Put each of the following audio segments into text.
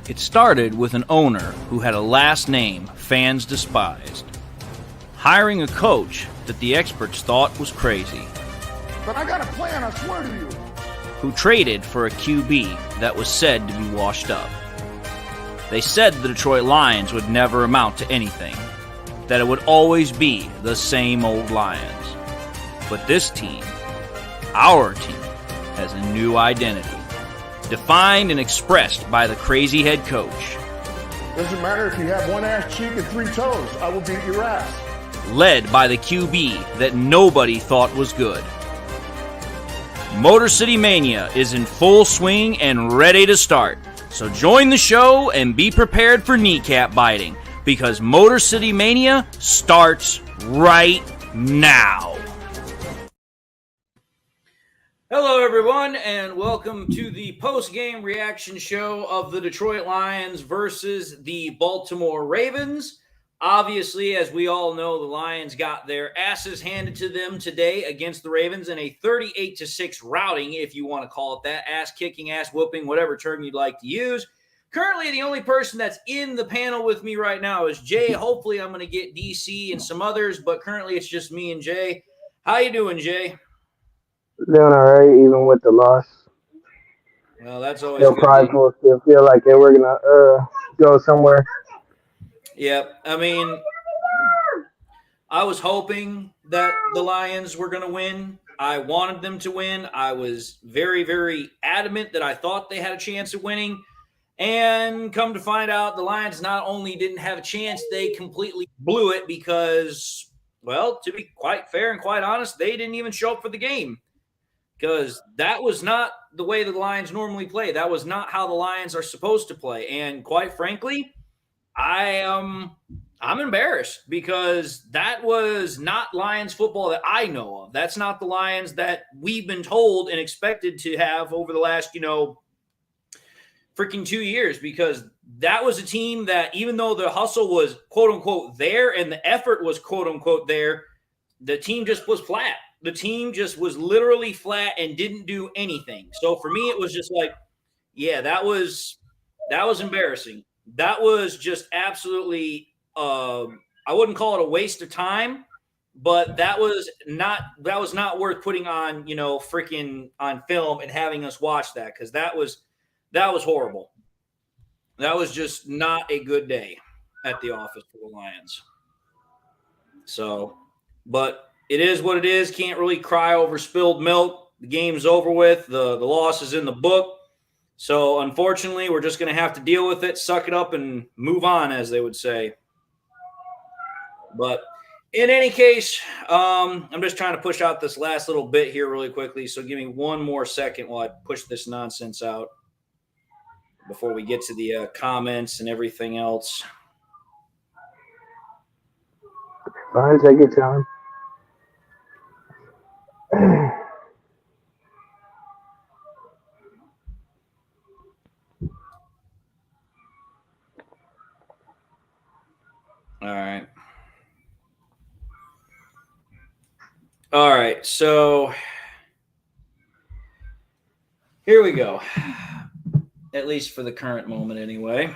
It started with an owner who had a last name fans despised, hiring a coach that the experts thought was crazy, But I got a plan, I swear to you. who traded for a QB that was said to be washed up. They said the Detroit Lions would never amount to anything, that it would always be the same old Lions. But this team, our team, has a new identity, defined and expressed by the crazy head coach, Doesn't matter if you have one ass cheek and three toes, I will beat your ass. led by the QB that nobody thought was good. Motor City Mania is in full swing and ready to start. So join the show and be prepared for kneecap biting, because Motor City Mania starts right now. Hello, everyone, and welcome to the post-game reaction show of the Detroit Lions versus the Baltimore Ravens. Obviously, as we all know, the Lions got their asses handed to them today against the Ravens in a 38-6 routing, if you want to call it that. Ass-kicking, ass-whooping, whatever term you'd like to use. Currently, the only person that's in the panel with me right now is Jay. Hopefully, I'm going to get DC and some others, but currently it's just me and Jay. How you doing, Jay? Doing all right, even with the loss. Well, that's always Still good. prideful. Still feel like we're gonna go somewhere. Yep. I mean, I was hoping that the Lions were going to win. I wanted them to win. I was very, very adamant that I thought they had a chance of winning. And come to find out, the Lions not only didn't have a chance, they completely blew it because, well, to be quite fair and quite honest, they didn't even show up for the game. Because that was not the way the Lions normally play. That was not how the Lions are supposed to play. And quite frankly, I'm embarrassed because that was not Lions football that I know of. That's not the Lions that we've been told and expected to have over the last, freaking 2 years, because that was a team that, even though the hustle was quote unquote there and the effort was quote unquote there, the team just was flat. The team just was literally flat and didn't do anything. So for me, it was just like, yeah, that was embarrassing. That was just absolutely, I wouldn't call it a waste of time, but that was not worth putting on, freaking on film and having us watch that, because that was horrible. That was just not a good day at the office for the Lions. So, but it is what it is. Can't really cry over spilled milk. The game's over with. The loss is in the book. So, unfortunately, we're just going to have to deal with it, suck it up, and move on, as they would say. But in any case, I'm just trying to push out this last little bit here really quickly. So give me one more second while I push this nonsense out before we get to the comments and everything else. Fine, take your time. All right, so here we go. At least for the current moment, anyway.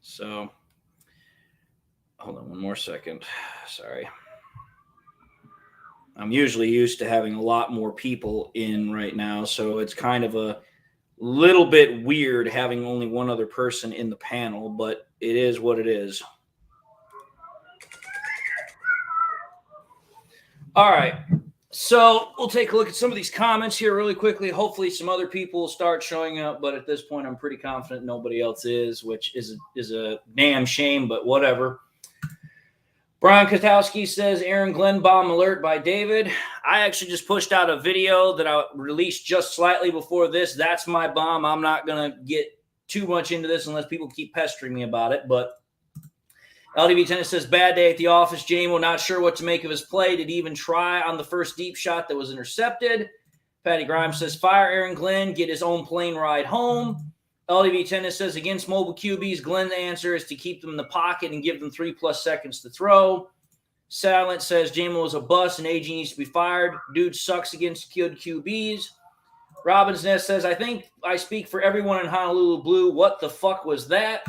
So, hold on one more second. Sorry. I'm usually used to having a lot more people in right now, so it's kind of a little bit weird having only one other person in the panel, but it is what it is. All right. So we'll take a look at some of these comments here really quickly. Hopefully some other people will start showing up, but at this point I'm pretty confident nobody else is, which is a damn shame, but whatever. Brian Katowski says, Aaron Glenn bomb alert by David. I actually just pushed out a video that I released just slightly before this. That's my bomb. I'm not going to get too much into this unless people keep pestering me about it, but LDV Tennis says, bad day at the office. Jamo not sure what to make of his play. Did he even try on the first deep shot that was intercepted? Patty Grimes says, fire Aaron Glenn, get his own plane ride home. LDV Tennis says, against mobile QBs, Glenn's answer is to keep them in the pocket and give them 3+ seconds to throw. Silent says Jamal was a bust and AG needs to be fired. Dude sucks against good QBs. Robin's Nest says, I think I speak for everyone in Honolulu Blue. What the fuck was that?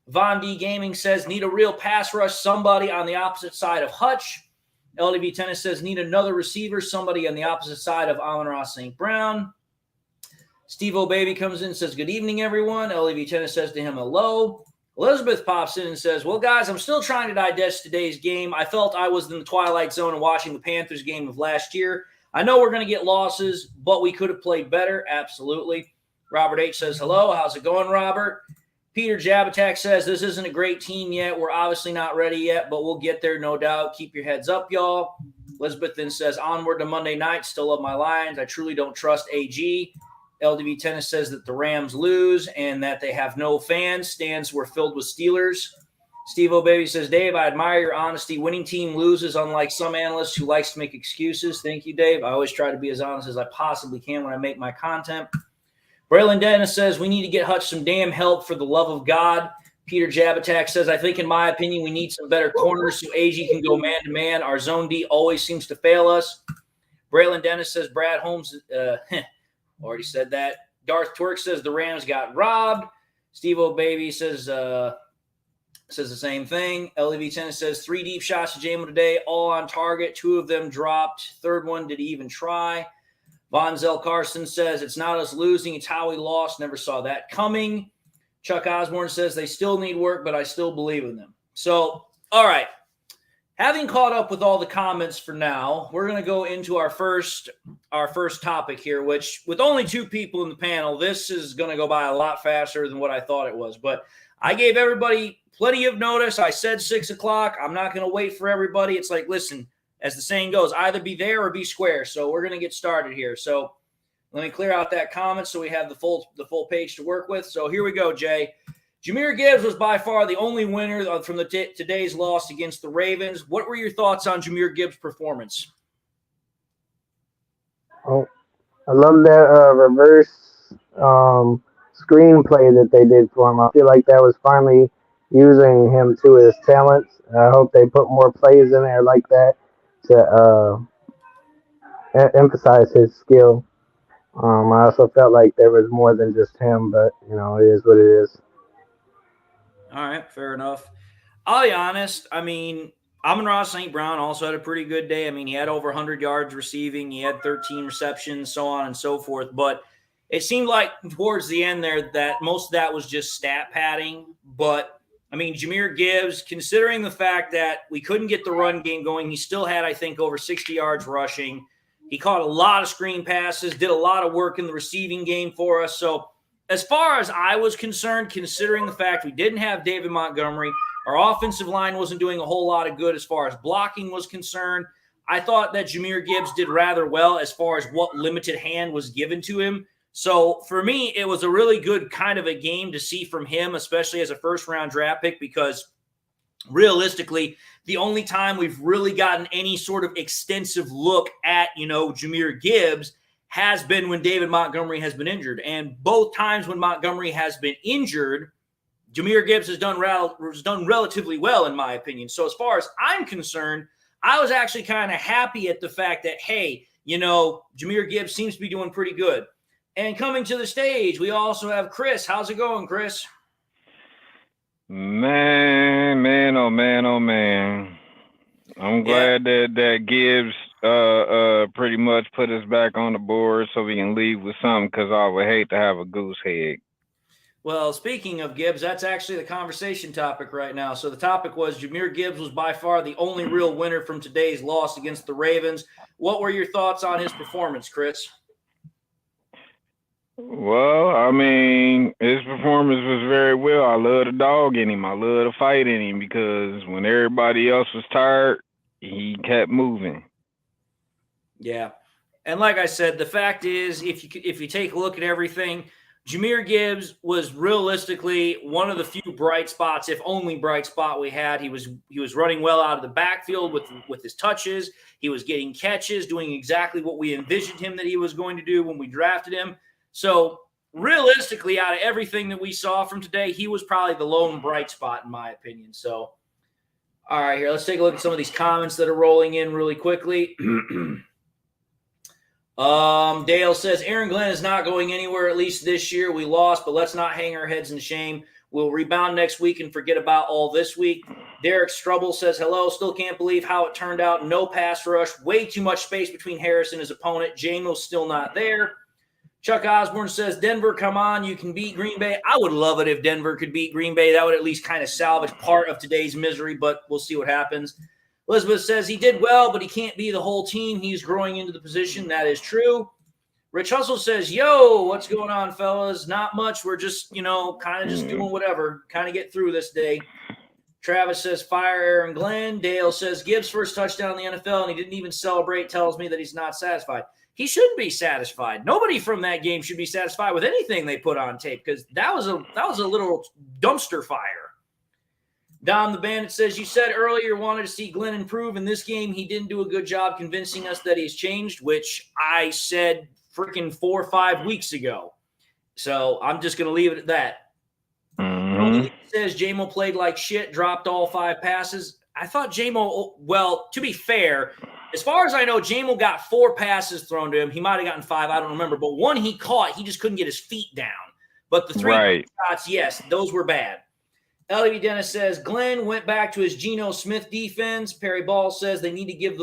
Von D Gaming says, need a real pass rush, somebody on the opposite side of Hutch. LDV Tennis says, need another receiver, somebody on the opposite side of Amon-Ra St. Brown. Steve O'Baby comes in and says, good evening, everyone. LDV Tennis says to him, hello. Elizabeth pops in and says, well, guys, I'm still trying to digest today's game. I felt I was in the twilight zone and watching the Panthers game of last year. I know we're going to get losses, but we could have played better. Absolutely. Robert H. says, hello. How's it going, Robert? Peter Jabatak says, this isn't a great team yet. We're obviously not ready yet, but we'll get there, no doubt. Keep your heads up, y'all. Elizabeth then says, onward to Monday night. Still love my Lions. I truly don't trust AG. LDV Tennis says that the Rams lose and that they have no fans. Stands were filled with Steelers. Steve O'Baby says, Dave, I admire your honesty. Winning team loses, unlike some analysts who likes to make excuses. Thank you, Dave. I always try to be as honest as I possibly can when I make my content. Braylon Dennis says, we need to get Hutch some damn help for the love of God. Peter Jabatak says, I think, in my opinion, we need some better corners so AG can go man-to-man. Our zone D always seems to fail us. Braylon Dennis says, Brad Holmes already said that. Darth Twerk says the Rams got robbed. Steve O'Baby says the same thing. LEV Tennis says 3 deep shots to Jamal today, all on target. 2 of them dropped. Third one, did he even try? Von Zell Carson says it's not us losing, it's how we lost. Never saw that coming. Chuck Osborne says they still need work, but I still believe in them. So, all right. Having caught up with all the comments for now, we're going to go into our first topic here, which with only 2 people in the panel, this is going to go by a lot faster than what I thought it was. But I gave everybody plenty of notice. I said 6 o'clock. I'm not going to wait for everybody. It's like, listen, as the saying goes, either be there or be square. So we're going to get started here. So let me clear out that comment so we have the full page to work with. So here we go, Jay. Jahmyr Gibbs was by far the only winner from today's loss against the Ravens. What were your thoughts on Jahmyr Gibbs' performance? Oh, I love that reverse screenplay that they did for him. I feel like that was finally using him to his talents. I hope they put more plays in there like that to emphasize his skill. I also felt like there was more than just him, but, it is what it is. All right, fair enough. I'll be honest. I mean, Amon-Ra St. Brown also had a pretty good day. I mean, he had over 100 yards receiving. He had 13 receptions, so on and so forth. But it seemed like towards the end there that most of that was just stat padding. But, I mean, Jahmyr Gibbs, considering the fact that we couldn't get the run game going, he still had, I think, over 60 yards rushing. He caught a lot of screen passes, did a lot of work in the receiving game for us. So, as far as I was concerned, considering the fact we didn't have David Montgomery, our offensive line wasn't doing a whole lot of good as far as blocking was concerned. I thought that Jahmyr Gibbs did rather well as far as what limited hand was given to him. So for me, it was a really good kind of a game to see from him, especially as a first-round draft pick, because realistically, the only time we've really gotten any sort of extensive look at, Jahmyr Gibbs has been when David Montgomery has been injured. And both times when Montgomery has been injured, Jahmyr Gibbs has done relatively well, in my opinion. So as far as I'm concerned, I was actually kind of happy at the fact that, hey, Jahmyr Gibbs seems to be doing pretty good. And coming to the stage, we also have Chris. How's it going, Chris? Man, oh man. I'm glad that Gibbs pretty much put us back on the board so we can leave with something, because I would hate to have a goose egg. Well, speaking of Gibbs, that's actually the conversation topic right now. So the topic was Jahmyr Gibbs was by far the only real winner from today's loss against the Ravens. What were your thoughts on his performance, Chris? Well, I mean, his performance was very well. I love the dog in him. I love the fight in him, because when everybody else was tired, he kept moving. Yeah. And like I said, the fact is, if you take a look at everything, Jahmyr Gibbs was realistically one of the few bright spots, if only bright spot we had. He was running well out of the backfield with his touches. He was getting catches, doing exactly what we envisioned him that he was going to do when we drafted him. So realistically, out of everything that we saw from today, he was probably the lone bright spot, in my opinion. So All right, here, let's take a look at some of these comments that are rolling in really quickly. Dale says, Aaron Glenn is not going anywhere, at least this year. We lost, but let's not hang our heads in shame. We'll rebound next week and forget about all this week. Derek Strubble says, hello, still can't believe how it turned out. No pass rush, way too much space between Harris and his opponent. Jamo's still not there. Chuck Osborne says, Denver, come on, you can beat Green Bay. I would love it if Denver could beat Green Bay. That would at least kind of salvage part of today's misery, but we'll see what happens. Elizabeth says, he did well, but he can't be the whole team. He's growing into the position. That is true. Rich Hustle says, yo, what's going on, fellas? Not much. We're just, kind of just doing whatever, kind of get through this day. Travis says, fire Aaron Glenn. Dale says, Gibbs' first touchdown in the NFL, and he didn't even celebrate, tells me that he's not satisfied. He shouldn't be satisfied. Nobody from that game should be satisfied with anything they put on tape because that was a little dumpster fire. Dom the Bandit says, you said earlier wanted to see Glenn improve. In this game, he didn't do a good job convincing us that he's changed, which I said freaking 4 or 5 weeks ago. So I'm just going to leave it at that. Says Jamo played like shit, dropped all 5 passes. I thought Jamo, well, to be fair, as far as I know, Jamo got 4 passes thrown to him. He might have gotten 5. I don't remember. But one he caught, he just couldn't get his feet down. But the 3 shots, yes, those were bad. L.A.B. Dennis says, Glenn went back to his Geno Smith defense. Perry Ball says they need to give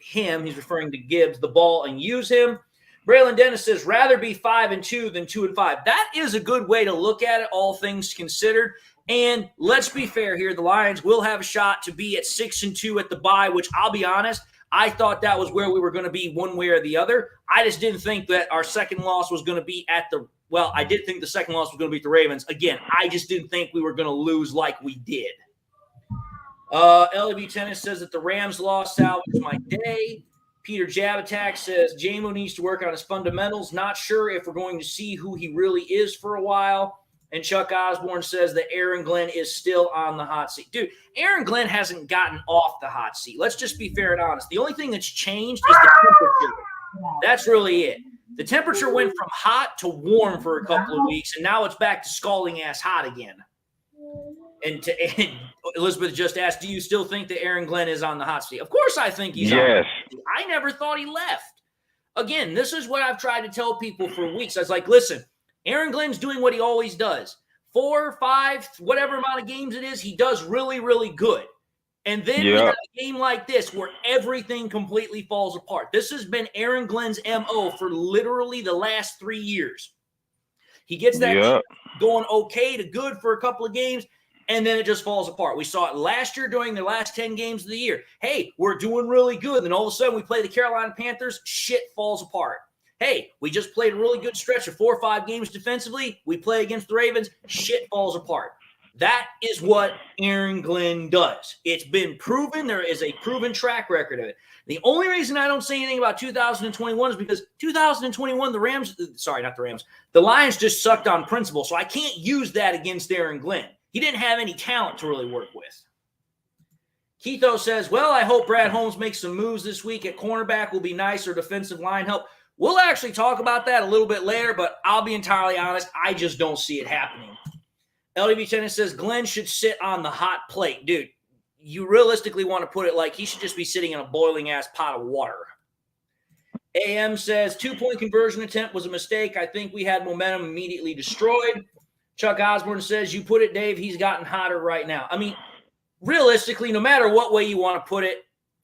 him, he's referring to Gibbs, the ball and use him. Braylon Dennis says, rather be 5-2 than 2-5. That is a good way to look at it, all things considered. And let's be fair here. The Lions will have a shot to be at 6-2 at the bye, which I'll be honest, I thought that was where we were going to be one way or the other. I just didn't think that our second loss was going to be I did think the second loss was going to beat the Ravens. Again, I just didn't think we were going to lose like we did. LAB Tennis says that the Rams lost salvaged my day. Peter Jabatak says Jamo needs to work on his fundamentals. Not sure if we're going to see who he really is for a while. And Chuck Osborne says that Aaron Glenn is still on the hot seat. Dude, Aaron Glenn hasn't gotten off the hot seat. Let's just be fair and honest. The only thing that's changed is the temperature. That's really it. The temperature went from hot to warm for a couple of weeks, and now it's back to scalding-ass hot again. And Elizabeth just asked, do you still think that Aaron Glenn is on the hot seat? Of course I think he's on the hot seat. I never thought he left. Again, this is what I've tried to tell people for weeks. I was like, listen, Aaron Glenn's doing what he always does. 4, 5, whatever amount of games it is, he does really, really good. And then we have a game like this where everything completely falls apart. This has been Aaron Glenn's MO for literally the last 3 years. He gets that game going okay to good for a couple of games, and then it just falls apart. We saw it last year during the last 10 games of the year. Hey, we're doing really good. Then all of a sudden we play the Carolina Panthers, shit falls apart. Hey, we just played a really good stretch of 4 or 5 games defensively. We play against the Ravens, shit falls apart. That is what Aaron Glenn does. It's been proven. There is a proven track record of it. The only reason I don't say anything about 2021 is because 2021, the Lions just sucked on principle. So I can't use that against Aaron Glenn. He didn't have any talent to really work with. Keitho says, well, I hope Brad Holmes makes some moves this week at cornerback. Will be nice or defensive line help. We'll actually talk about that a little bit later, but I'll be entirely honest. I just don't see it happening. LDB Tennis says Glenn should sit on the hot plate. Dude, you realistically want to put it like he should just be sitting in a boiling-ass pot of water. AM says 2-point conversion attempt was a mistake. I think we had momentum immediately destroyed. Chuck Osborne says, you put it, Dave, he's gotten hotter right now. I mean, realistically, no matter what way you want to put it,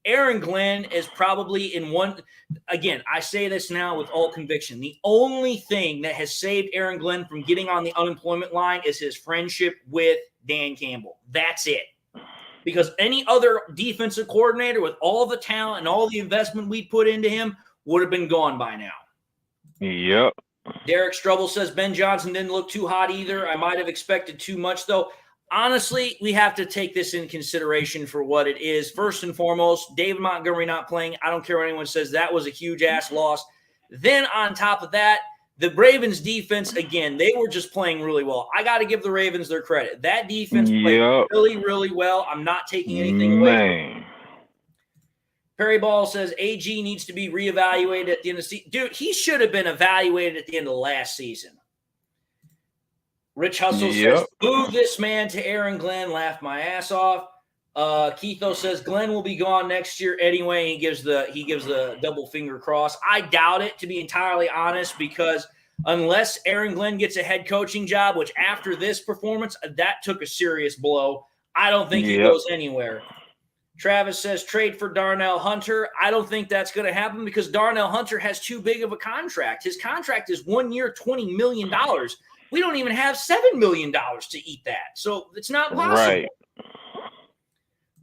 Aaron Glenn is probably in one – again, I say this now with all conviction. The only thing that has saved Aaron Glenn from getting on the unemployment line is his friendship with Dan Campbell. That's it. Because any other defensive coordinator with all the talent and all the investment we'd put into him would have been gone by now. Yep. Derek Strubble says Ben Johnson didn't look too hot either. I might have expected too much, though. Honestly, we have to take this in consideration for what it is. First and foremost, David Montgomery not playing. I don't care what anyone says. That was a huge-ass loss. Then on top of that, the Ravens defense, again, they were just playing really well. I got to give the Ravens their credit. That defense played really, really well. I'm not taking anything away. Perry Ball says AG needs to be reevaluated at the end of the season. Dude, he should have been evaluated at the end of the last season. Rich Hustle says, boo this man to Aaron Glenn, laughed my ass off. Keitho says Glenn will be gone next year anyway. He gives the double finger cross. I doubt it, to be entirely honest, because unless Aaron Glenn gets a head coaching job, which after this performance, that took a serious blow, I don't think he goes anywhere. Travis says trade for Darnell Hunter. I don't think that's going to happen because Darnell Hunter has too big of a contract. His contract is 1 year, $20 million. We don't even have $7 million to eat that. So it's not possible. Right.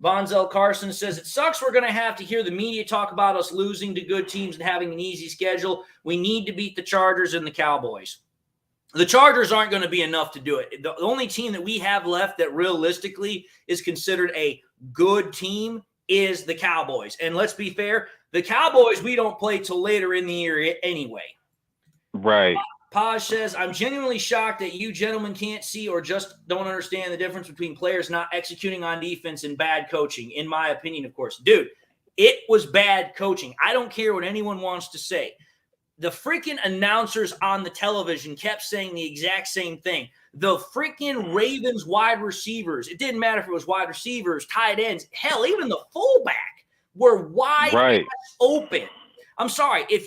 Bonzel Carson says, it sucks we're going to have to hear the media talk about us losing to good teams and having an easy schedule. We need to beat the Chargers and the Cowboys. The Chargers aren't going to be enough to do it. The only team that we have left that realistically is considered a good team is the Cowboys. And let's be fair, the Cowboys we don't play till later in the year anyway. Right. Paj says, I'm genuinely shocked that you gentlemen can't see or just don't understand the difference between players not executing on defense and bad coaching, in my opinion, of course. Dude, it was bad coaching. I don't care what anyone wants to say. The freaking announcers on the television kept saying the exact same thing. The freaking Ravens wide receivers, it didn't matter if it was wide receivers, tight ends, hell, even the fullback were wide open. I'm sorry, if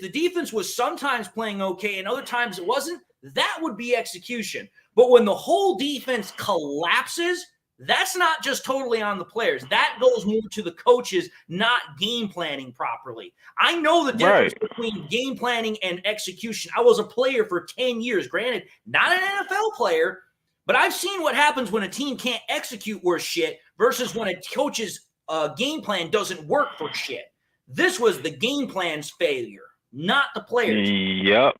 the defense was sometimes playing okay and other times it wasn't, that would be execution. But when the whole defense collapses, that's not just totally on the players. That goes more to the coaches not game planning properly. I know the difference between game planning and execution. I was a player for 10 years. Granted, not an NFL player, but I've seen what happens when a team can't execute worth shit versus when a coach's game plan doesn't work for shit. This was the game plan's failure, not the players. Yep.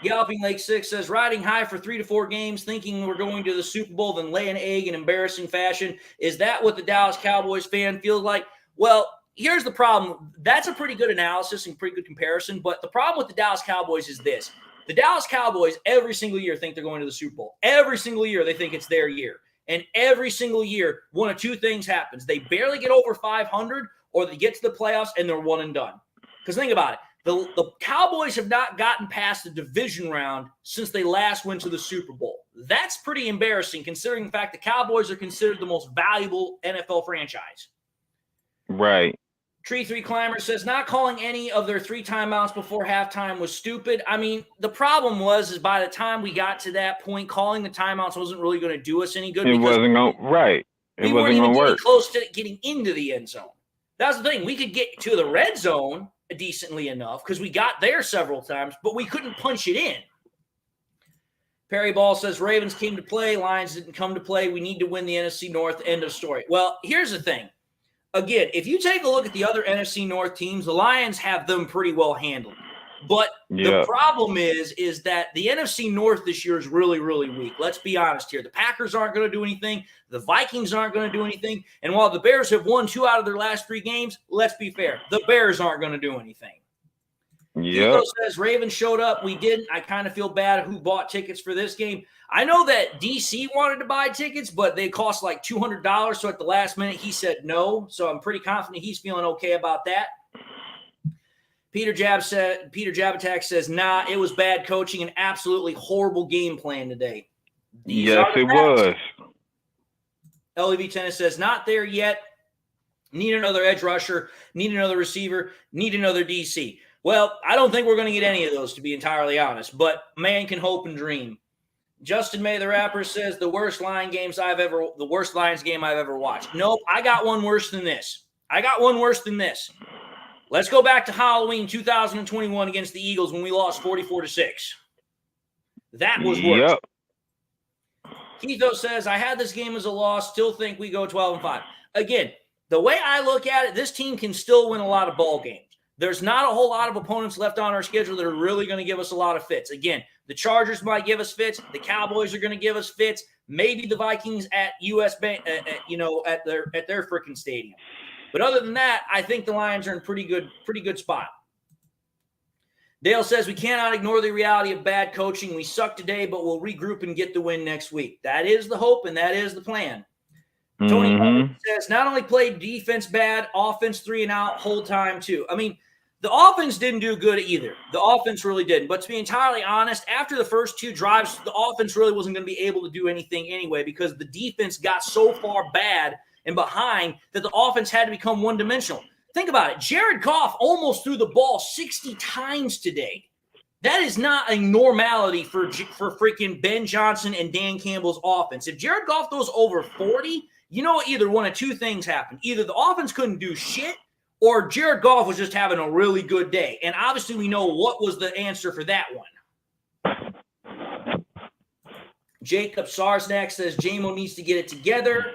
Galloping Lake 6 says, riding high for 3 to 4 games, thinking we're going to the Super Bowl, then lay an egg in embarrassing fashion. Is that what the Dallas Cowboys fan feels like? Well, here's the problem. That's a pretty good analysis and pretty good comparison, but the problem with the Dallas Cowboys is this. The Dallas Cowboys every single year think they're going to the Super Bowl. Every single year they think it's their year. And every single year, one of two things happens. They barely get over 500 or they get to the playoffs and they're one and done. Because think about it. The Cowboys have not gotten past the division round since they last went to the Super Bowl. That's pretty embarrassing considering the fact the Cowboys are considered the most valuable NFL franchise. Right. Tree 3 Climber says, not calling any of their 3 timeouts before halftime was stupid. I mean, the problem is by the time we got to that point, calling the timeouts wasn't really going to do us any good. It wasn't going to, right. It wasn't going to work. Close to getting into the end zone. That's the thing. We could get to the red zone decently enough because we got there several times, but we couldn't punch it in. Perry Ball says, Ravens came to play. Lions didn't come to play. We need to win the NFC North. End of story. Well, here's the thing. Again, if you take a look at the other NFC North teams, the Lions have them pretty well handled. But the problem is that the NFC North this year is really, really weak. Let's be honest here. The Packers aren't going to do anything. The Vikings aren't going to do anything. And while the Bears have won 2 out of their last 3 games, let's be fair. The Bears aren't going to do anything. Yeah. Says Ravens showed up. We didn't. I kind of feel bad who bought tickets for this game. I know that DC wanted to buy tickets, but they cost like $200. So at the last minute, he said no. So I'm pretty confident he's feeling okay about that. Peter Jabatak says, nah, it was bad coaching and absolutely horrible game plan today. Yes, it was. LEV Tennis says, not there yet. Need another edge rusher, need another receiver, need another DC. Well, I don't think we're going to get any of those, to be entirely honest, but man can hope and dream. Justin May, the rapper, says the worst Lions game I've ever watched. Nope, I got one worse than this. Let's go back to Halloween 2021 against the Eagles when we lost 44-6. That was worse. Yep. Keitho says, I had this game as a loss, still think we go 12-5. Again, the way I look at it, this team can still win a lot of ball games. There's not a whole lot of opponents left on our schedule that are really going to give us a lot of fits. Again, the Chargers might give us fits. The Cowboys are going to give us fits. Maybe the Vikings at US Bank, at their freaking stadium. But other than that, I think the Lions are in pretty good spot. Dale says we cannot ignore the reality of bad coaching. We suck today, but we'll regroup and get the win next week. That is the hope, and that is the plan. Tony says not only played defense bad, offense 3 and out whole time too. I mean, The offense didn't do good either. The offense really didn't. But to be entirely honest, after the first 2 drives, the offense really wasn't going to be able to do anything anyway because the defense got so far bad and behind that the offense had to become one-dimensional. Think about it. Jared Goff almost threw the ball 60 times today. That is not a normality for freaking Ben Johnson and Dan Campbell's offense. If Jared Goff throws over 40, you know either one of 2 things happened. Either the offense couldn't do shit, or Jared Goff was just having a really good day. And obviously we know what was the answer for that one. Jacob Sarsnak says JMO needs to get it together.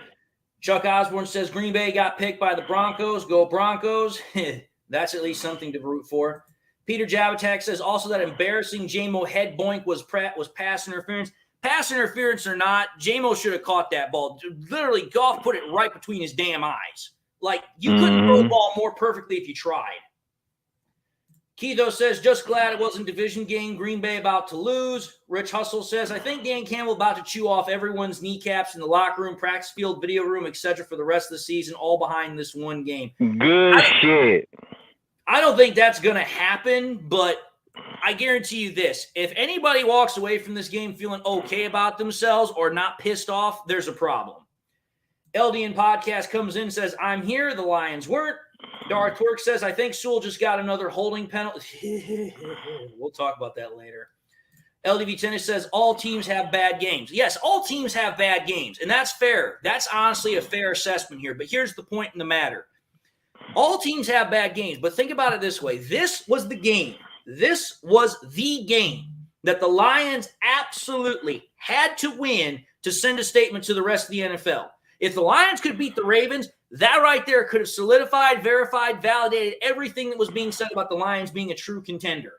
Chuck Osborne says Green Bay got picked by the Broncos. Go Broncos. That's at least something to root for. Peter Javatak says also that embarrassing JMO head boink was pass interference. Pass interference or not, JMO should have caught that ball. Literally, Goff put it right between his damn eyes. Like, you couldn't throw the ball more perfectly if you tried. Keto says, just glad it wasn't division game. Green Bay about to lose. Rich Hustle says, I think Dan Campbell about to chew off everyone's kneecaps in the locker room, practice field, video room, etc. for the rest of the season, all behind this one game. Good shit. I don't think that's going to happen, but I guarantee you this. If anybody walks away from this game feeling okay about themselves or not pissed off, there's a problem. LDN Podcast comes in and says, I'm here. The Lions weren't. Darth Twerk says, I think Sewell just got another holding penalty. We'll talk about that later. LDV Tennis says, all teams have bad games. Yes, all teams have bad games, and that's fair. That's honestly a fair assessment here, but here's the point in the matter. All teams have bad games, but think about it this way. This was the game. This was the game that the Lions absolutely had to win to send a statement to the rest of the NFL. If the Lions could beat the Ravens, that right there could have solidified, verified, validated everything that was being said about the Lions being a true contender.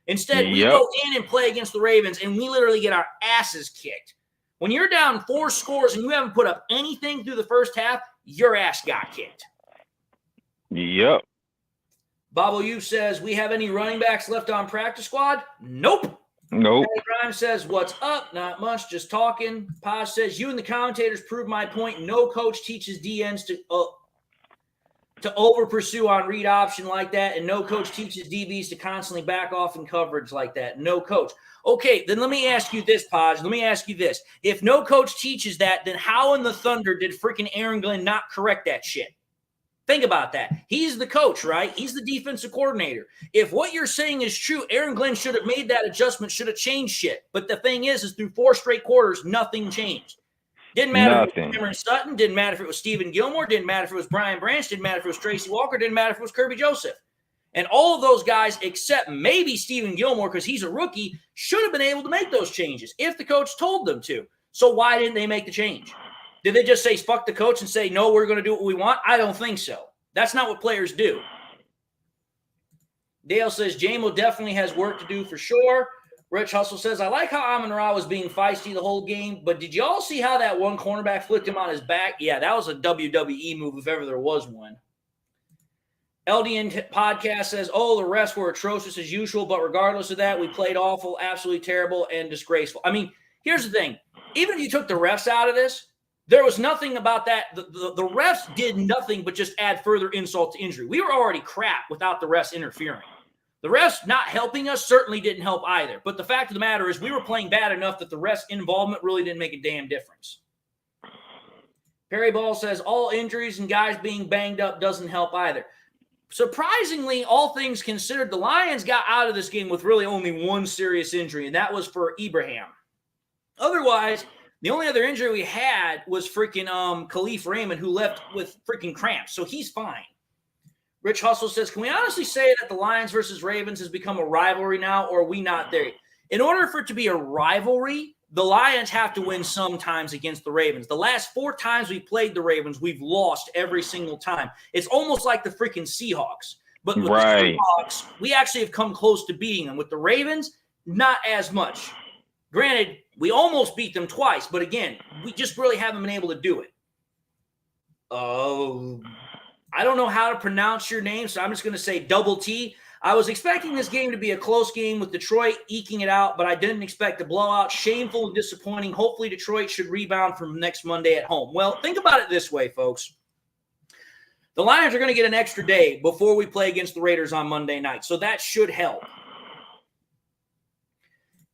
Instead, we go in and play against the Ravens, and we literally get our asses kicked. When you're down 4 scores and you haven't put up anything through the first half, your ass got kicked. Yep. Bobo U says, we have any running backs left on practice squad? Nope. Nope. Patty Grimes says, what's up? Not much, just talking. Paz says, you and the commentators prove my point. No coach teaches DNs to over-pursue on read option like that, and no coach teaches DBs to constantly back off in coverage like that. No coach. Okay, then let me ask you this, Paz. Let me ask you this. If no coach teaches that, then how in the thunder did freaking Aaron Glenn not correct that shit? Think about that. He's the coach, right? He's the defensive coordinator. If what you're saying is true, Aaron Glenn should have made that adjustment, should have changed shit. But the thing is through 4 straight quarters, nothing changed. Didn't matter if it was Cameron Sutton, didn't matter if it was Stephen Gilmore, didn't matter if it was Brian Branch, didn't matter if it was Tracy Walker, didn't matter if it was Kirby Joseph. And all of those guys, except maybe Stephen Gilmore, because he's a rookie, should have been able to make those changes if the coach told them to. So why didn't they make the change? Did they just say, fuck the coach and say, no, we're going to do what we want? I don't think so. That's not what players do. Dale says, JMO definitely has work to do for sure. Rich Hustle says, I like how Amon-Ra was being feisty the whole game, but did you all see how that one cornerback flicked him on his back? Yeah, that was a WWE move if ever there was one. LDN Podcast says, oh, the refs were atrocious as usual, but regardless of that, we played awful, absolutely terrible, and disgraceful. I mean, here's the thing. Even if you took the refs out of this, there was nothing about that. The refs did nothing but just add further insult to injury. We were already crap without the refs interfering. The refs not helping us certainly didn't help either. But the fact of the matter is we were playing bad enough that the refs' involvement really didn't make a damn difference. Perry Ball says, all injuries and guys being banged up doesn't help either. Surprisingly, all things considered, the Lions got out of this game with really only one serious injury, and that was for Ibrahim. Otherwise, the only other injury we had was freaking Khalif Raymond, who left with freaking cramps. So he's fine. Rich Hustle says, can we honestly say that the Lions versus Ravens has become a rivalry now, or are we not there? In order for it to be a rivalry, the Lions have to win sometimes against the Ravens. The last 4 times we played the Ravens, we've lost every single time. It's almost like the freaking Seahawks. But with the Seahawks, we actually have come close to beating them. With the Ravens, not as much. Granted, we almost beat them twice, but again, we just really haven't been able to do it. Oh, I don't know how to pronounce your name, so I'm just going to say Double T. I was expecting this game to be a close game with Detroit eking it out, but I didn't expect a blowout. Shameful and disappointing. Hopefully Detroit should rebound from next Monday at home. Well, think about it this way, folks. The Lions are going to get an extra day before we play against the Raiders on Monday night, so that should help.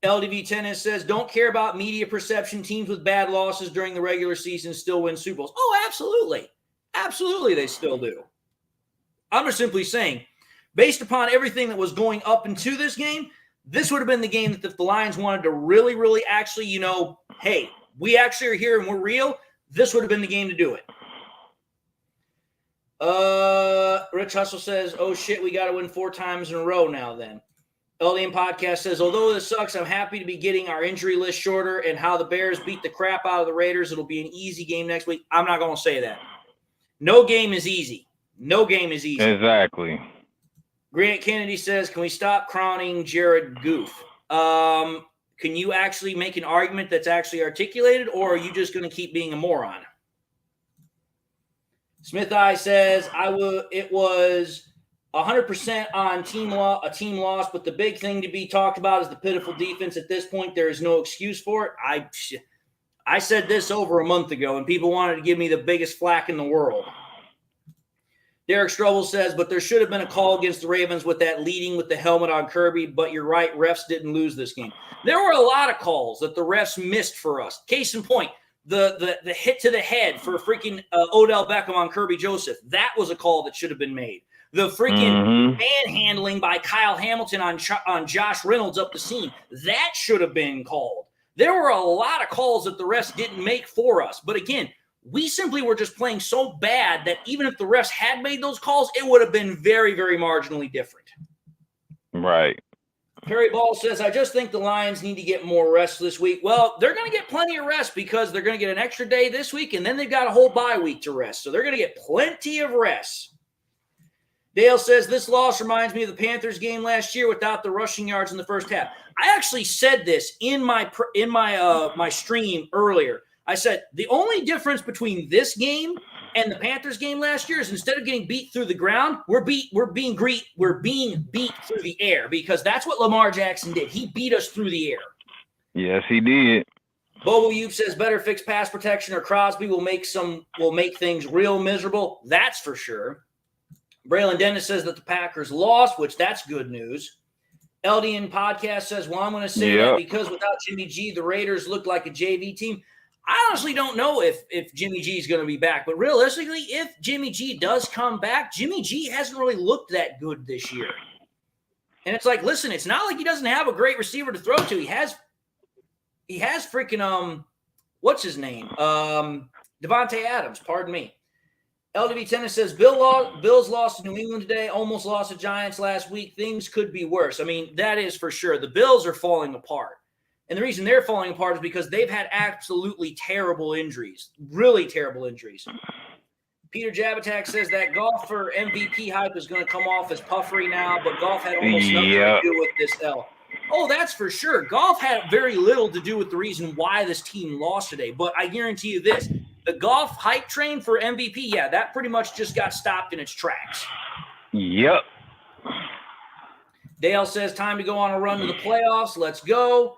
LDV Tennis says, don't care about media perception. Teams with bad losses during the regular season still win Super Bowls. Oh, absolutely. Absolutely, they still do. I'm just simply saying, based upon everything that was going up into this game, this would have been the game that if the Lions wanted to really, really actually, hey, we actually are here and we're real, this would have been the game to do it. Rich Hustle says, oh, shit, we got to win 4 times in a row now then. LDM Podcast says, although this sucks, I'm happy to be getting our injury list shorter and how the Bears beat the crap out of the Raiders. It'll be an easy game next week. I'm not going to say that. No game is easy. No game is easy. Exactly. Grant Kennedy says, can we stop crowning Jared Goof? Can you actually make an argument that's actually articulated, or are you just going to keep being a moron? Smith Eye says, it was 100% on a team loss, but the big thing to be talked about is the pitiful defense. At this point, there is no excuse for it. I said this over a month ago, and people wanted to give me the biggest flack in the world. Derek Strobel says, but there should have been a call against the Ravens with that leading with the helmet on Kirby, but you're right, refs didn't lose this game. There were a lot of calls that the refs missed for us. Case in point, the hit to the head for freaking Odell Beckham on Kirby Joseph. That was a call that should have been made. The freaking manhandling by Kyle Hamilton on Josh Reynolds up the seam. That should have been called. There were a lot of calls that the refs didn't make for us. But again, we simply were just playing so bad that even if the refs had made those calls, it would have been very, very marginally different. Right. Perry Ball says, I just think the Lions need to get more rest this week. Well, they're going to get plenty of rest because they're going to get an extra day this week, and then they've got a whole bye week to rest. So they're going to get plenty of rest. Dale says, this loss reminds me of the Panthers game last year without the rushing yards in the first half. I actually said this in my stream earlier. I said the only difference between this game and the Panthers game last year is instead of getting beat through the ground, we're being beat through the air, because that's what Lamar Jackson did. He beat us through the air. Yes, he did. Bobo Youp says better fix pass protection or Crosby will make things real miserable. That's for sure. Braylon Dennis says that the Packers lost, which that's good news. LDN Podcast says, well, I'm going to say that because without Jimmy G, the Raiders looked like a JV team. I honestly don't know if Jimmy G is going to be back. But realistically, if Jimmy G does come back, Jimmy G hasn't really looked that good this year. And it's like, listen, it's not like he doesn't have a great receiver to throw to. He has freaking, what's his name? Devontae Adams, pardon me. LDB Tennis says, Bills lost to New England today, almost lost to Giants last week. Things could be worse. I mean, that is for sure. The Bills are falling apart. And the reason they're falling apart is because they've had absolutely terrible injuries, really terrible injuries. Peter Jabatak says that Goff for MVP hype is going to come off as puffery now, but Goff had almost nothing to do with this L. Oh, that's for sure. Goff had very little to do with the reason why this team lost today. But I guarantee you this. The Goff hype train for MVP, that pretty much just got stopped in its tracks. Yep. Dale says, time to go on a run to the playoffs. Let's go.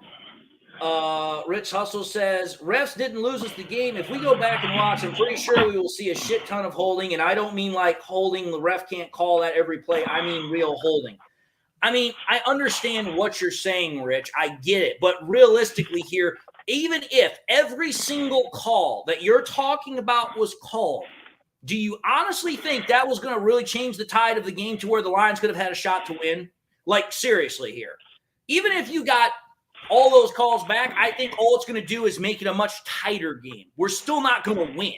Rich Hustle says, refs didn't lose us the game. If we go back and watch, I'm pretty sure we will see a shit ton of holding. And I don't mean like holding, the ref can't call that every play. I mean real holding. I mean, I understand what you're saying, Rich. I get it. But realistically here, even if every single call that you're talking about was called, do you honestly think that was going to really change the tide of the game to where the Lions could have had a shot to win? Like, seriously here. Even if you got all those calls back, I think all it's going to do is make it a much tighter game. We're still not going to win.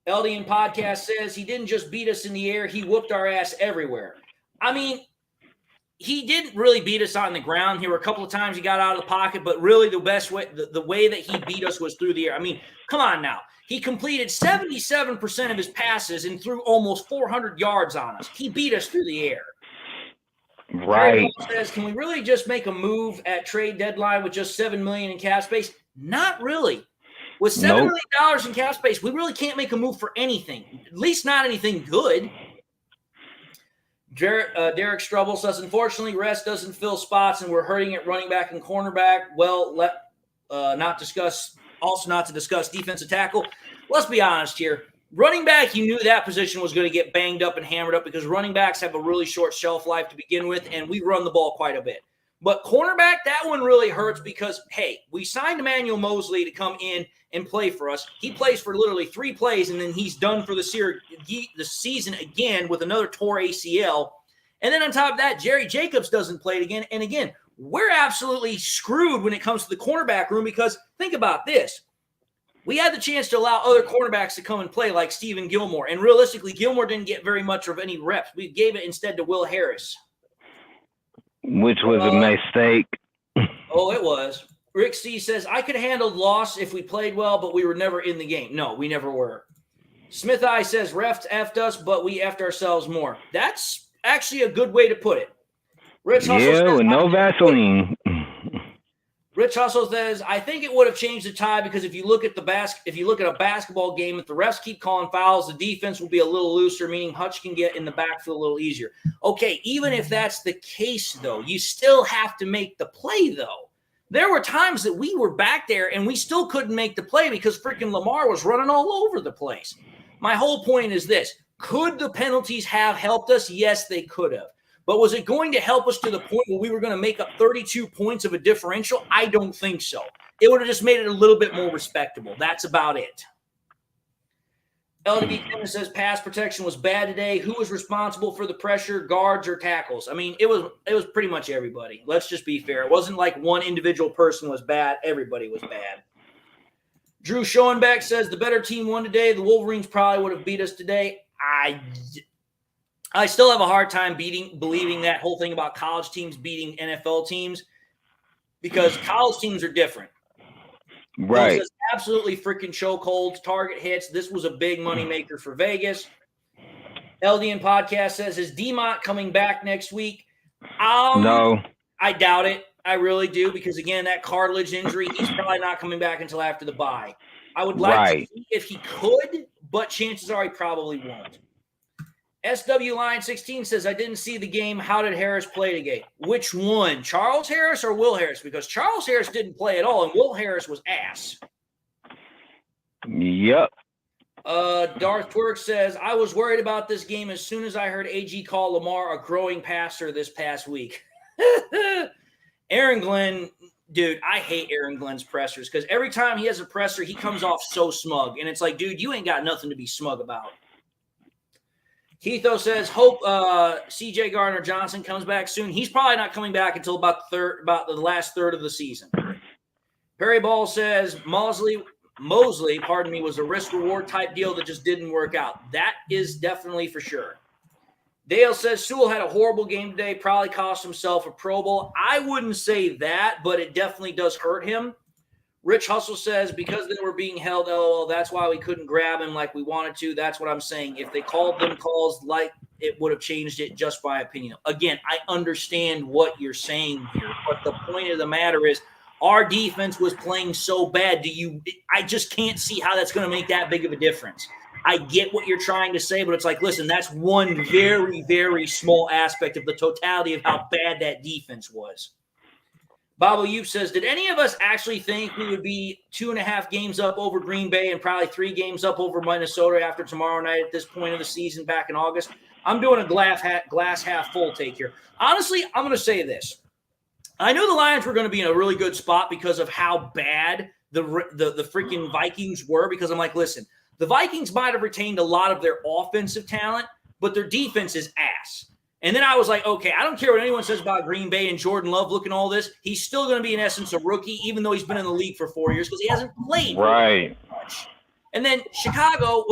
LDN Podcast says he didn't just beat us in the air, he whooped our ass everywhere. I mean, he didn't really beat us on the ground. There were a couple of times he got out of the pocket, but really the best way, the way that he beat us was through the air. I mean, come on now. He completed 77% of his passes and threw almost 400 yards on us. He beat us through the air. Right. Says, can we really just make a move at trade deadline with just $7 million in cap space? Not really. With $7 million in cap space, we really can't make a move for anything. At least not anything good. Derek Strubble says, unfortunately, rest doesn't fill spots, and we're hurting at running back and cornerback. Well, not to discuss defensive tackle. Let's be honest here. running back, you knew that position was going to get banged up and hammered up because running backs have a really short shelf life to begin with, and we run the ball quite a bit. But cornerback, that one really hurts because, hey, we signed Emmanuel Mosley to come in and play for us. He plays for literally 3 plays, and then he's done for the season again with another tore ACL. And then on top of that, Jerry Jacobs doesn't play it again. And again, we're absolutely screwed when it comes to the cornerback room because think about this. We had the chance to allow other cornerbacks to come and play like Stephen Gilmore. And realistically, Gilmore didn't get very much of any reps. We gave it instead to Will Harris. Which was a mistake. Oh, it was. Rick C says, I could handle loss if we played well, but we were never in the game. No, we never were. Smith I says, refs effed us, but we effed ourselves more. That's actually a good way to put it. Rich Hustle says, with no Vaseline. Rich Hustle says, I think it would have changed the tie because if you look at a basketball game, if the refs keep calling fouls, the defense will be a little looser, meaning Hutch can get in the backfield a little easier. Okay, even if that's the case, though, you still have to make the play, though. There were times that we were back there and we still couldn't make the play because freaking Lamar was running all over the place. My whole point is this. Could the penalties have helped us? Yes, they could have. But was it going to help us to the point where we were going to make up 32 points of a differential? I don't think so. It would have just made it a little bit more respectable. That's about it. LDB Kevin says pass protection was bad today. Who was responsible for the pressure, guards or tackles? I mean, it was pretty much everybody. Let's just be fair. It wasn't like one individual person was bad. Everybody was bad. Drew Schoenbeck says the better team won today. The Wolverines probably would have beat us today. I still have a hard time believing that whole thing about college teams beating NFL teams because college teams are different. Right. Those absolutely freaking chokeholds, target hits. This was a big moneymaker for Vegas. LDN Podcast says, is DeMont coming back next week? No. I doubt it. I really do because, again, that cartilage injury, he's probably not coming back until after the bye. I would like to see if he could, but chances are he probably won't. SW Line 16 says, I didn't see the game. How did Harris play today? Which one? Charles Harris or Will Harris? Because Charles Harris didn't play at all, and Will Harris was ass. Yep. Darth Twerk says, I was worried about this game as soon as I heard AG call Lamar a growing passer this past week. Aaron Glenn, dude, I hate Aaron Glenn's pressers because every time he has a presser, he comes off so smug. And it's like, dude, you ain't got nothing to be smug about. Keitho says, hope C.J. Gardner-Johnson comes back soon. He's probably not coming back until about the last third of the season. Perry Ball says, Mosley, was a risk-reward type deal that just didn't work out. That is definitely for sure. Dale says, Sewell had a horrible game today, probably cost himself a Pro Bowl. I wouldn't say that, but it definitely does hurt him. Rich Hustle says, because they were being held, LOL, that's why we couldn't grab him like we wanted to. That's what I'm saying. If they called them calls like it would have changed it, just my opinion. Again, I understand what you're saying here, but the point of the matter is our defense was playing so bad. I just can't see how that's going to make that big of a difference. I get what you're trying to say, but it's like, listen, that's one very, very small aspect of the totality of how bad that defense was. Babu Yoop says, did any of us actually think we would be 2.5 games up over Green Bay and probably 3 games up over Minnesota after tomorrow night at this point of the season back in August? I'm doing a glass half full take here. Honestly, I'm going to say this. I knew the Lions were going to be in a really good spot because of how bad the freaking Vikings were, because I'm like, listen, the Vikings might have retained a lot of their offensive talent, but their defense is ass. And then I was like, okay, I don't care what anyone says about Green Bay and Jordan Love looking all this. He's still going to be, in essence, a rookie, even though he's been in the league for 4 years because he hasn't played right much. And then Chicago.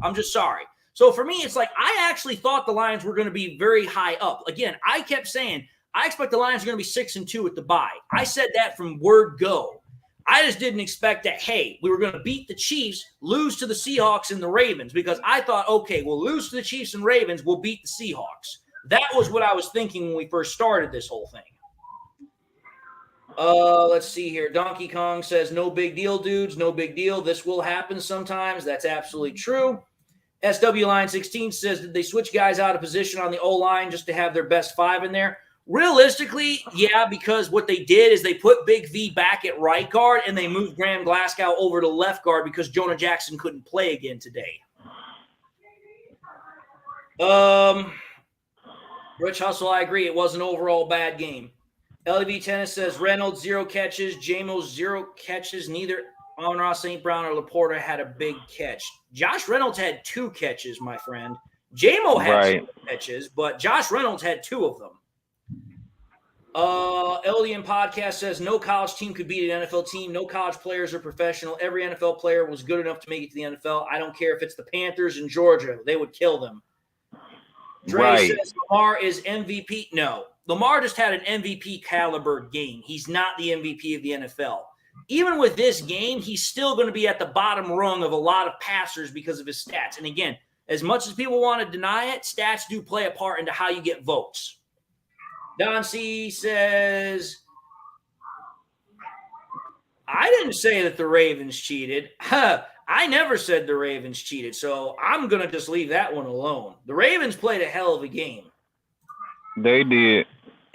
I'm just sorry. So for me, it's like I actually thought the Lions were going to be very high up. Again, I kept saying I expect the Lions are going to be 6-2 at the bye. I said that from word go. I just didn't expect that, hey, we were going to beat the Chiefs, lose to the Seahawks and the Ravens, because I thought, okay, we'll lose to the Chiefs and Ravens, we'll beat the Seahawks. That was what I was thinking when we first started this whole thing. Let's see here. Donkey Kong says, no big deal, dudes, no big deal. This will happen sometimes. That's absolutely true. SW Line 16 says, did they switch guys out of position on the O-line just to have their best 5 in there? Realistically, yeah, because what they did is they put Big V back at right guard and they moved Graham Glasgow over to left guard because Jonah Jackson couldn't play again today. Rich Hustle, I agree. It was an overall bad game. LEV Tennis says Reynolds 0 catches, Jamos 0 catches. Neither Amon-Ra St. Brown or Laporta had a big catch. Josh Reynolds had 2 catches, my friend. Jamo had 2 catches, but Josh Reynolds had 2 of them. LDN Podcast says no college team could beat an NFL team. No college players are professional. Every NFL player was good enough to make it to the NFL. I don't care if it's the Panthers in Georgia. They would kill them. Dre says Lamar is MVP. No. Lamar just had an MVP caliber game. He's not the MVP of the NFL. Even with this game, he's still going to be at the bottom rung of a lot of passers because of his stats. And again, as much as people want to deny it, stats do play a part into how you get votes. Don C says, I didn't say that the Ravens cheated. I never said the Ravens cheated, so I'm going to just leave that one alone. The Ravens played a hell of a game. They did.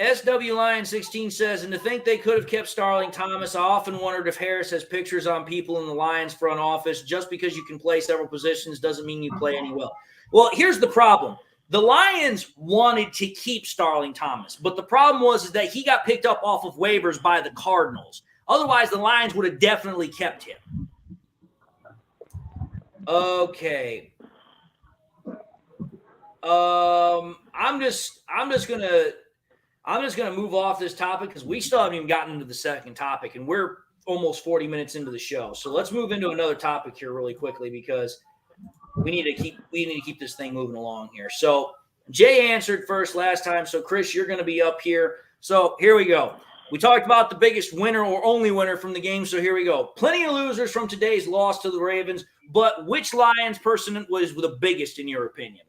SW Lion 16 says, and to think they could have kept Starling Thomas, I often wondered if Harris has pictures on people in the Lions front office. Just because you can play several positions doesn't mean you play any well. Well, here's the problem. The Lions wanted to keep Starling Thomas, but the problem was that he got picked up off of waivers by the Cardinals. Otherwise, the Lions would have definitely kept him. Okay. I'm just gonna move off this topic because we still haven't even gotten into the second topic, and we're almost 40 minutes into the show. So let's move into another topic here really quickly because we need to keep this thing moving along here. So Jay answered first last time. So Chris, you're going to be up here. So here we go. We talked about the biggest winner or only winner from the game. So here we go. Plenty of losers from today's loss to the Ravens, but which Lions person was the biggest in your opinion?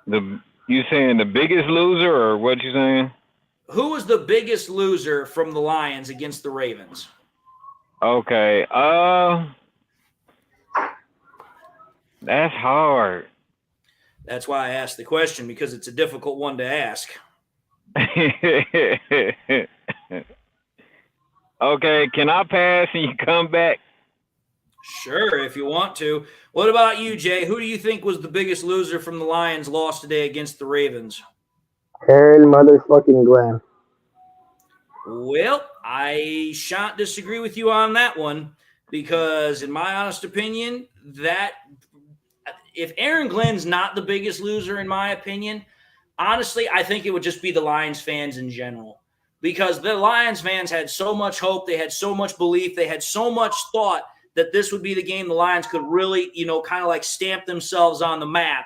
You saying the biggest loser or what you saying? Who was the biggest loser from the Lions against the Ravens? Okay. That's hard. That's why I asked the question, because it's a difficult one to ask. Okay, can I pass and you come back? Sure, if you want to. What about you, Jay? Who do you think was the biggest loser from the Lions' loss today against the Ravens? Aaron motherfucking Glenn. Well, I shan't disagree with you on that one, because in my honest opinion, that if Aaron Glenn's not the biggest loser, in my opinion, honestly, I think it would just be the Lions fans in general, because the Lions fans had so much hope. They had so much belief. They had so much thought that this would be the game the Lions could really, kind of like stamp themselves on the map.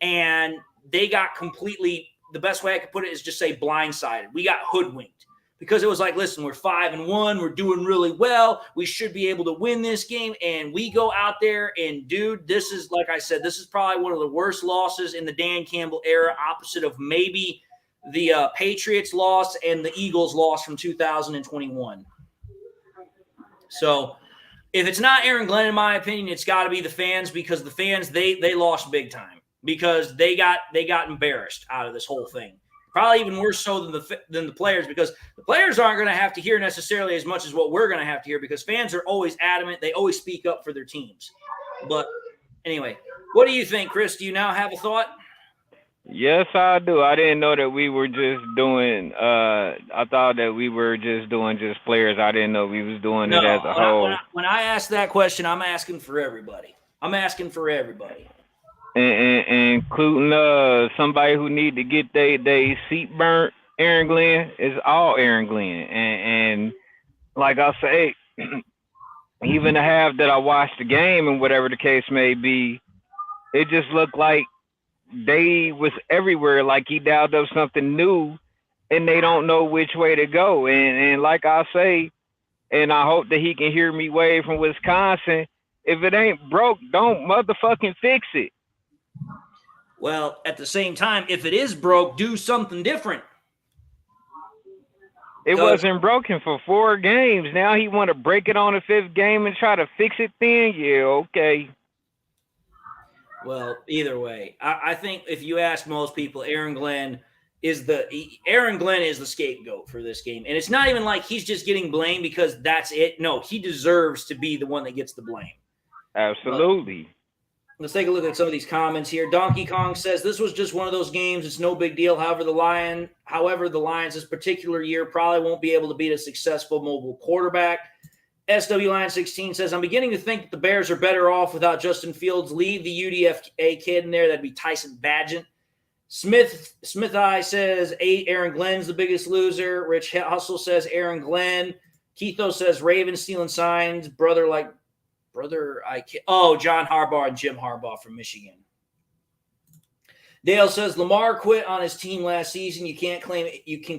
And they got completely, the best way I could put it is just say blindsided. We got hoodwinked. Because it was like, listen, we're 5-1. We're doing really well. We should be able to win this game. And we go out there and, dude, this is, like I said, this is probably one of the worst losses in the Dan Campbell era, opposite of maybe the Patriots loss and the Eagles loss from 2021. So if it's not Aaron Glenn, in my opinion, it's got to be the fans, because the fans, they lost big time because they got embarrassed out of this whole thing. Probably even worse so than the players, because the players aren't going to have to hear necessarily as much as what we're going to have to hear, because fans are always adamant. They always speak up for their teams. But anyway, what do you think, Chris? Do you now have a thought? Yes, I do. I didn't know that we were just doing I thought that we were just doing just players. I didn't know we was doing it as a whole. When I ask that question, I'm asking for everybody. And including somebody who need to get they seat burnt. Aaron Glenn is all Aaron Glenn, and like I say, even the half that I watched the game and whatever the case may be, it just looked like they was everywhere. Like he dialed up something new, and they don't know which way to go. And like I say, and I hope that he can hear me way from Wisconsin. If it ain't broke, don't motherfucking fix it. Well, at the same time, if it is broke, do something different. It wasn't broken for 4 games. Now he want to break it on the 5th game and try to fix it then? Yeah, okay. Well, either way, I think if you ask most people, Aaron Glenn Aaron Glenn is the scapegoat for this game. And it's not even like he's just getting blamed because that's it. No, he deserves to be the one that gets the blame. Absolutely. Let's take a look at some of these comments here. Donkey Kong says, this was just one of those games. It's no big deal. However, the Lions this particular year probably won't be able to beat a successful mobile quarterback. SW Lion 16 says, I'm beginning to think that the Bears are better off without Justin Fields. Leave the UDFA kid in there. That'd be Tyson Bagent. Smith Eye says, Aaron Glenn's the biggest loser. Rich Hustle says, Aaron Glenn. Keitho says, Ravens stealing signs. John Harbaugh and Jim Harbaugh from Michigan. Dale says, Lamar quit on his team last season. You can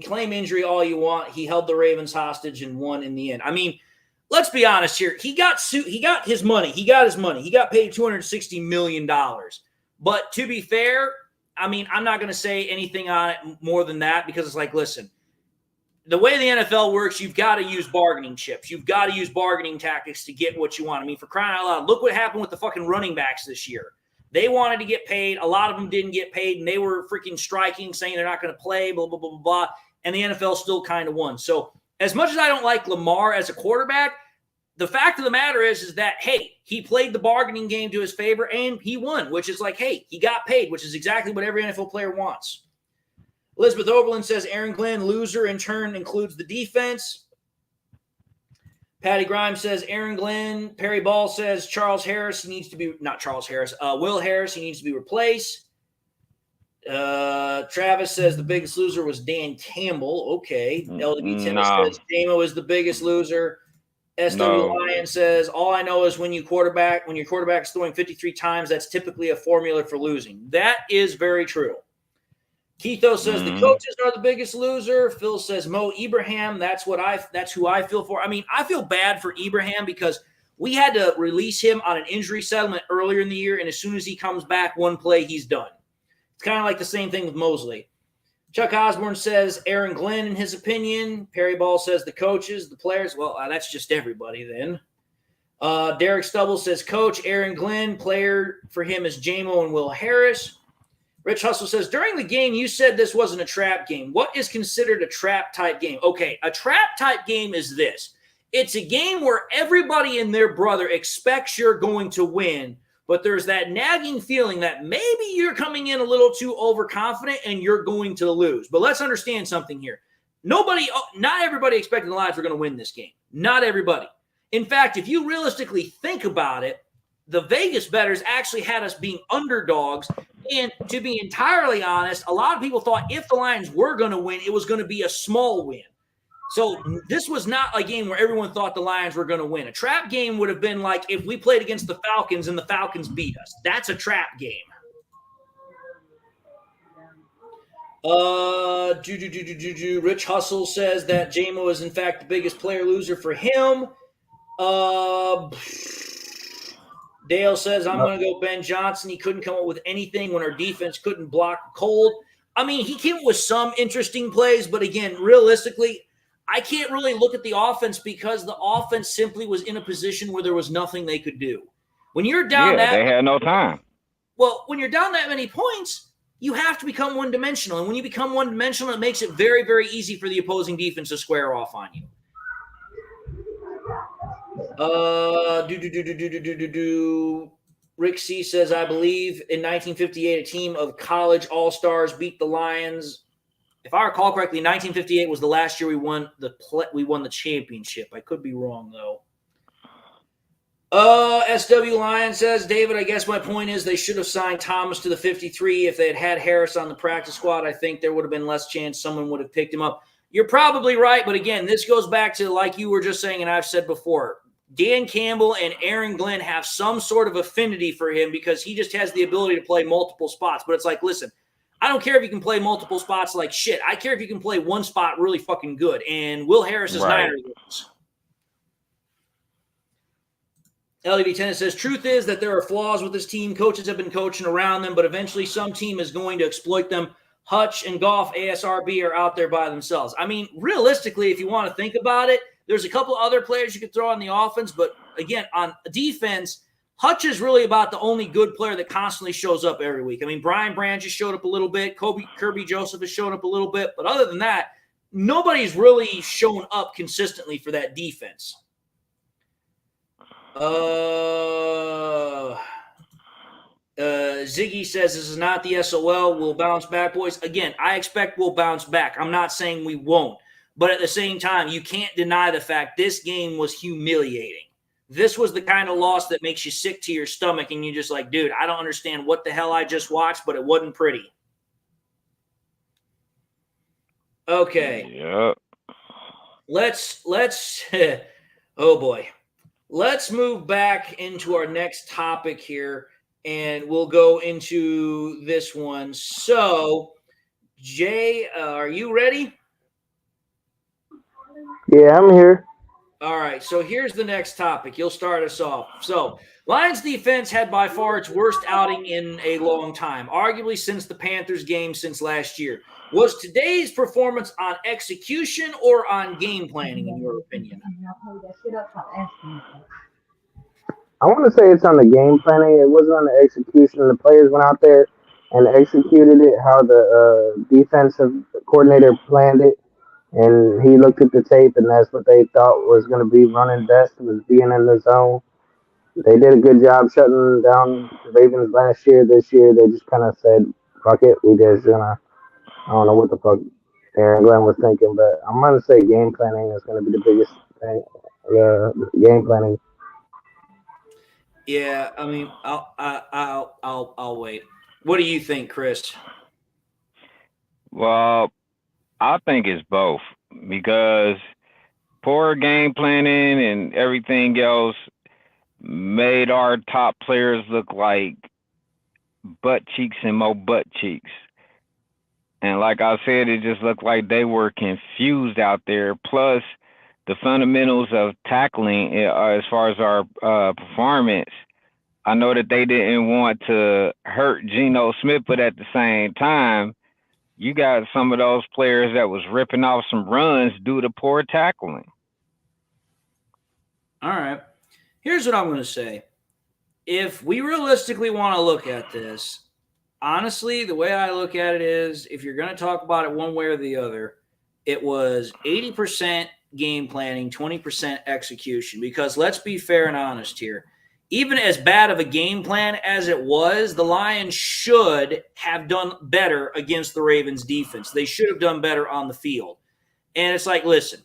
claim injury all you want. He held the Ravens hostage and won in the end. I mean, let's be honest here. He got his money. He got paid $260 million. But to be fair, I mean, I'm not going to say anything on it more than that because it's like, listen, the way the NFL works, you've got to use bargaining chips. You've got to use bargaining tactics to get what you want. I mean, for crying out loud, look what happened with the fucking running backs this year. They wanted to get paid. A lot of them didn't get paid, and they were freaking striking, saying they're not going to play, blah, blah, blah, blah, blah. And the NFL still kind of won. So as much as I don't like Lamar as a quarterback, the fact of the matter is that, hey, he played the bargaining game to his favor and he won, which is like, hey, he got paid, which is exactly what every NFL player wants. Elizabeth Oberlin says Aaron Glenn, loser, in turn includes the defense. Patty Grimes says Aaron Glenn. Perry Ball says Will Harris, he needs to be replaced. Travis says the biggest loser was Dan Campbell. Okay. LDB Tennis says Damo is the biggest loser. SW Lion says, all I know is when your quarterback's throwing 53 times, that's typically a formula for losing. That is very true. Keitho says the coaches are the biggest loser. Phil says Mo Ibrahim. That's who I feel for. I mean, I feel bad for Ibrahim because we had to release him on an injury settlement earlier in the year, and as soon as he comes back, one play, he's done. It's kind of like the same thing with Mosley. Chuck Osborne says Aaron Glenn in his opinion. Perry Ball says the coaches, the players. Well, that's just everybody then. Derek Stubble says coach Aaron Glenn. Player for him is Jamo and Will Harris. Rich Hustle says during the game you said this wasn't a trap game. What is considered a trap type game? Okay, a trap type game is this. It's a game where everybody and their brother expects you're going to win, but there's that nagging feeling that maybe you're coming in a little too overconfident and you're going to lose. But let's understand something here. Not everybody expected the Lions were going to win this game. Not everybody. In fact, if you realistically think about it, the Vegas bettors actually had us being underdogs. And to be entirely honest, a lot of people thought if the Lions were going to win, it was going to be a small win. So this was not a game where everyone thought the Lions were going to win. A trap game would have been like if we played against the Falcons and the Falcons beat us. That's a trap game. Rich Hustle says that Jamo is in fact the biggest player loser for him. Dale says I'm going to go Ben Johnson. He couldn't come up with anything when our defense couldn't block cold. I mean, he came up with some interesting plays, but again, realistically, I can't really look at the offense because the offense simply was in a position where there was nothing they could do. When you're down they had no time. Well, when you're down that many points, you have to become one-dimensional. And when you become one-dimensional, it makes it very, very easy for the opposing defense to square off on you. Rick C says, I believe in 1958, a team of college all-stars beat the Lions. If I recall correctly, 1958 was the last year we won the championship. I could be wrong, though. SW Lion says, David, I guess my point is they should have signed Thomas to the 53. If they had had Harris on the practice squad, I think there would have been less chance someone would have picked him up. You're probably right, but again, this goes back to, like you were just saying and I've said before, Dan Campbell and Aaron Glenn have some sort of affinity for him because he just has the ability to play multiple spots. But it's like, listen, I don't care if you can play multiple spots like shit. I care if you can play one spot really fucking good. And Will Harris is neither of those. LDV Tennis says, truth is that there are flaws with this team. Coaches have been coaching around them, but eventually some team is going to exploit them. Hutch and Goff, ASRB are out there by themselves. I mean, realistically, if you want to think about it, there's a couple other players you could throw on the offense, but again, on defense, Hutch is really about the only good player that constantly shows up every week. I mean, Brian Brand just showed up a little bit. Kirby Joseph has shown up a little bit. But other than that, nobody's really shown up consistently for that defense. Ziggy says this is not the SOL. We'll bounce back, boys. Again, I expect we'll bounce back. I'm not saying we won't. But at the same time, you can't deny the fact this game was humiliating. This was the kind of loss that makes you sick to your stomach, and you're just like, dude, I don't understand what the hell I just watched, but it wasn't pretty. Okay. Yep. Let's oh boy. Let's move back into our next topic here, and we'll go into this one. So, Jay, are you ready? Yeah, I'm here. All right, so here's the next topic. You'll start us off. So, Lions defense had by far its worst outing in a long time, arguably since the Panthers game since last year. Was today's performance on execution or on game planning, in your opinion? I want to say it's on the game planning. It wasn't on the execution. The players went out there and executed it how the defensive coordinator planned it. And he looked at the tape, and that's what they thought was going to be running best, was being in the zone. They did a good job shutting down the Ravens last year. This year, they just kind of said, fuck it. We just going to, I don't know what the fuck Aaron Glenn was thinking, but I'm going to say game planning is going to be the biggest thing. Game planning. Yeah, I mean, I'll wait. What do you think, Chris? Well, I think it's both, because poor game planning and everything else made our top players look like butt cheeks and more butt cheeks. And like I said, it just looked like they were confused out there. Plus, the fundamentals of tackling as far as our performance, I know that they didn't want to hurt Geno Smith, but at the same time, you got some of those players that was ripping off some runs due to poor tackling. All right. Here's what I'm going to say. If we realistically want to look at this, honestly, the way I look at it is, if you're going to talk about it one way or the other, it was 80% game planning, 20% execution. Because let's be fair and honest here. Even as bad of a game plan as it was, the Lions should have done better against the Ravens defense. They should have done better on the field. And it's like, listen,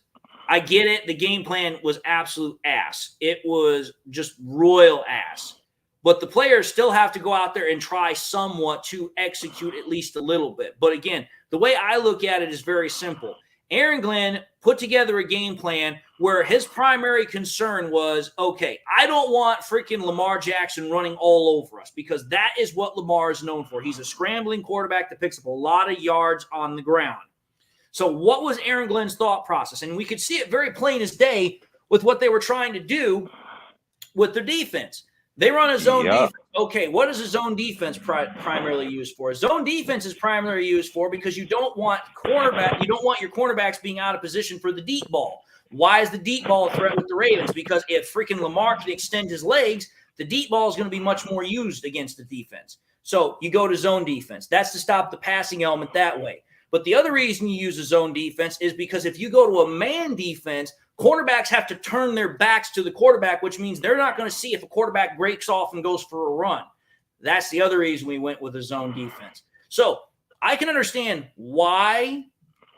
I get it. The game plan was absolute ass. It was just royal ass. But the players still have to go out there and try somewhat to execute at least a little bit. But again, the way I look at it is very simple. Aaron Glenn put together a game plan where his primary concern was, okay, I don't want freaking Lamar Jackson running all over us, because that is what Lamar is known for. He's a scrambling quarterback that picks up a lot of yards on the ground. So what was Aaron Glenn's thought process? And we could see it very plain as day with what they were trying to do with their defense. They run a zone defense. Okay, what is a zone defense primarily used for? A zone defense is primarily used for because you don't want your cornerbacks being out of position for the deep ball. Why is the deep ball a threat with the Ravens? Because if freaking Lamar can extend his legs, the deep ball is going to be much more used against the defense. So you go to zone defense. That's to stop the passing element that way. But the other reason you use a zone defense is because if you go to a man defense, cornerbacks have to turn their backs to the quarterback, which means they're not going to see if a quarterback breaks off and goes for a run. That's the other reason we went with a zone defense. So I can understand why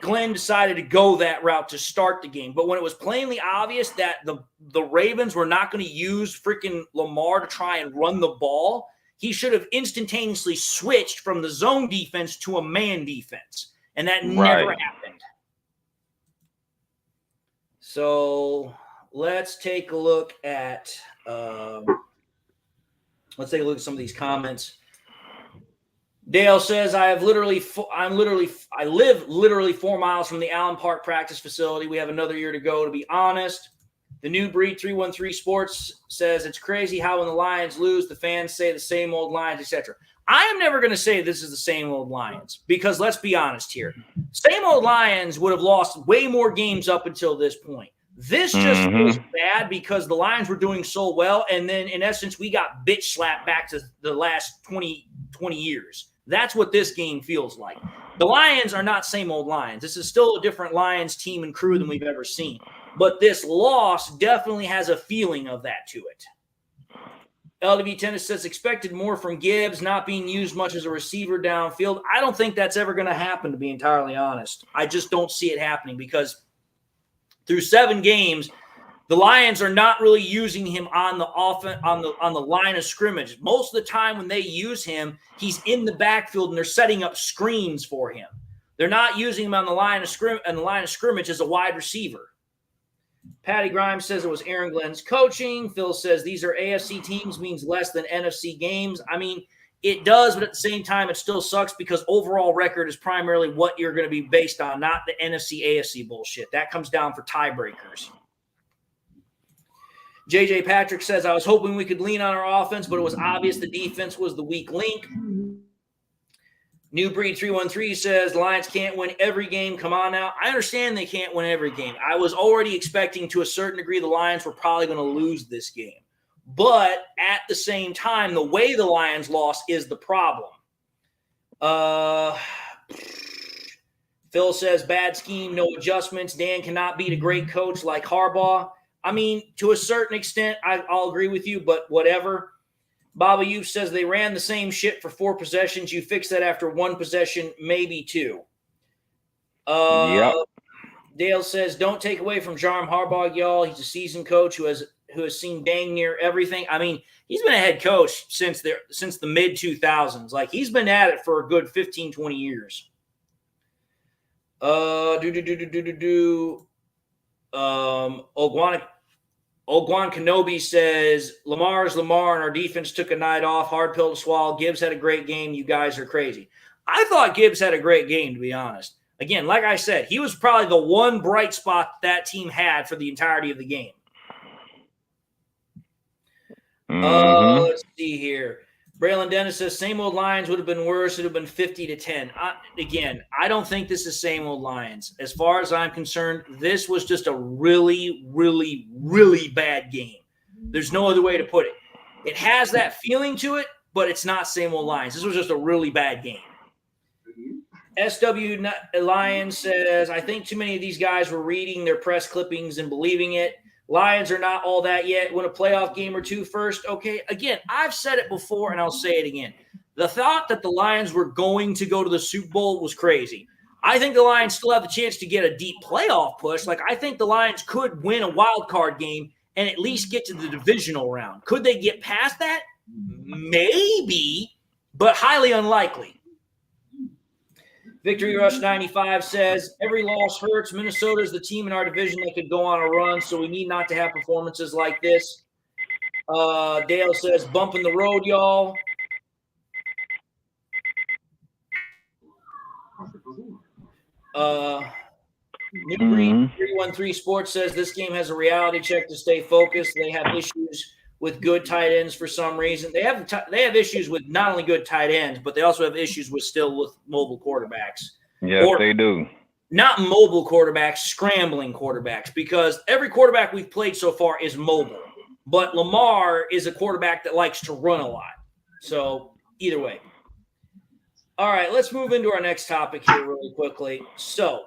Glenn decided to go that route to start the game. But when it was plainly obvious that the Ravens were not going to use freaking Lamar to try and run the ball, he should have instantaneously switched from the zone defense to a man defense. And that never happened. So let's take a look at some of these comments. Dale says, I live literally 4 miles from the Allen Park practice facility. We have another year to go, to be honest. The New Breed 313 Sports says, it's crazy how when the Lions lose, the fans say the same old Lions, etc. I am never going to say this is the same old Lions, because let's be honest here. Same old Lions would have lost way more games up until this point. This just feels bad because the Lions were doing so well, and then in essence we got bitch slapped back to the last 20 years. That's what this game feels like. The Lions are not same old Lions. This is still a different Lions team and crew than we've ever seen. But this loss definitely has a feeling of that to it. LDV Tennis says expected more from Gibbs, not being used much as a receiver downfield. I don't think that's ever going to happen, to be entirely honest. I just don't see it happening because through 7 games, the Lions are not really using him on the on the line of scrimmage. Most of the time when they use him, he's in the backfield and they're setting up screens for him. They're not using him on the line of scrimmage as a wide receiver. Patty Grimes says it was Aaron Glenn's coaching. Phil says these are AFC teams means less than NFC games. I mean, it does, but at the same time, it still sucks because overall record is primarily what you're going to be based on, not the NFC, AFC bullshit. That comes down for tiebreakers. JJ Patrick says, I was hoping we could lean on our offense, but it was obvious the defense was the weak link. New Breed 313 says, Lions can't win every game. Come on now. I understand they can't win every game. I was already expecting to a certain degree the Lions were probably going to lose this game. But at the same time, the way the Lions lost is the problem. Phil says, bad scheme, no adjustments. Dan cannot beat a great coach like Harbaugh. I mean, to a certain extent, I'll agree with you, but whatever. Baba Youth says they ran the same shit for 4 possessions. You fix that after 1 possession, maybe 2. Yep. Dale says, don't take away from Jarm Harbaugh, y'all. He's a seasoned coach who has seen dang near everything. I mean, he's been a head coach since the mid-2000s. Like, he's been at it for a good 15, 20 years. Ogwan Kenobi says, Lamar's Lamar and our defense took a night off. Hard pill to swallow. Gibbs had a great game. You guys are crazy. I thought Gibbs had a great game, to be honest. Again, like I said, he was probably the one bright spot that team had for the entirety of the game. Let's see here. Braylon Dennis says, same old Lions would have been worse. It would have been 50-10. Again, I don't think this is same old Lions. As far as I'm concerned, this was just a really, really, really bad game. There's no other way to put it. It has that feeling to it, but it's not same old Lions. This was just a really bad game. SW Lions says, I think too many of these guys were reading their press clippings and believing it. Lions are not all that yet. Win a playoff game or 2 first. Okay, again, I've said it before and I'll say it again. The thought that the Lions were going to go to the Super Bowl was crazy. I think the Lions still have the chance to get a deep playoff push. Like, I think the Lions could win a wild card game and at least get to the divisional round. Could they get past that? Maybe, but highly unlikely. Victory Rush 95 says, every loss hurts. Minnesota is the team in our division that could go on a run, so we need not to have performances like this. Dale says, bumping the road, y'all. New Breed 313 Sports says, this game has a reality check to stay focused. They have issues with good tight ends for some reason. They have issues with not only good tight ends, but they also have issues with mobile quarterbacks. Yes, they do. Not mobile quarterbacks, scrambling quarterbacks, because every quarterback we've played so far is mobile. But Lamar is a quarterback that likes to run a lot. So either way. All right, let's move into our next topic here really quickly. So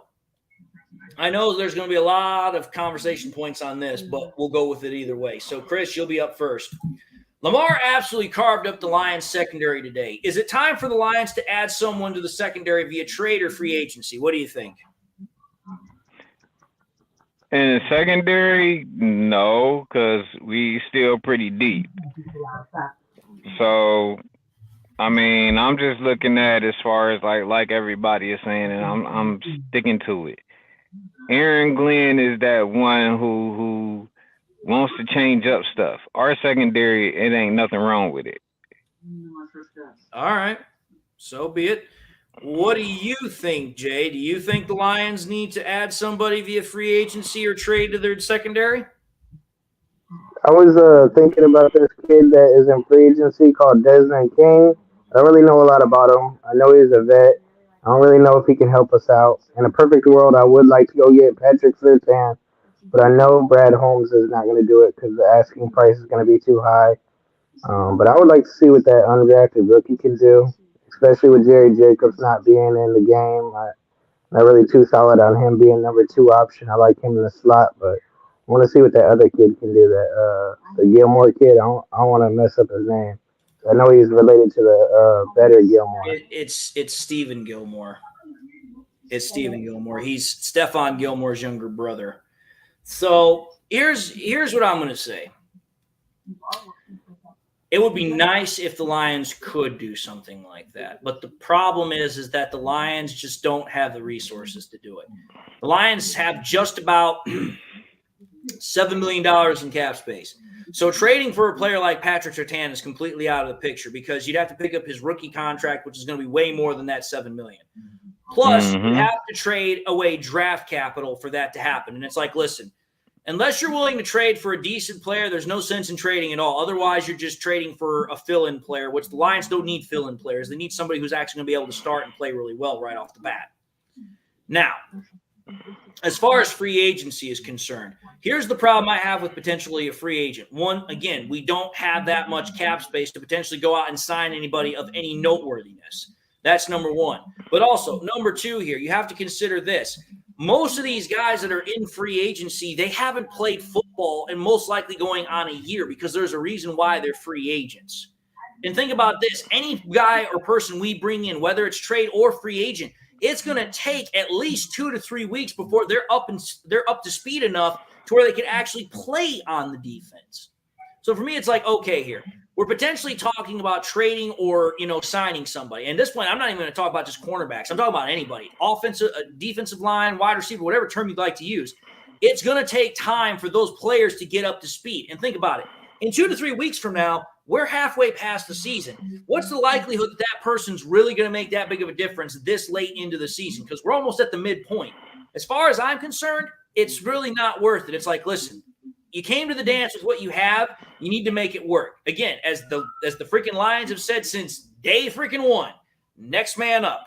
I know there's going to be a lot of conversation points on this, but we'll go with it either way. So, Chris, you'll be up first. Lamar absolutely carved up the Lions secondary today. Is it time for the Lions to add someone to the secondary via trade or free agency? What do you think? In the secondary, no, because we still pretty deep. So, I mean, I'm just looking at as far as like everybody is saying, and I'm sticking to it. Aaron Glenn is that one who wants to change up stuff. Our secondary, it ain't nothing wrong with it. All right. So be it. What do you think, Jay? Do you think the Lions need to add somebody via free agency or trade to their secondary? I was thinking about this kid that is in free agency called Desmond King. I don't really know a lot about him. I know he's a vet. I don't really know if he can help us out. In a perfect world, I would like to go get Patrick Surtain But I know Brad Holmes is not going to do it because the asking price is going to be too high. But I would like to see what that undrafted rookie can do, especially with Jerry Jacobs not being in the game. Not really too solid on him being number 2 option. I like him in the slot, but I want to see what that other kid can do. That the Gilmore kid. I don't want to mess up his name. I know he's related to the better Gilmore. It's Stephen Gilmore. It's Stephen Gilmore. He's Stephon Gilmore's younger brother. So here's what I'm going to say. It would be nice if the Lions could do something like that. But the problem is that the Lions just don't have the resources to do it. The Lions have just about $7 million in cap space. So trading for a player like Patrick Surtain is completely out of the picture because you'd have to pick up his rookie contract, which is going to be way more than that $7 million. Plus, you have to trade away draft capital for that to happen. And it's like, listen, unless you're willing to trade for a decent player, there's no sense in trading at all. Otherwise, you're just trading for a fill-in player, which the Lions don't need fill-in players. They need somebody who's actually going to be able to start and play really well right off the bat. Now, as far as free agency is concerned, here's the problem I have with potentially a free agent. One, again, we don't have that much cap space to potentially go out and sign anybody of any noteworthiness. That's number one. But also, number two here, you have to consider this. Most of these guys that are in free agency, they haven't played football and most likely going on a year because there's a reason why they're free agents. And think about this. Any guy or person we bring in, whether it's trade or free agent, it's going to take at least 2 to 3 weeks before they're up to speed enough to where they can actually play on the defense. So for me, it's like, okay, here. We're potentially talking about trading or, signing somebody. And at this point, I'm not even going to talk about just cornerbacks. I'm talking about anybody. Offensive, defensive line, wide receiver, whatever term you'd like to use. It's going to take time for those players to get up to speed. And think about it. In 2 to 3 weeks from now, we're halfway past the season. What's the likelihood that person's really going to make that big of a difference this late into the season? Because we're almost at the midpoint. As far as I'm concerned, it's really not worth it. It's like, listen, you came to the dance with what you have. You need to make it work. Again, as the freaking Lions have said since day freaking one, next man up.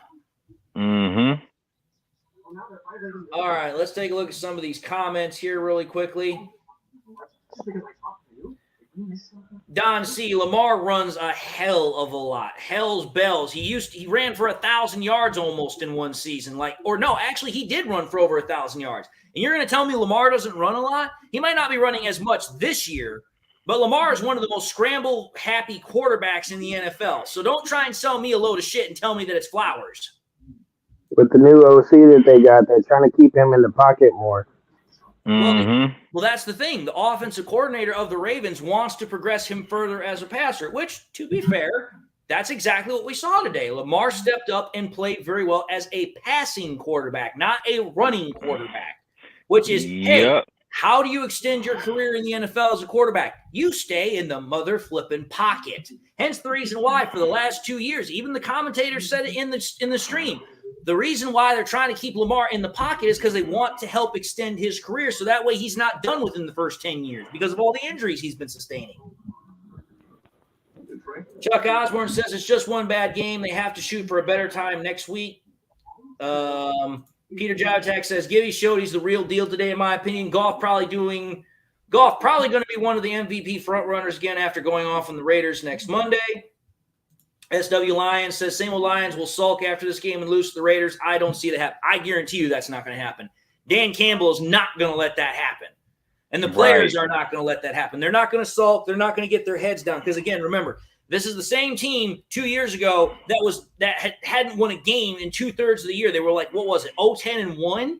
Mm-hmm. All right, let's take a look at some of these comments here really quickly. Don C. Lamar runs a hell of a lot. Hell's bells. He ran for 1,000 yards almost in one season. Actually, he did run for over 1,000 yards. And you're going to tell me Lamar doesn't run a lot? He might not be running as much this year, but Lamar is one of the most scramble-happy quarterbacks in the NFL. So don't try and sell me a load of shit and tell me that it's flowers. With the new OC that they got, they're trying to keep him in the pocket more. Well, that's the thing. The offensive coordinator of the Ravens wants to progress him further as a passer, which, to be fair, that's exactly what we saw today. Lamar stepped up and played very well as a passing quarterback, not a running quarterback, which is, hey, how do you extend your career in the NFL as a quarterback? You stay in the mother flipping pocket. Hence the reason why for the last 2 years, even the commentators said it in the stream. The reason why they're trying to keep Lamar in the pocket is because they want to help extend his career so that way he's not done within the first 10 years because of all the injuries he's been sustaining. Chuck Osborne says it's just one bad game. They have to shoot for a better time next week. Peter Javitak says Gibby showed he's the real deal today, in my opinion. Goff probably going to be one of the MVP front runners again after going off on the Raiders next Monday. SW Lions says same old Lions will sulk after this game and lose to the Raiders. I don't see that happen. I guarantee you that's not going to happen. Dan Campbell is not going to let that happen. And the players are not going to let that happen. They're not going to sulk. They're not going to get their heads down. Because, again, remember, this is the same team 2 years ago that hadn't won a game in 2/3 of the year. They were like, what was it, 0-10-1?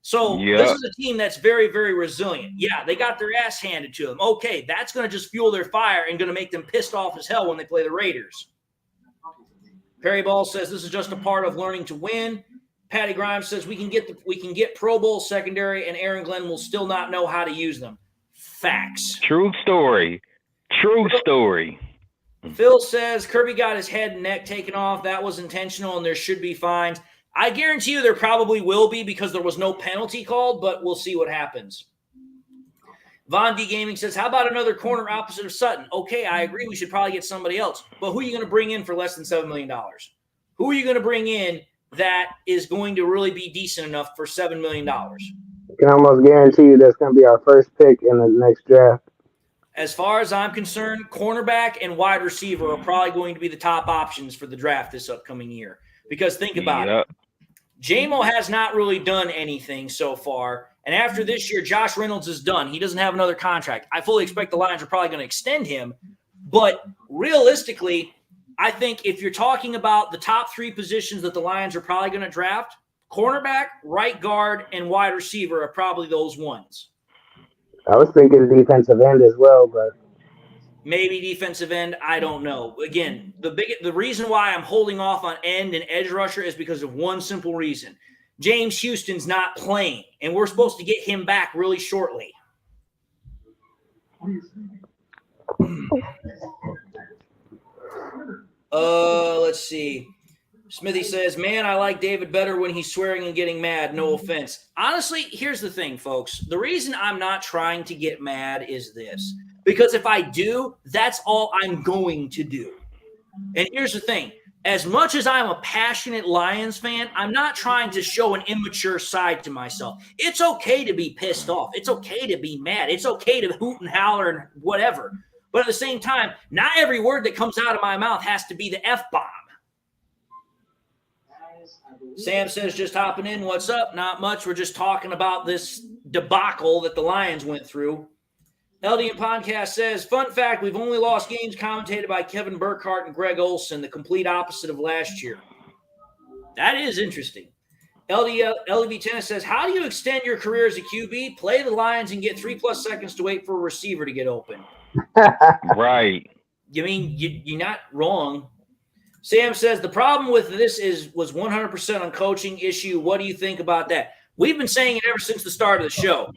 So This is a team that's very, very resilient. Yeah, they got their ass handed to them. Okay, that's going to just fuel their fire and going to make them pissed off as hell when they play the Raiders. Perry Ball says this is just a part of learning to win. Patty Grimes says we can get Pro Bowl secondary and Aaron Glenn will still not know how to use them. Facts. True story. Phil says Kirby got his head and neck taken off. That was intentional and there should be fines. I guarantee you there probably will be because there was no penalty called, but we'll see what happens. Von D Gaming says, how about another corner opposite of Sutton? Okay, I agree. We should probably get somebody else. But who are you going to bring in for less than $7 million? Who are you going to bring in that is going to really be decent enough for $7 million? can almost guarantee you that's going to be our first pick in the next draft. As far as I'm concerned, cornerback and wide receiver are probably going to be the top options for the draft this upcoming year. Because think about it. J-Mo has not really done anything so far. And after this year, Josh Reynolds is done. He doesn't have another contract. I fully expect the Lions are probably going to extend him. But realistically, I think if you're talking about the top 3 positions that the Lions are probably going to draft, cornerback, right guard, and wide receiver are probably those ones. I was thinking defensive end as well, but maybe defensive end. I don't know. Again, the reason why I'm holding off on end and edge rusher is because of one simple reason. James Houston's not playing, and we're supposed to get him back really shortly. Let's see. Smithy says, man, I like David better when he's swearing and getting mad. No offense. Honestly, here's the thing, folks. The reason I'm not trying to get mad is this. Because if I do, that's all I'm going to do. And here's the thing. As much as I'm a passionate Lions fan, I'm not trying to show an immature side to myself. It's okay to be pissed off. It's okay to be mad. It's okay to hoot and holler and whatever. But at the same time, not every word that comes out of my mouth has to be the F-bomb. Sam says, just hopping in. What's up? Not much. We're just talking about this debacle that the Lions went through. LDN Podcast says, fun fact, we've only lost games commentated by Kevin Burkhardt and Greg Olson, the complete opposite of last year. That is interesting. LDV Tennis says, how do you extend your career as a QB? Play the Lions and get 3+ seconds to wait for a receiver to get open. Right. You mean, you're not wrong. Sam says, the problem with this was 100% on coaching issue. What do you think about that? We've been saying it ever since the start of the show.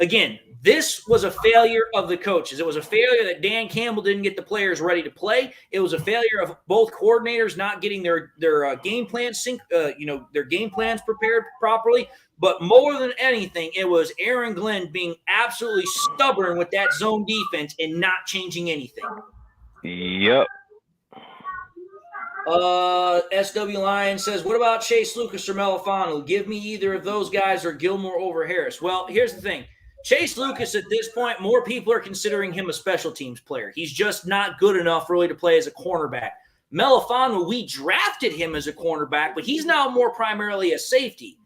Again, this was a failure of the coaches. It was a failure that Dan Campbell didn't get the players ready to play. It was a failure of both coordinators not getting their game plans their game plans prepared properly. But more than anything, it was Aaron Glenn being absolutely stubborn with that zone defense and not changing anything. Yep. SW Lion says, what about Chase Lucas or Melifano? Give me either of those guys or Gilmore over Harris. Well, here's the thing. Chase Lucas, at this point, more people are considering him a special teams player. He's just not good enough really to play as a cornerback. Melifano, we drafted him as a cornerback, but he's now more primarily a safety.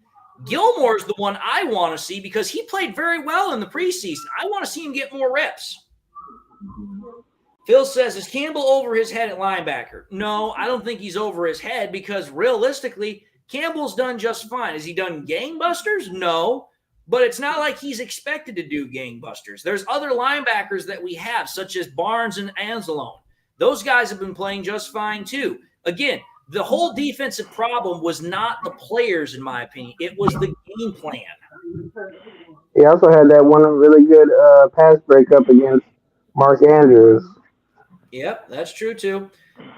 Gilmore's the one I want to see because he played very well in the preseason. I want to see him get more reps. Phil says, is Campbell over his head at linebacker? No, I don't think he's over his head because realistically, Campbell's done just fine. Has he done gangbusters? No, but it's not like he's expected to do gangbusters. There's other linebackers that we have, such as Barnes and Anzalone. Those guys have been playing just fine too. Again, the whole defensive problem was not the players, in my opinion. It was the game plan. He also had that one really good pass breakup against Mark Andrews. Yep, that's true too.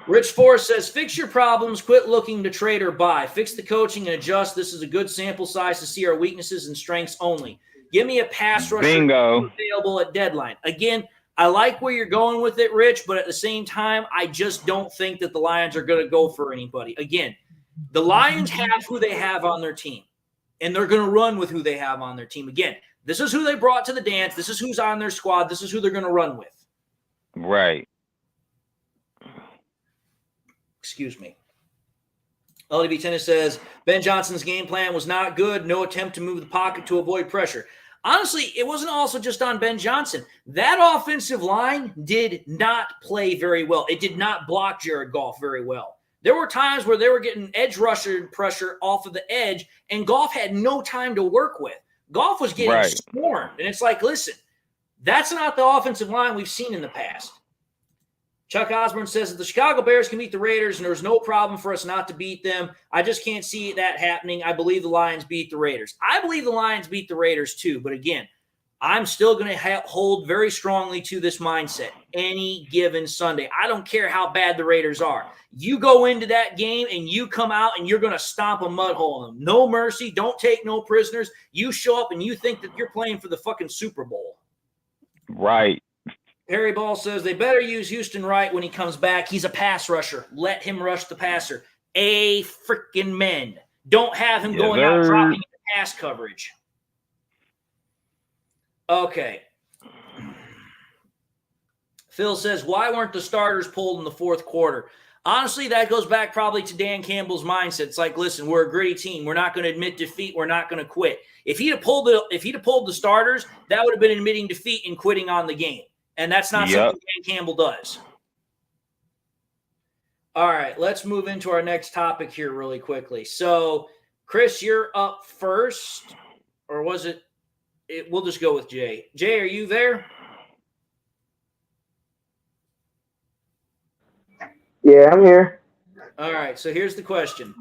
Rich Forrest says, fix your problems, quit looking to trade or buy. Fix the coaching and adjust. This is a good sample size to see our weaknesses and strengths only. Give me a pass rusher available at deadline. Again, I like where you're going with it, Rich, but at the same time, I just don't think that the Lions are going to go for anybody. Again, the Lions have who they have on their team, and they're going to run with who they have on their team. Again, this is who they brought to the dance. This is who's on their squad. This is who they're going to run with. Right. Excuse me. LDB Tennis says, Ben Johnson's game plan was not good. No attempt to move the pocket to avoid pressure. Honestly, it wasn't also just on Ben Johnson. That offensive line did not play very well. It did not block Jared Goff very well. There were times where they were getting edge rusher pressure off of the edge, and Goff had no time to work with. Goff was getting swarmed. And it's like, listen, that's not the offensive line we've seen in the past. Chuck Osborne says that the Chicago Bears can beat the Raiders, and there's no problem for us not to beat them. I just can't see that happening. I believe the Lions beat the Raiders. I believe the Lions beat the Raiders too, but again, I'm still going to hold very strongly to this mindset any given Sunday. I don't care how bad the Raiders are. You go into that game and you come out and you're going to stomp a mud hole in them. No mercy. Don't take no prisoners. You show up and you think that you're playing for the fucking Super Bowl. Right. Harry Ball says they better use Houston Wright when he comes back. He's a pass rusher. Let him rush the passer. Freaking men. Don't have him going out dropping the pass coverage. Okay. Phil says, why weren't the starters pulled in the fourth quarter? Honestly, that goes back probably to Dan Campbell's mindset. It's like, listen, we're a gritty team. We're not going to admit defeat. We're not going to quit. If he'd have pulled the starters, that would have been admitting defeat and quitting on the game. And that's not something Dan Campbell does. All right, let's move into our next topic here really quickly. So, Chris, you're up first, or was it? We'll just go with Jay. Jay, are you there? Yeah, I'm here. All right, so here's the question.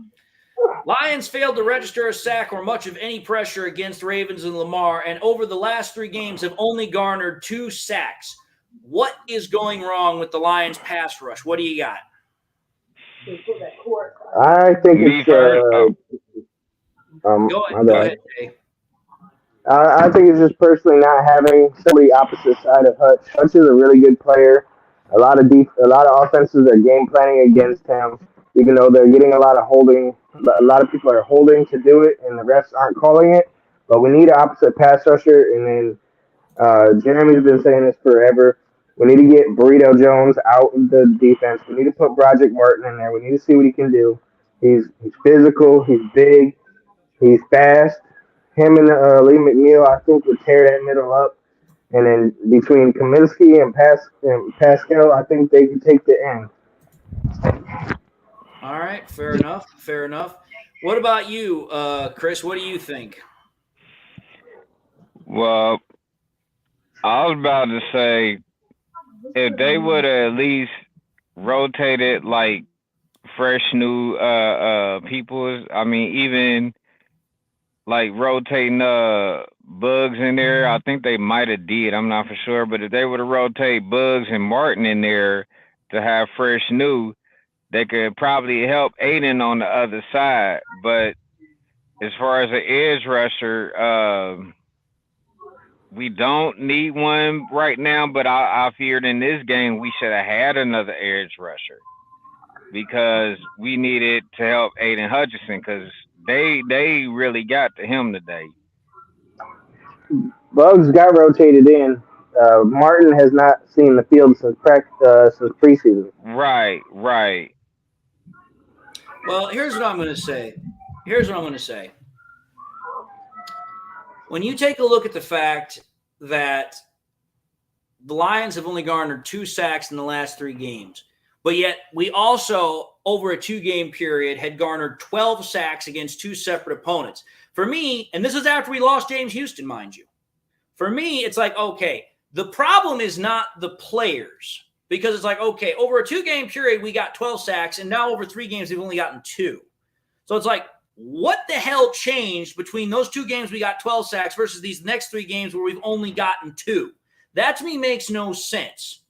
Lions failed to register a sack or much of any pressure against Ravens and Lamar, and over the last 3 games have only garnered 2 sacks. What is going wrong with the Lions pass rush? What do you got? I think it's Go ahead, Jay. I think it's just personally not having somebody opposite side of Hutch. Hutch is a really good player. A lot of offenses are game planning against him, even though they're getting a lot of holding. A lot of people are holding to do it, and the refs aren't calling it. But we need an opposite pass rusher, and then Jeremy's been saying this forever. We need to get Burrito Jones out of the defense. We need to put Broderick Martin in there. We need to see what he can do. He's physical. He's big. He's fast. Him and Lee McNeil, I think, would tear that middle up. And then between Kaminsky and Pascal, I think they can take the end. All right, fair enough. What about you, Chris? What do you think? Well, I was about to say, if they would have at least rotated like fresh new people, I mean, even like rotating Bugs in there, I think they might have did. I'm not for sure, but if they would have rotated Bugs and Martin in there to have fresh new, they could probably help Aiden on the other side. But as far as an edge rusher, we don't need one right now, but I feared in this game we should have had another edge rusher because we needed to help Aiden Hutchinson because they really got to him today. Bugs got rotated in. Martin has not seen the field since preseason. Right. Well, here's what I'm going to say. When you take a look at the fact that the Lions have only garnered 2 sacks in the last 3 games, but yet we also, over a 2-game period, had garnered 12 sacks against 2 separate opponents. For me, and this is after we lost James Houston, mind you, for me, it's like, okay, the problem is not the players because it's like, okay, over a 2-game period, we got 12 sacks, and now over 3 games, we've only gotten 2. So it's like, what the hell changed between those 2 games we got 12 sacks versus these next 3 games where we've only gotten 2? That to me makes no sense.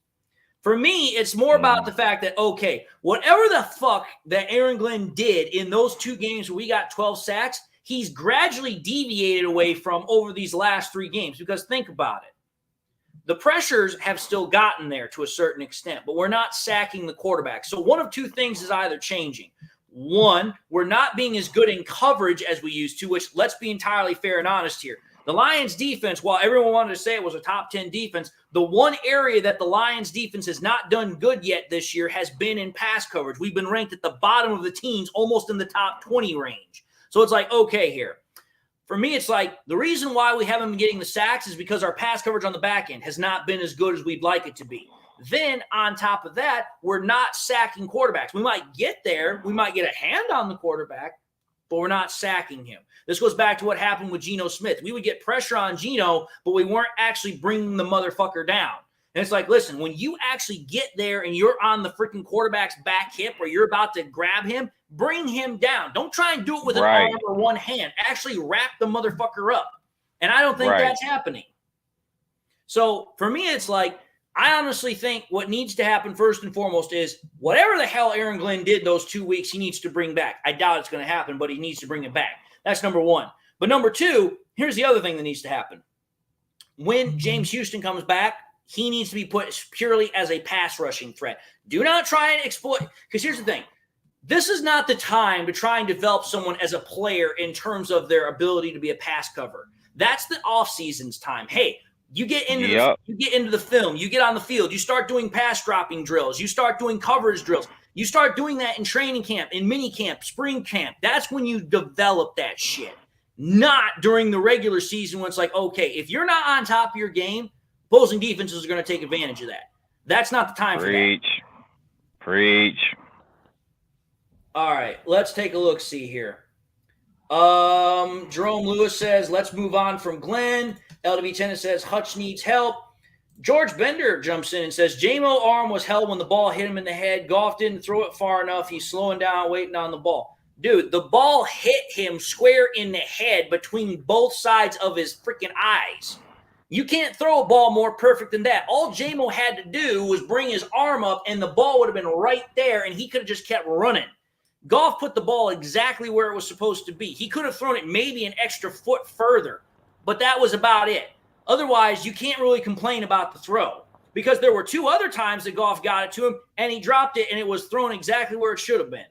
For me, it's more about the fact that, okay, whatever the fuck that Aaron Glenn did in those 2 games where we got 12 sacks, he's gradually deviated away from over these last 3 games. Because think about it. The pressures have still gotten there to a certain extent, but we're not sacking the quarterback. So one of 2 things is either changing. One, we're not being as good in coverage as we used to, which let's be entirely fair and honest here. The Lions defense, while everyone wanted to say it was a top 10 defense, the one area that the Lions defense has not done good yet this year has been in pass coverage. We've been ranked at the bottom of the teams, almost in the top 20 range. So it's like, okay, here. For me, it's like the reason why we haven't been getting the sacks is because our pass coverage on the back end has not been as good as we'd like it to be. Then on top of that, we're not sacking quarterbacks. We might get there. We might get a hand on the quarterback, but we're not sacking him. This goes back to what happened with Geno Smith. We would get pressure on Geno, but we weren't actually bringing the motherfucker down. And it's like, listen, when you actually get there and you're on the freaking quarterback's back hip or you're about to grab him, bring him down. Don't try and do it with an arm or one hand. Actually wrap the motherfucker up. And I don't think that's happening. So for me, it's like, I honestly think what needs to happen first and foremost is whatever the hell Aaron Glenn did those 2 weeks, he needs to bring back. I doubt it's going to happen, but he needs to bring it back. That's number 1. But number 2, here's the other thing that needs to happen. When James Houston comes back, he needs to be put purely as a pass rushing threat. Do not try and exploit, because here's the thing. This is not the time to try and develop someone as a player in terms of their ability to be a pass cover. That's the offseason's time. Hey, You get into the film, you get on the field, you start doing pass dropping drills, you start doing coverage drills. You start doing that in training camp, in mini camp, spring camp. That's when you develop that shit. Not during the regular season when it's like, okay, if you're not on top of your game, opposing defenses are going to take advantage of that. That's not the time for that. Preach. All right, let's take a look. See here. Jerome Lewis says, let's move on from Glenn. LW Tennis says, Hutch needs help. George Bender jumps in and says, J-Mo arm was held when the ball hit him in the head. Goff didn't throw it far enough. He's slowing down, waiting on the ball. Dude, the ball hit him square in the head between both sides of his freaking eyes. You can't throw a ball more perfect than that. All J-Mo had to do was bring his arm up, and the ball would have been right there, and he could have just kept running. Goff put the ball exactly where it was supposed to be. He could have thrown it maybe an extra foot further, but that was about it. Otherwise, you can't really complain about the throw because there were two other times that Goff got it to him, and he dropped it, and it was thrown exactly where it should have been.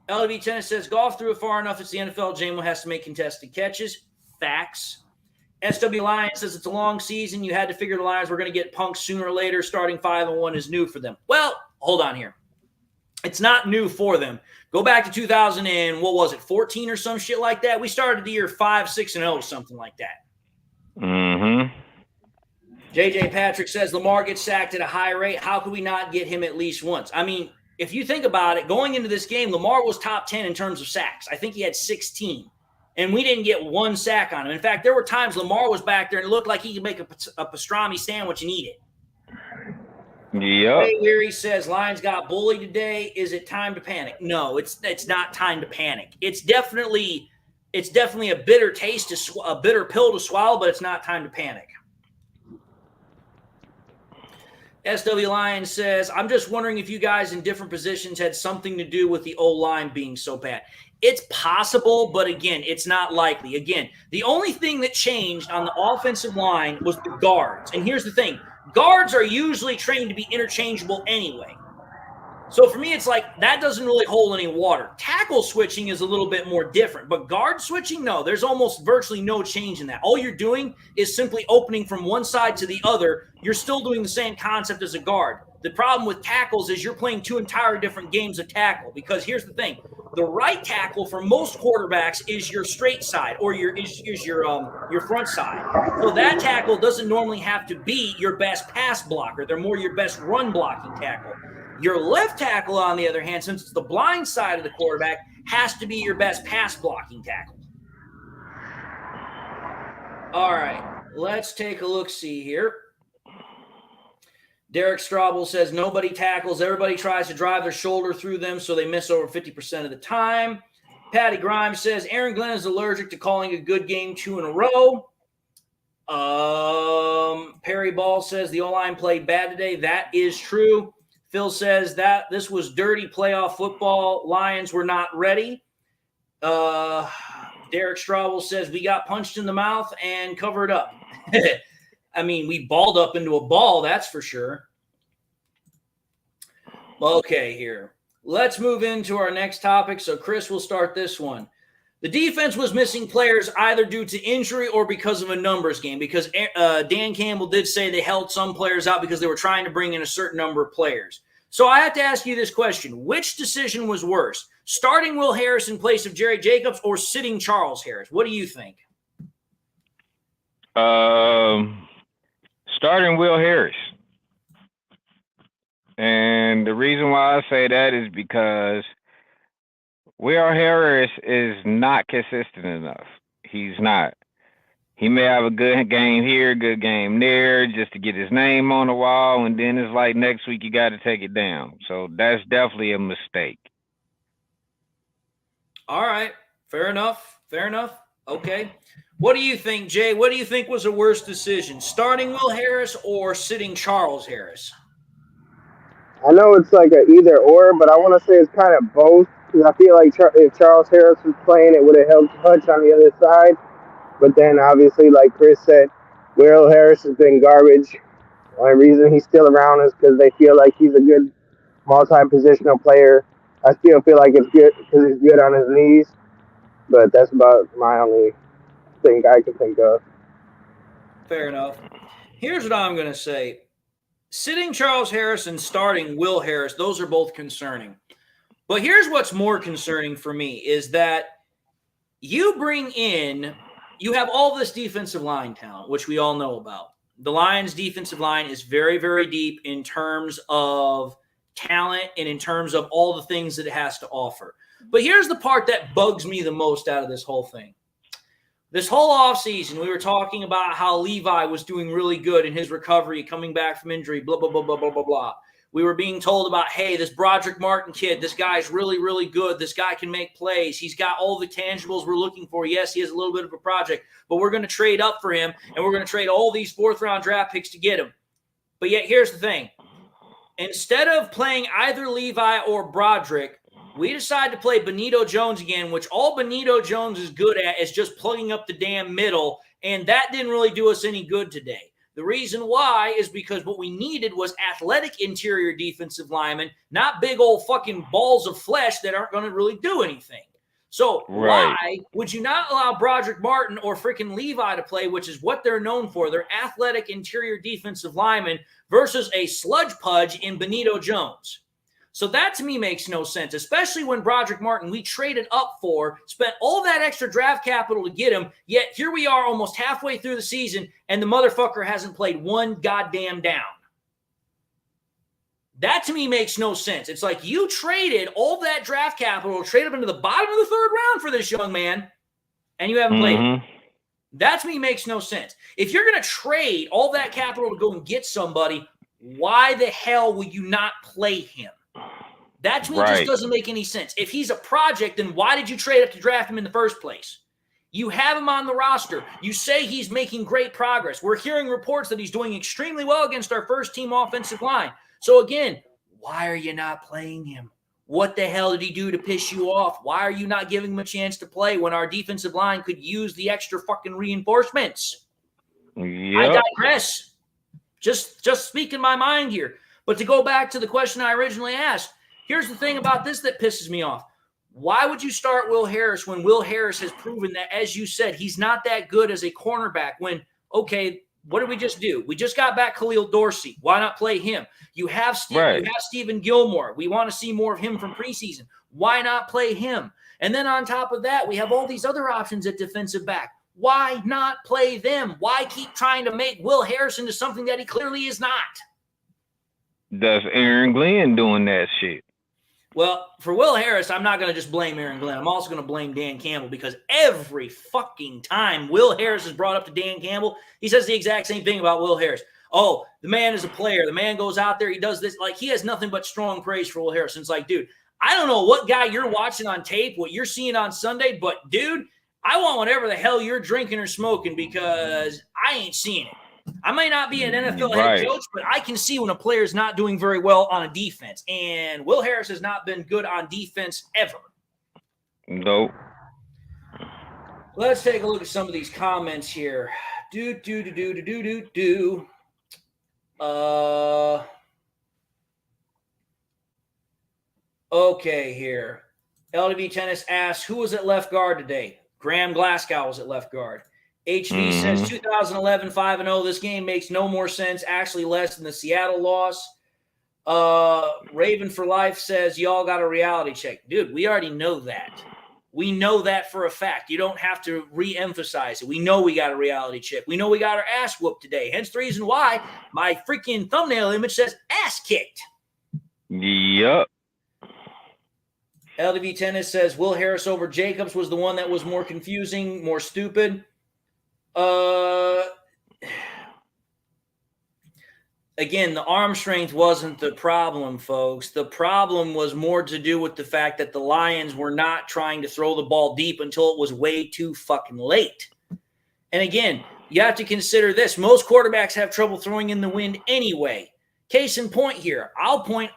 LV Tennis says, Goff threw it far enough. It's the NFL. J-Mo has to make contested catches. Facts. SW Lions says, it's a long season. You had to figure the Lions were going to get punked sooner or later. Starting 5-1 is new for them. Well, hold on here. It's not new for them. Go back to 2000 and what was it, 14 or some shit like that? We started the year 5-6-0, something like that. Mm-hmm. JJ Patrick says Lamar gets sacked at a high rate. How could we not get him at least once? I mean, if you think about it, going into this game, Lamar was top 10 in terms of sacks. I think he had 16, and we didn't get one sack on him. In fact, there were times Lamar was back there and it looked like he could make a pastrami sandwich and eat it. Yep. Ray Weary says Lions got bullied today. Is it time to panic? No, it's not time to panic. It's definitely a bitter taste, a bitter pill to swallow, but it's not time to panic. SW Lions says, I'm just wondering if you guys in different positions had something to do with the O-line being so bad. It's possible, but again, it's not likely. Again, the only thing that changed on the offensive line was the guards. And here's the thing. Guards are usually trained to be interchangeable anyway. So for me, it's like that doesn't really hold any water. Tackle switching is a little bit more different, but guard switching, no, there's almost virtually no change in that. All you're doing is simply opening from one side to the other. You're still doing the same concept as a guard. The problem with tackles is you're playing two entirely different games of tackle because here's the thing. The right tackle for most quarterbacks is your straight side or your front side. So that tackle doesn't normally have to be your best pass blocker. They're more your best run blocking tackle. Your left tackle, on the other hand, since it's the blind side of the quarterback, has to be your best pass blocking tackle. All right, let's take a look-see here. Derek Strauble says nobody tackles. Everybody tries to drive their shoulder through them, so they miss over 50% of the time. Patty Grimes says Aaron Glenn is allergic to calling a good game 2 in a row. Perry Ball says the O-line played bad today. That is true. Phil says that this was dirty playoff football. Lions were not ready. Derek Strauble says we got punched in the mouth and covered up. I mean, we balled up into a ball, that's for sure. Okay, here. Let's move into our next topic. So Chris will start this one. The defense was missing players either due to injury or because of a numbers game, because Dan Campbell did say they held some players out because they were trying to bring in a certain number of players. So I have to ask you this question. Which decision was worse? Starting Will Harris in place of Jerry Jacobs or sitting Charles Harris? What do you think? Starting Will Harris. And the reason why I say that is because Will Harris is not consistent enough. He's not. He may have a good game here, good game there, just to get his name on the wall, and then it's like next week you got to take it down. So that's definitely a mistake. All right. Fair enough. Fair enough. Okay. What do you think, Jay? What do you think was a worse decision, starting Will Harris or sitting Charles Harris? I know it's like a either or, but I want to say it's kind of both because I feel like if Charles Harris was playing, it would have helped Hutch on the other side. But then, obviously, like Chris said, Will Harris has been garbage. The only reason he's still around is because they feel like he's a good multi-positional player. I still feel like it's good because he's good on his knees. But that's about my only thing I can think of. Fair enough. Here's what I'm going to say. Sitting Charles Harris and starting Will Harris, those are both concerning. But here's what's more concerning for me is that you have all this defensive line talent, which we all know about. The Lions' defensive line is very, very deep in terms of talent and in terms of all the things that it has to offer. But here's the part that bugs me the most out of this whole thing. This whole offseason, we were talking about how Levi was doing really good in his recovery, coming back from injury, blah, blah, blah, blah, blah, blah, blah. We were being told about, hey, this Broderick Martin kid, this guy's really, really good. This guy can make plays. He's got all the tangibles we're looking for. Yes, he has a little bit of a project, but we're going to trade up for him, and we're going to trade all these fourth-round draft picks to get him. But yet, here's the thing. Instead of playing either Levi or Broderick, we decide to play Benito Jones again, which all Benito Jones is good at is just plugging up the damn middle, and that didn't really do us any good today. The reason why is because what we needed was athletic interior defensive linemen, not big old fucking balls of flesh that aren't going to really do anything. So why would you not allow Broderick Martin or freaking Levi to play, which is what they're known for? They're athletic interior defensive linemen versus a sludge pudge in Benito Jones. So that to me makes no sense, especially when Broderick Martin, we traded up for, spent all that extra draft capital to get him, yet here we are almost halfway through the season, and the motherfucker hasn't played one goddamn down. That to me makes no sense. It's like you traded all that draft capital, traded him into the bottom of the third round for this young man, and you haven't played him. That to me makes no sense. If you're going to trade all that capital to go and get somebody, why the hell would you not play him? That to me just doesn't make any sense. If he's a project, then why did you trade up to draft him in the first place? You have him on the roster. You say he's making great progress. We're hearing reports that he's doing extremely well against our first-team offensive line. So, again, why are you not playing him? What the hell did he do to piss you off? Why are you not giving him a chance to play when our defensive line could use the extra fucking reinforcements? Yep. I digress. Just speaking my mind here. But to go back to the question I originally asked, here's the thing about this that pisses me off. Why would you start Will Harris when Will Harris has proven that, as you said, he's not that good as a cornerback when, okay, what did we just do? We just got back Khalil Dorsey. Why not play him? You have Stephen Gilmore. We want to see more of him from preseason. Why not play him? And then on top of that, we have all these other options at defensive back. Why not play them? Why keep trying to make Will Harris into something that he clearly is not? That's Aaron Glenn doing that shit. Well, for Will Harris, I'm not going to just blame Aaron Glenn. I'm also going to blame Dan Campbell because every fucking time Will Harris is brought up to Dan Campbell, he says the exact same thing about Will Harris. Oh, the man is a player. The man goes out there. He does this. Like, he has nothing but strong praise for Will Harris. And it's like, dude, I don't know what guy you're watching on tape, what you're seeing on Sunday, but, dude, I want whatever the hell you're drinking or smoking because I ain't seeing it. I might not be an NFL head coach, but I can see when a player is not doing very well on a defense. And Will Harris has not been good on defense ever. Nope. Let's take a look at some of these comments here. Okay, here. LDV Tennis asks, who was at left guard today? Graham Glasgow was at left guard. HV says 2011 5-0. This game makes no more sense, actually less than the Seattle loss. Raven for Life says y'all got a reality check. Dude, we already know that. We know that for a fact. You don't have to re-emphasize it. We know we got a reality check. We know we got our ass whooped today. Hence the reason why my freaking thumbnail image says ass kicked. Yep. LDV Tennis says Will Harris over Jacobs was the one that was more confusing, more stupid. Again, the arm strength wasn't the problem, folks. The problem was more to do with the fact that the Lions were not trying to throw the ball deep until it was way too fucking late. And again, you have to consider this. Most quarterbacks have trouble throwing in the wind anyway. Case in point here. I'll point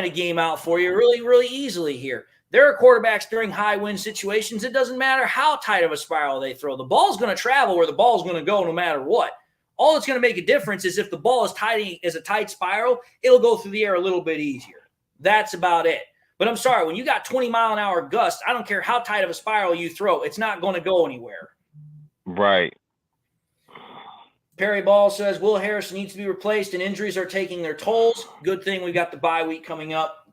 a game out for you really, really easily here. There are quarterbacks during high wind situations. It doesn't matter how tight of a spiral they throw. The ball's going to travel where the ball's going to go no matter what. All that's going to make a difference is if the ball is tight as a tight spiral, it'll go through the air a little bit easier. That's about it. But I'm sorry, when you got 20-mile-an-hour gusts, I don't care how tight of a spiral you throw, it's not going to go anywhere. Right. Perry Ball says Will Harris needs to be replaced and injuries are taking their tolls. Good thing we got the bye week coming up.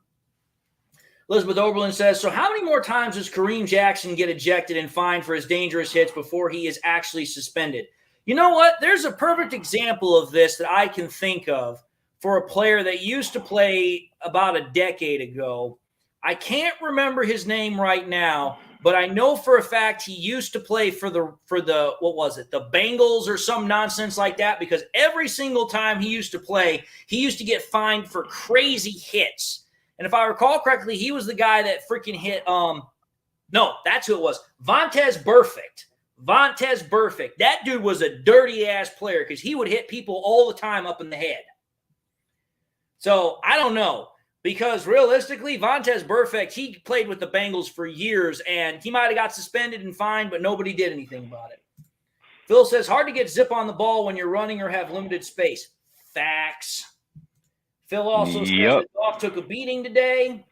Elizabeth Oberlin says, so how many more times does Kareem Jackson get ejected and fined for his dangerous hits before he is actually suspended? You know what? There's a perfect example of this that I can think of for a player that used to play about a decade ago. I can't remember his name right now, but I know for a fact he used to play for the what was it, the Bengals or some nonsense like that, because every single time he used to play, he used to get fined for crazy hits. And if I recall correctly, he was the guy that freaking hit no, that's who it was. Vontaze Burfict. Vontaze Burfict. That dude was a dirty-ass player because he would hit people all the time up in the head. So, I don't know. Because realistically, Vontaze Burfict, he played with the Bengals for years, and he might have got suspended and fined, but nobody did anything about it. Phil says, hard to get zip on the ball when you're running or have limited space. Facts. Phil also says that Goff took a beating today.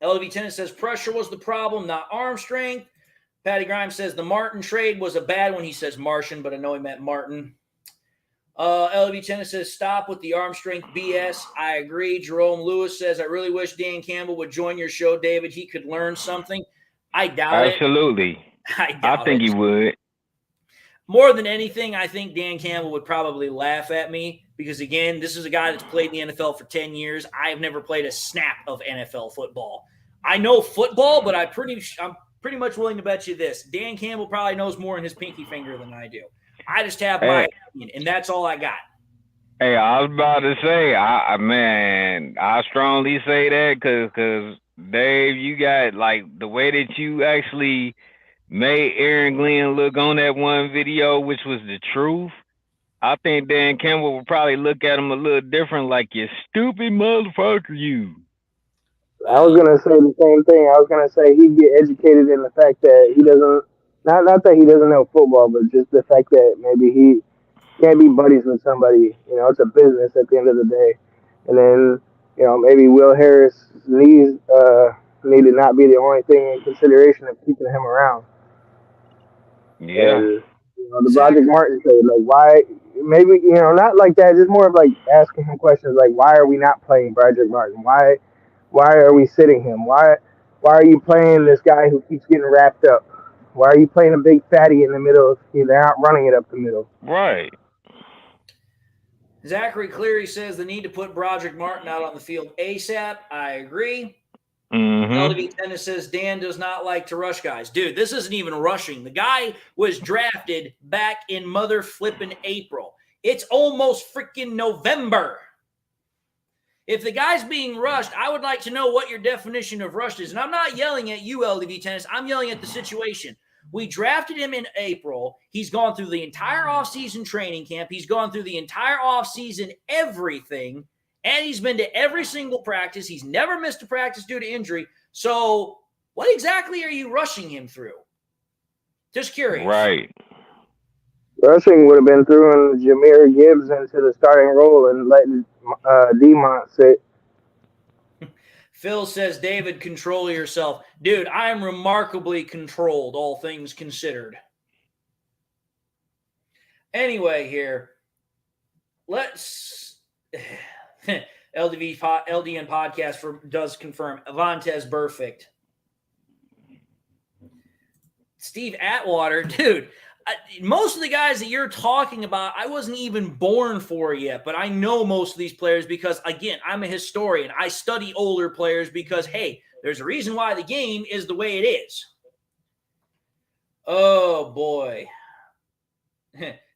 LV Tennis says pressure was the problem, not arm strength. Patty Grimes says the Martin trade was a bad one. He says Martian, but I know he meant Martin. LV Tennis says, stop with the arm strength BS. I agree. Jerome Lewis says, I really wish Dan Campbell would join your show, David. He could learn something. I doubt Absolutely. it. I think he would. More than anything, I think Dan Campbell would probably laugh at me because, again, this is a guy that's played in the NFL for 10 years. I have never played a snap of NFL football. I know football, but I'm pretty much willing to bet you this. Dan Campbell probably knows more in his pinky finger than I do. I just have my opinion, and that's all I got. Hey, I was about to say, I strongly say that because Dave, you got like the way that you actually made Aaron Glenn look on that one video, which was the truth. I think Dan Campbell would probably look at him a little different, like, you stupid motherfucker, you. I was gonna say the same thing. I was gonna say he'd get educated in the fact that he doesn't. Not that he doesn't know football, but just the fact that maybe he can't be buddies with somebody. You know, it's a business at the end of the day. And then, you know, maybe Will Harris' knees need to not be the only thing in consideration of keeping him around. Yeah. And, you know, the Broderick Martin trade, like, why? Maybe, you know, not like that. Just more of like asking him questions like, why are we not playing Broderick Martin? Why are we sitting him? Why are you playing this guy who keeps getting wrapped up? Why are you playing a big fatty in the middle? They're not running it up the middle. Right. Zachary Cleary says the need to put Broderick Martin out on the field ASAP. I agree. Mm-hmm. LDV Tennis says Dan does not like to rush guys. Dude, this isn't even rushing. The guy was drafted back in mother flipping April. It's almost freaking November. If the guy's being rushed, I would like to know what your definition of rushed is. And I'm not yelling at you, LDV Tennis. I'm yelling at the situation. We drafted him in April. He's gone through the entire offseason training camp. He's gone through the entire offseason everything. And he's been to every single practice. He's never missed a practice due to injury. So what exactly are you rushing him through? Just curious. Right. Rushing would have been throwing Jahmyr Gibbs into the starting role and letting Demont sit. Phil says, David, control yourself. Dude, I am remarkably controlled, all things considered. Anyway, here, let's... LDN podcast does confirm Vontaze Burfict. Steve Atwater, dude, most of the guys that you're talking about, I wasn't even born for yet, but I know most of these players because, again, I'm a historian. I study older players because, hey, there's a reason why the game is the way it is. Oh, boy.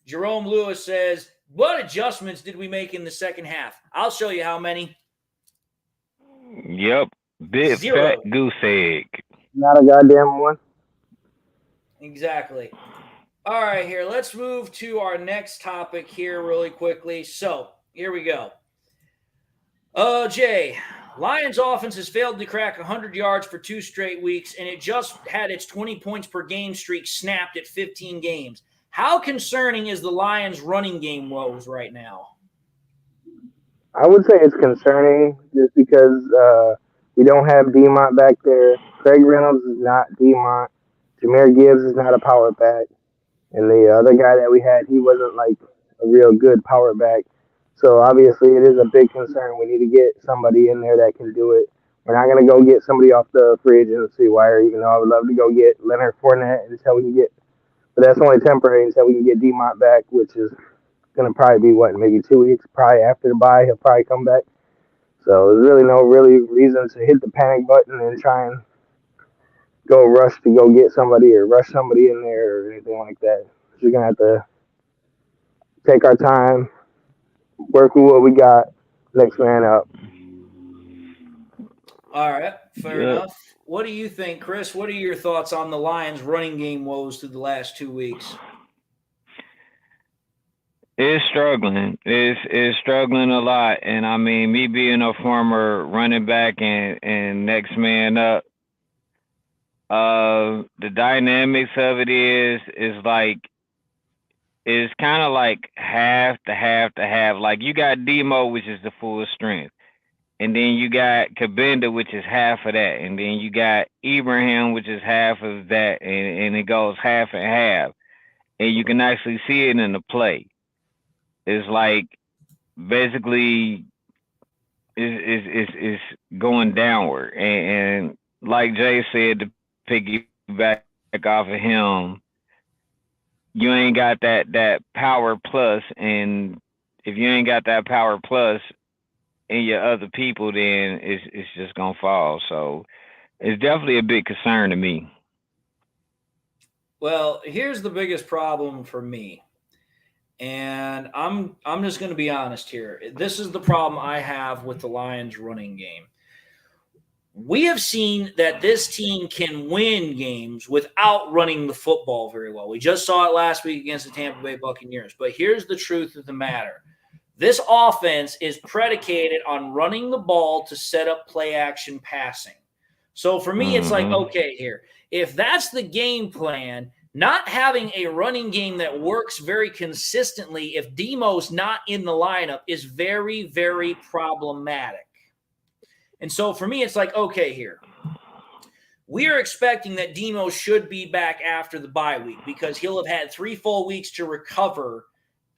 Jerome Lewis says, what adjustments did we make in the second half? I'll show you how many. Yep. Big fat goose egg. Not a goddamn one. Exactly. All right, here. Let's move to our next topic here really quickly. So, here we go. Jay, Lions offense has failed to crack 100 yards for 2 straight weeks, and it just had its 20 points per game streak snapped at 15 games. How concerning is the Lions' running game woes right now? I would say it's concerning just because we don't have Demont back there. Craig Reynolds is not Demont. Jahmyr Gibbs is not a power back. And the other guy that we had, he wasn't like a real good power back. So obviously it is a big concern. We need to get somebody in there that can do it. We're not going to go get somebody off the free agency wire, even though I would love to go get Leonard Fournette until we can get, but that's only temporary until we can get DeMont back, which is going to probably be maybe 2 weeks. Probably after the bye, he'll probably come back. So there's really no reason to hit the panic button and try and go rush to go get somebody or rush somebody in there or anything like that. We're going to have to take our time, work with what we got, next man up. All right, fair enough. What do you think, Chris? What are your thoughts on the Lions' running game woes through the last 2 weeks? It's struggling. It's struggling a lot. And I mean, me being a former running back and next man up, the dynamics of it is like, it's kind of like half to half to half. Like you got Demo, which is the full strength. And then you got Kabinda, which is half of that. And then you got Ibrahim, which is half of that. And it goes half and half. And you can actually see it in the play. It's like basically it's going downward. And like Jay said, to piggyback off of him, you ain't got that power plus. And if you ain't got that power plus in your other people, then it's just gonna fall. So it's definitely a big concern to me. Well, here's the biggest problem for me. And I'm just going to be honest here. This is the problem I have with the Lions running game. We have seen that this team can win games without running the football very well. We just saw it last week against the Tampa Bay Buccaneers. But here's the truth of the matter. This offense is predicated on running the ball to set up play action passing. So for me, it's like, okay, here, if that's the game plan, not having a running game that works very consistently if Demo's not in the lineup is very, very problematic. And so for me, it's like, okay, here. We are expecting that Demo should be back after the bye week because he'll have had 3 full weeks to recover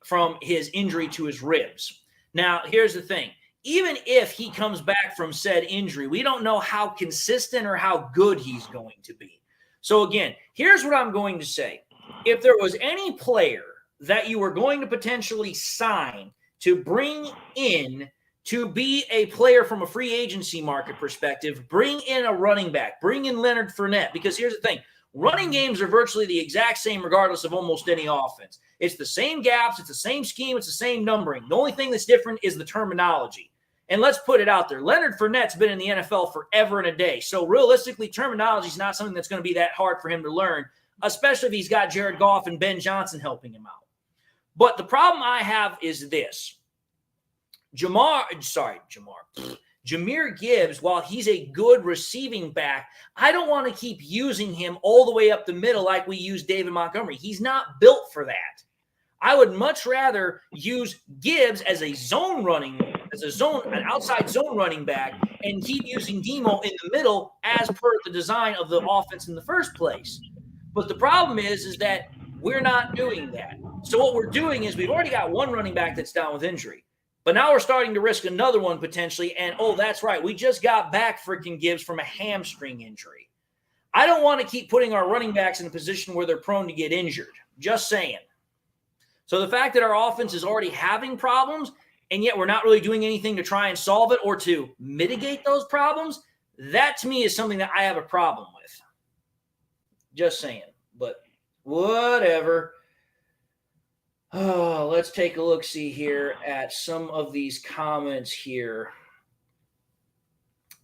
from his injury to his ribs. Now, here's the thing. Even if he comes back from said injury, we don't know how consistent or how good he's going to be. So again, here's what I'm going to say. If there was any player that you were going to potentially sign to bring in to be a player from a free agency market perspective, bring in a running back, bring in Leonard Fournette, because here's the thing. Running games are virtually the exact same regardless of almost any offense. It's the same gaps, it's the same scheme, it's the same numbering. The only thing that's different is the terminology. And let's put it out there. Leonard Fournette's been in the NFL forever and a day. So realistically, terminology is not something that's going to be that hard for him to learn, especially if he's got Jared Goff and Ben Johnson helping him out. But the problem I have is this. Jahmyr Gibbs, while he's a good receiving back, I don't want to keep using him all the way up the middle like we use David Montgomery. He's not built for that. I would much rather use Gibbs as an outside zone running back and keep using Demo in the middle as per the design of the offense in the first place. But the problem is that we're not doing that. So what we're doing is we've already got one running back that's down with injury. But now we're starting to risk another one potentially. And, oh, that's right. We just got back freaking Gibbs from a hamstring injury. I don't want to keep putting our running backs in a position where they're prone to get injured. Just saying. So the fact that our offense is already having problems and yet we're not really doing anything to try and solve it or to mitigate those problems, that to me is something that I have a problem with. Just saying. But whatever. Oh, let's take a look-see here at some of these comments here.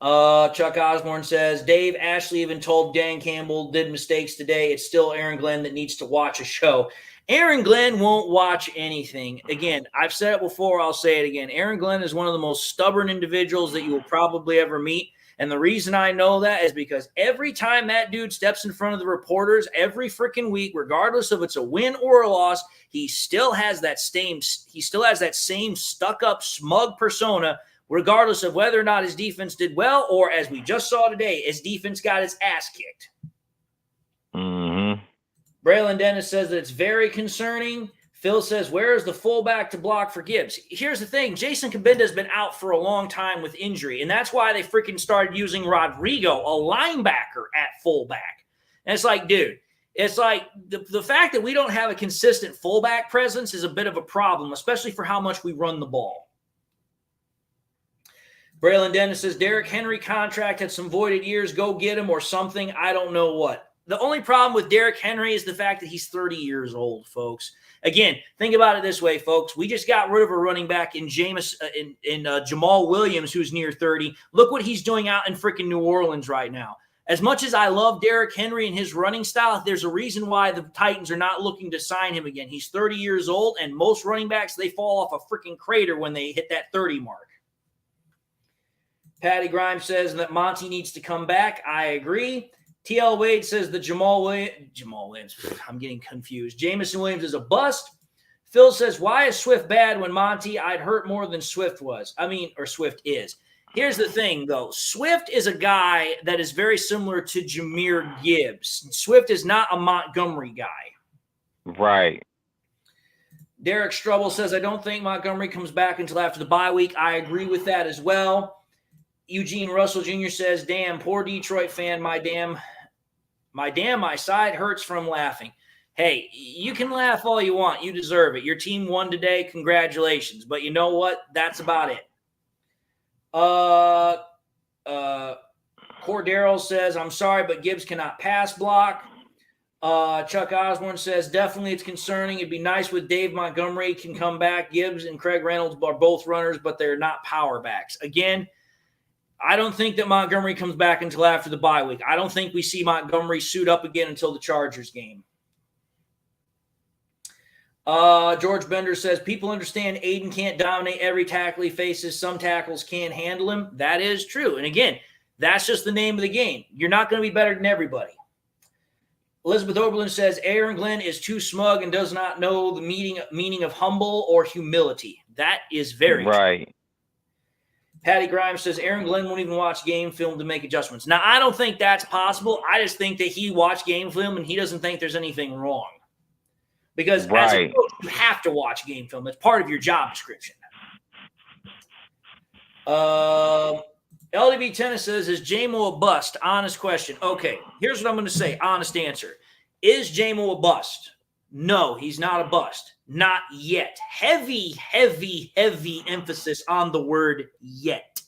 Chuck Osborne says, Dave Ashley even told Dan Campbell did mistakes today. It's still Aaron Glenn that needs to watch a show. Aaron Glenn won't watch anything. Again, I've said it before. I'll say it again. Aaron Glenn is one of the most stubborn individuals that you will probably ever meet. And the reason I know that is because every time that dude steps in front of the reporters every freaking week, regardless of it's a win or a loss, he still has that same stuck-up, smug persona, regardless of whether or not his defense did well or, as we just saw today, his defense got his ass kicked. Mm-hmm. Braylon Dennis says that it's very concerning. Phil says, where is the fullback to block for Gibbs? Here's the thing. Jason Cabinda has been out for a long time with injury, and that's why they freaking started using Rodrigo, a linebacker, at fullback. And it's like, dude, it's like the fact that we don't have a consistent fullback presence is a bit of a problem, especially for how much we run the ball. Braylon Dennis says, Derrick Henry contract had some voided years. Go get him or something. I don't know what. The only problem with Derrick Henry is the fact that he's 30 years old, folks. Again, think about it this way, folks. We just got rid of a running back in Jamal Williams, who's near 30. Look what he's doing out in freaking New Orleans right now. As much as I love Derrick Henry and his running style, there's a reason why the Titans are not looking to sign him again. He's 30 years old, and most running backs, they fall off a freaking crater when they hit that 30 mark. Patty Grimes says that Monty needs to come back. I agree. TL Wade says that Jamal Williams, I'm getting confused. Jameson Williams is a bust. Phil says, why is Swift bad when Monty? I'd hurt more than Swift was. Or Swift is. Here's the thing, though. Swift is a guy that is very similar to Jahmyr Gibbs. Swift is not a Montgomery guy. Right. Derek Strubble says, I don't think Montgomery comes back until after the bye week. I agree with that as well. Eugene Russell Jr. says, damn, poor Detroit fan, my side hurts from laughing. Hey, you can laugh all you want. You deserve it. Your team won today. Congratulations. But you know what? That's about it. Cordero says, I'm sorry, but Gibbs cannot pass block. Chuck Osborne says, definitely it's concerning. It'd be nice with Dave Montgomery can come back. Gibbs and Craig Reynolds are both runners, but they're not power backs. Again, I don't think that Montgomery comes back until after the bye week. I don't think we see Montgomery suit up again until the Chargers game. George Bender says, people understand Aiden can't dominate every tackle he faces. Some tackles can't handle him. That is true. And again, that's just the name of the game. You're not going to be better than everybody. Elizabeth Oberlin says, Aaron Glenn is too smug and does not know the meaning of humble or humility. That is very right. true. Patty Grimes says, Aaron Glenn won't even watch game film to make adjustments. Now, I don't think that's possible. I just think that he watched game film and he doesn't think there's anything wrong. Because as a coach, you have to watch game film. It's part of your job description. LDB Tennis says, is J-Mo a bust? Honest question. Okay, here's what I'm going to say. Honest answer. Is J-Mo a bust? No, he's not a bust. Not yet. Heavy emphasis on the word yet.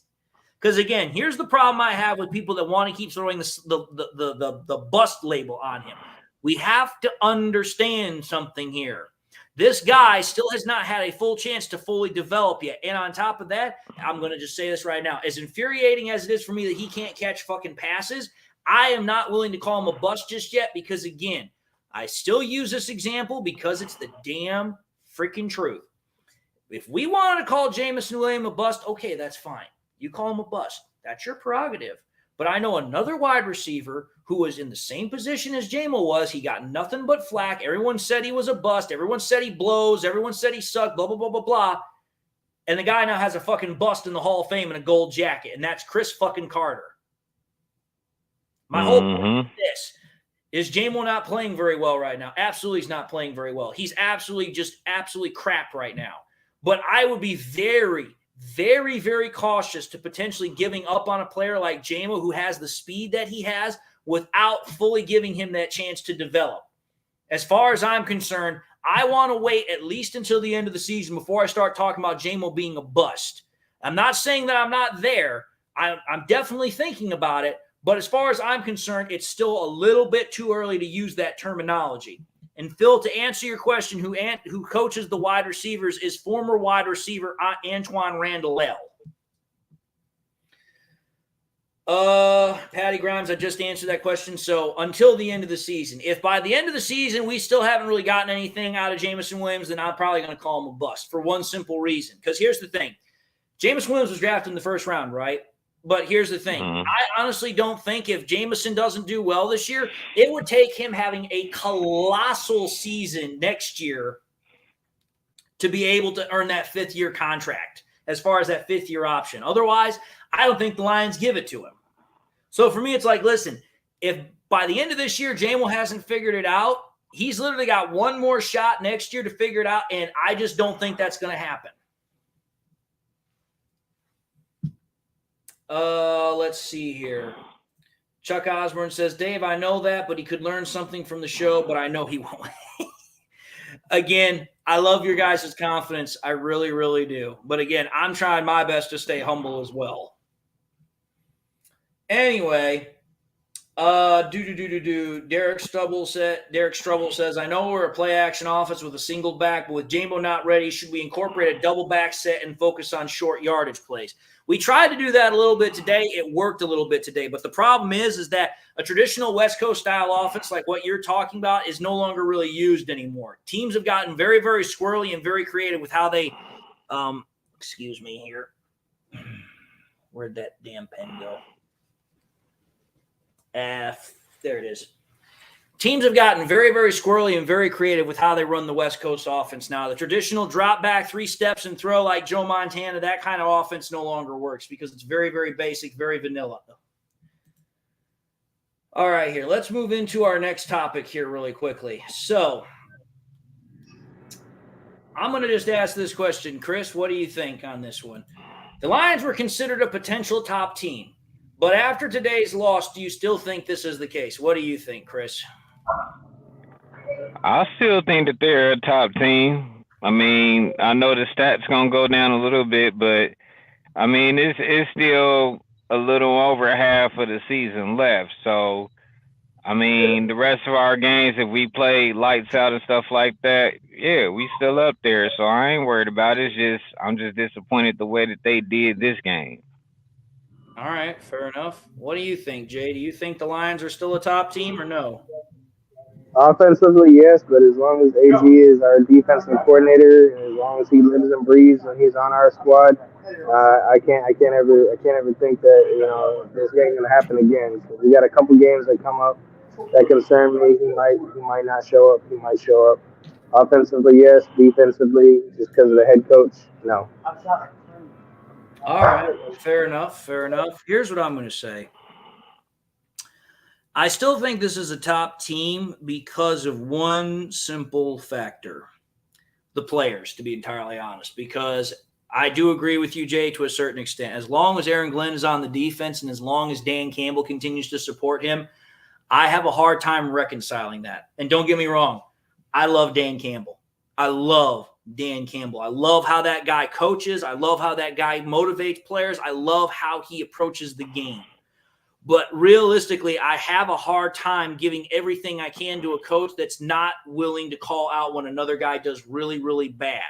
Because, again, here's the problem I have with people that want to keep throwing the bust label on him. We have to understand something here. This guy still has not had a full chance to fully develop yet. And on top of that, I'm going to just say this right now. As infuriating as it is for me that he can't catch fucking passes, I am not willing to call him a bust just yet because, again, I still use this example because it's the damn freaking truth. If we want to call Jameson Williams a bust, okay, that's fine. You call him a bust. That's your prerogative. But I know another wide receiver who was in the same position as J-Mo was. He got nothing but flack. Everyone said he was a bust. Everyone said he blows. Everyone said he sucked, blah, blah, blah, blah, blah. And the guy now has a fucking bust in the Hall of Fame and a gold jacket, and that's Chris fucking Carter. My whole point is this. Is J-Mo not playing very well right now? Absolutely, he's not playing very well. He's absolutely crap right now. But I would be very, very cautious to potentially giving up on a player like J-Mo who has the speed that he has without fully giving him that chance to develop. As far as I'm concerned, I want to wait at least until the end of the season before I start talking about J-Mo being a bust. I'm not saying that I'm not there. I'm definitely thinking about it. But as far as I'm concerned, it's still a little bit too early to use that terminology. And Phil, to answer your question, who coaches the wide receivers is former wide receiver Antoine Randall L. Patty Grimes, I just answered that question. So until the end of the season, if by the end of the season we still haven't really gotten anything out of Jameson Williams, then I'm probably going to call him a bust for one simple reason. Because here's the thing. Jameson Williams was drafted in the first round, right? But here's the thing. I honestly don't think if Jameson doesn't do well this year, it would take him having a colossal season next year to be able to earn that fifth-year contract as far as that fifth-year option. Otherwise, I don't think the Lions give it to him. So for me, it's like, listen, if by the end of this year, J-Mo hasn't figured it out, he's literally got one more shot next year to figure it out, and I just don't think that's going to happen. Let's see here. Chuck Osborne says, Dave, I know that, but he could learn something from the show, but I know he won't. Again, I love your guys' confidence. I really, really do. But again, I'm trying my best to stay humble as well. Anyway, Derek Strubble says, I know we're a play action offense with a single back, but with Jambo not ready, should we incorporate a double back set and focus on short yardage plays? We tried to do that a little bit today. It worked a little bit today. But the problem is that a traditional West Coast style offense like what you're talking about is no longer really used anymore. Teams have gotten very, very squirrely and very creative with how they excuse me here. Where'd that damn pen go? There it is. Teams have gotten very, very squirrely and very creative with how they run the West Coast offense now. The traditional drop back, 3 steps and throw like Joe Montana, that kind of offense no longer works because it's very, very basic, very vanilla. All right, here. Let's move into our next topic here really quickly. So I'm going to just ask this question. Chris, what do you think on this one? The Lions were considered a potential top team. But after today's loss, do you still think this is the case? What do you think, Chris? I still think that they're a top team. I mean, I know the stats gonna go down a little bit, but I mean, it's still a little over half of the season left. So, I mean, the rest of our games, if we play lights out and stuff like that, yeah, we still up there. So I ain't worried about it. It's just I'm just disappointed the way that they did this game. All right, fair enough. What do you think, Jay? Do you think the Lions are still a top team or no? Offensively, yes, but as long as AG is our defensive coordinator, and as long as he lives and breathes and he's on our squad, I can't ever think that this ain't gonna happen again. So we got a couple games that come up that concern me. He might not show up. He might show up. Offensively, yes. Defensively, just because of the head coach, no. All right, fair enough. Fair enough. Here's what I'm going to say. I still think this is a top team because of one simple factor. The players, to be entirely honest, because I do agree with you, Jay, to a certain extent. As long as Aaron Glenn is on the defense and as long as Dan Campbell continues to support him, I have a hard time reconciling that. And don't get me wrong, I love Dan Campbell. I love Dan Campbell. I love how that guy coaches. I love how that guy motivates players. I love how he approaches the game. But realistically, I have a hard time giving everything I can to a coach that's not willing to call out when another guy does really, really bad.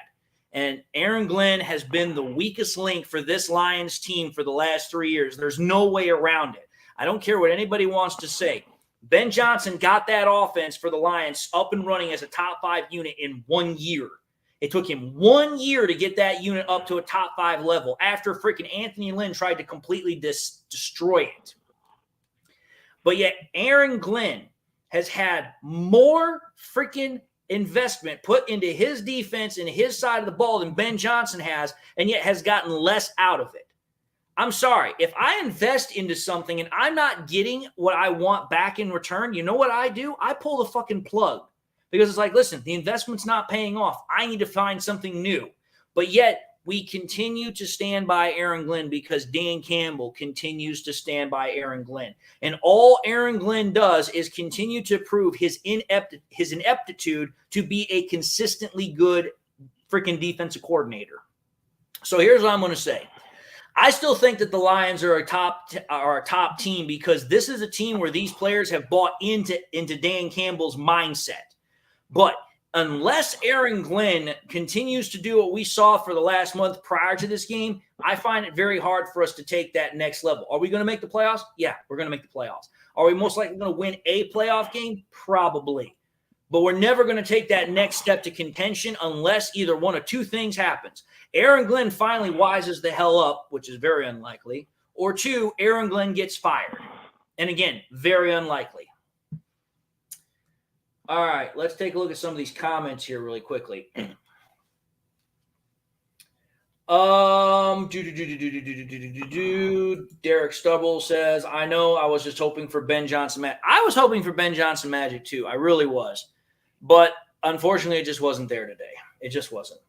And Aaron Glenn has been the weakest link for this Lions team for the last 3 years. There's no way around it. I don't care what anybody wants to say. Ben Johnson got that offense for the Lions up and running as a top 5 unit in 1 year. It took him 1 year to get that unit up to a top 5 level after freaking Anthony Lynn tried to completely destroy it. But yet Aaron Glenn has had more freaking investment put into his defense and his side of the ball than Ben Johnson has, and yet has gotten less out of it. I'm sorry. If I invest into something and I'm not getting what I want back in return, you know what I do? I pull the fucking plug. Because it's like, listen, the investment's not paying off. I need to find something new. But yet, we continue to stand by Aaron Glenn because Dan Campbell continues to stand by Aaron Glenn. And all Aaron Glenn does is continue to prove his ineptitude to be a consistently good freaking defensive coordinator. So here's what I'm going to say. I still think that the Lions are a top team because this is a team where these players have bought into Dan Campbell's mindset. But unless Aaron Glenn continues to do what we saw for the last month prior to this game, I find it very hard for us to take that next level. Are we going to make the playoffs? Yeah, we're going to make the playoffs. Are we most likely going to win a playoff game? Probably. But we're never going to take that next step to contention unless either one of two things happens. Aaron Glenn finally wises the hell up, which is very unlikely, or two, Aaron Glenn gets fired. And again, very unlikely. All right, let's take a look at some of these comments here really quickly. Derek Stubble says, I know I was just hoping for Ben Johnson. I was hoping for Ben Johnson magic too. I really was. But unfortunately, it just wasn't there today. It just wasn't.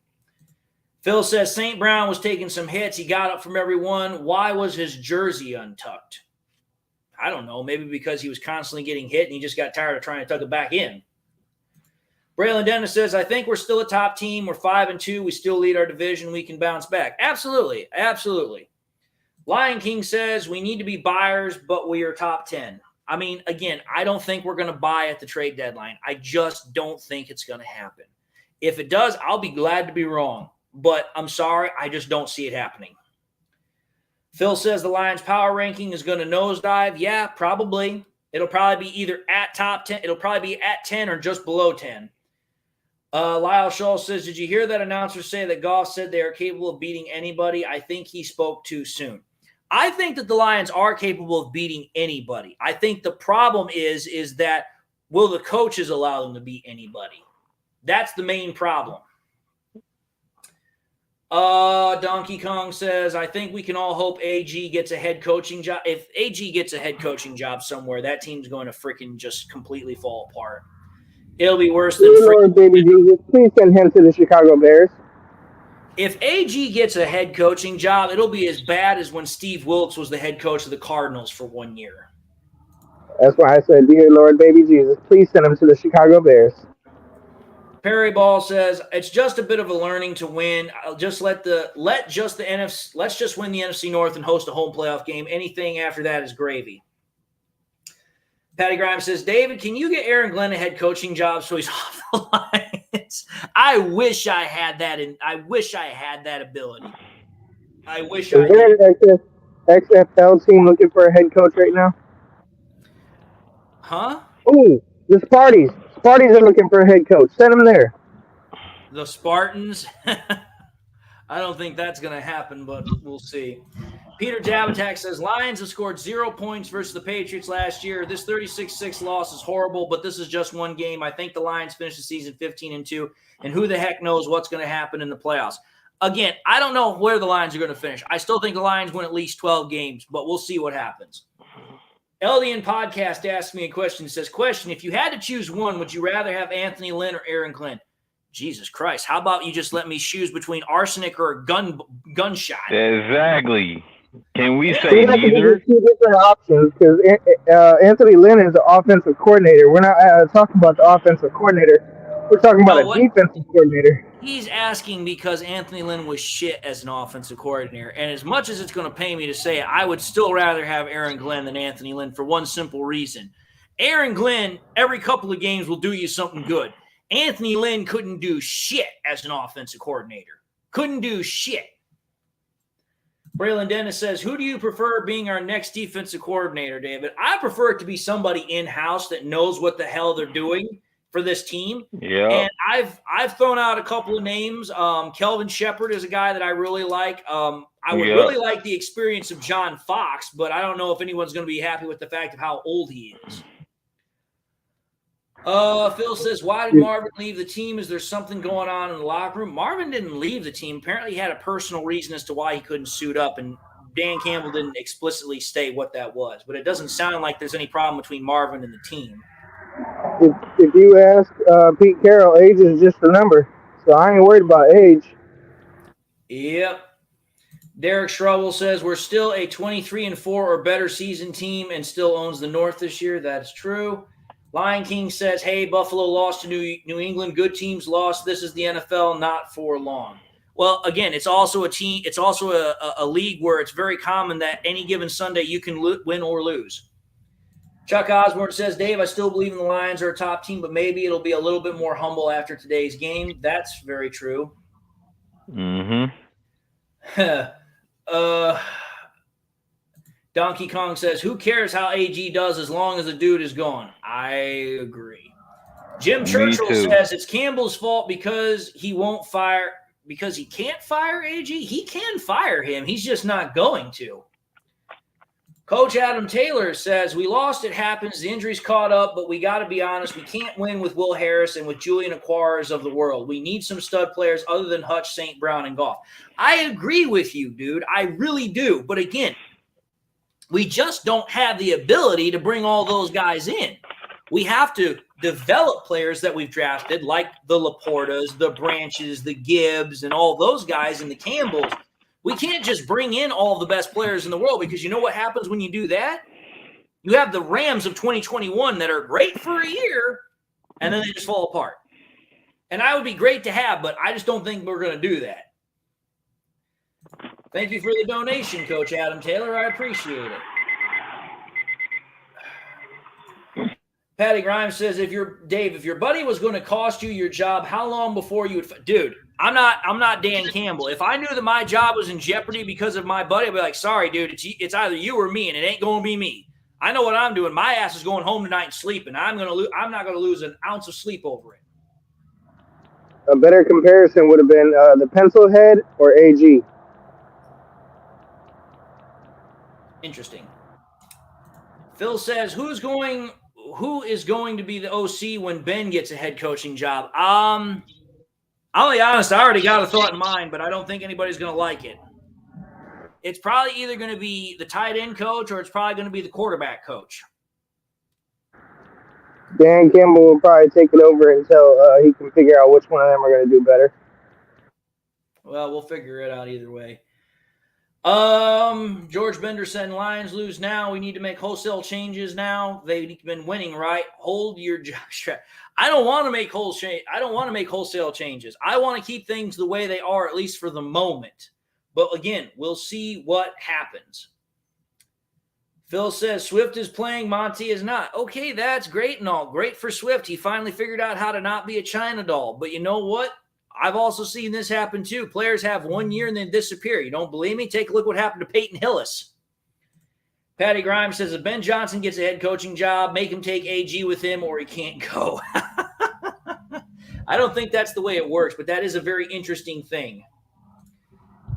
Phil says St. Brown was taking some hits. He got up from everyone. Why was his jersey untucked? I don't know. Maybe because he was constantly getting hit and he just got tired of trying to tuck it back in. Braylon Dennis says, I think we're still a top team. We're 5-2. We still lead our division. We can bounce back. Absolutely. Absolutely. Lion King says we need to be buyers, but we are top 10. I mean, again, I don't think we're going to buy at the trade deadline. I just don't think it's going to happen. If it does, I'll be glad to be wrong. But I'm sorry, I just don't see it happening. Phil says the Lions' power ranking is going to nosedive. Yeah, probably. It'll probably be either at top 10. It'll probably be at 10 or just below 10. Lyle Schultz says, did you hear that announcer say that Goff said they are capable of beating anybody? I think he spoke too soon. I think that the Lions are capable of beating anybody. I think the problem is that will the coaches allow them to beat anybody? That's the main problem. Donkey Kong says, I think we can all hope AG gets a head coaching job. If AG gets a head coaching job somewhere, that team's going to freaking just completely fall apart. It'll be worse than Lord, baby Jesus, please send him to the Chicago Bears. If AG gets a head coaching job, it'll be as bad as when Steve Wilkes was the head coach of the Cardinals for 1 year. That's why I said, dear Lord, baby Jesus, please send him to the Chicago Bears. Perry Ball says it's just a bit of a learning to win. Let's just win the NFC North and host a home playoff game. Anything after that is gravy. Patty Grimes says, David, can you get Aaron Glenn a head coaching job so he's off the Lions? I wish I had that, and I wish I had that ability. I wish I did. Is there an XFL team looking for a head coach right now? Huh? Ooh, the Sparties. Sparties are looking for a head coach. Send them there. The Spartans? I don't think that's going to happen, but we'll see. Peter Javatak says, Lions have scored 0 points versus the Patriots last year. This 36-6 loss is horrible, but this is just one game. I think the Lions finish the season 15-2, and who the heck knows what's going to happen in the playoffs. Again, I don't know where the Lions are going to finish. I still think the Lions win at least 12 games, but we'll see what happens. LDN Podcast asked me a question. It says, question, if you had to choose one, would you rather have Anthony Lynn or Aaron Glenn? Jesus Christ. How about you just let me choose between arsenic or a gunshot? Exactly. Can we say neither? Two different options because Anthony Lynn is the offensive coordinator. We're not talking about the offensive coordinator. We're talking about a defensive coordinator. He's asking because Anthony Lynn was shit as an offensive coordinator. And as much as it's going to pay me to say it, I would still rather have Aaron Glenn than Anthony Lynn for one simple reason. Aaron Glenn, every couple of games, will do you something good. Anthony Lynn couldn't do shit as an offensive coordinator. Couldn't do shit. Braylon Dennis says, who do you prefer being our next defensive coordinator, David? I prefer it to be somebody in-house that knows what the hell they're doing for this team. Yeah. And I've thrown out a couple of names. Kelvin Shepard is a guy that I really like. I would really like the experience of John Fox, but I don't know if anyone's going to be happy with the fact of how old he is. Phil says, why did Marvin leave the team? Is there something going on in the locker room? Marvin didn't leave the team. Apparently he had a personal reason as to why he couldn't suit up, and Dan Campbell didn't explicitly state what that was. But it doesn't sound like there's any problem between Marvin and the team. If you ask Pete Carroll, age is just a number. So I ain't worried about age. Yep. Derek Schrubbel says, we're still a 23-4 or better season team and still owns the North this year. That's true. Lion King says, hey, Buffalo lost to New England. Good teams lost. This is the NFL, not for long. Well, again, it's also a team. It's also a league where it's very common that any given Sunday you can win or lose. Chuck Osborne says, Dave, I still believe in the Lions are a top team, but maybe it'll be a little bit more humble after today's game. That's very true. Mm-hmm. Donkey Kong says, who cares how AG does as long as the dude is gone? I agree. Jim Churchill says it's Campbell's fault because he can't fire AG. He can fire him. He's just not going to. Coach Adam Taylor says, we lost, it happens. The injuries caught up, but we got to be honest. We can't win with Will Harris and with Julian Acquaras of the world. We need some stud players other than Hutch, St. Brown, and Goff. I agree with you, dude. I really do. But again, we just don't have the ability to bring all those guys in. We have to develop players that we've drafted, like the Laportas, the Branches, the Gibbs, and all those guys, and the Campbells. We can't just bring in all the best players in the world, because you know what happens when you do that? You have the Rams of 2021 that are great for a year, and then they just fall apart. And I would be great to have, but I just don't think we're going to do that. Thank you for the donation, Coach Adam Taylor. I appreciate it. Patty Grimes says, if your buddy was going to cost you your job, how long before you would? Dude, I'm not Dan Campbell. If I knew that my job was in jeopardy because of my buddy, I'd be like, sorry, dude, it's either you or me, and it ain't going to be me. I know what I'm doing. My ass is going home tonight and sleeping. I'm not going to lose an ounce of sleep over it. A better comparison would have been the pencil head or AG. Interesting. Phil says, who is going to be the OC when Ben gets a head coaching job? I'll be honest, I already got a thought in mind, but I don't think anybody's going to like it. It's probably either going to be the tight end coach or it's probably going to be the quarterback coach. Dan Campbell will probably take it over until he can figure out which one of them are going to do better. Well, we'll figure it out either way. George Bender said, Lions lose now. We need to make wholesale changes now. They've been winning, right? Hold your strap. I don't want to make wholesale changes. I want to keep things the way they are, at least for the moment. But again, we'll see what happens. Phil says, Swift is playing, Monty is not. Okay, that's great and all. Great for Swift. He finally figured out how to not be a China doll. But you know what? I've also seen this happen too. Players have 1 year and then disappear. You don't believe me? Take a look what happened to Peyton Hillis. Patty Grimes says, if Ben Johnson gets a head coaching job, make him take AG with him or he can't go. I don't think that's the way it works, but that is a very interesting thing.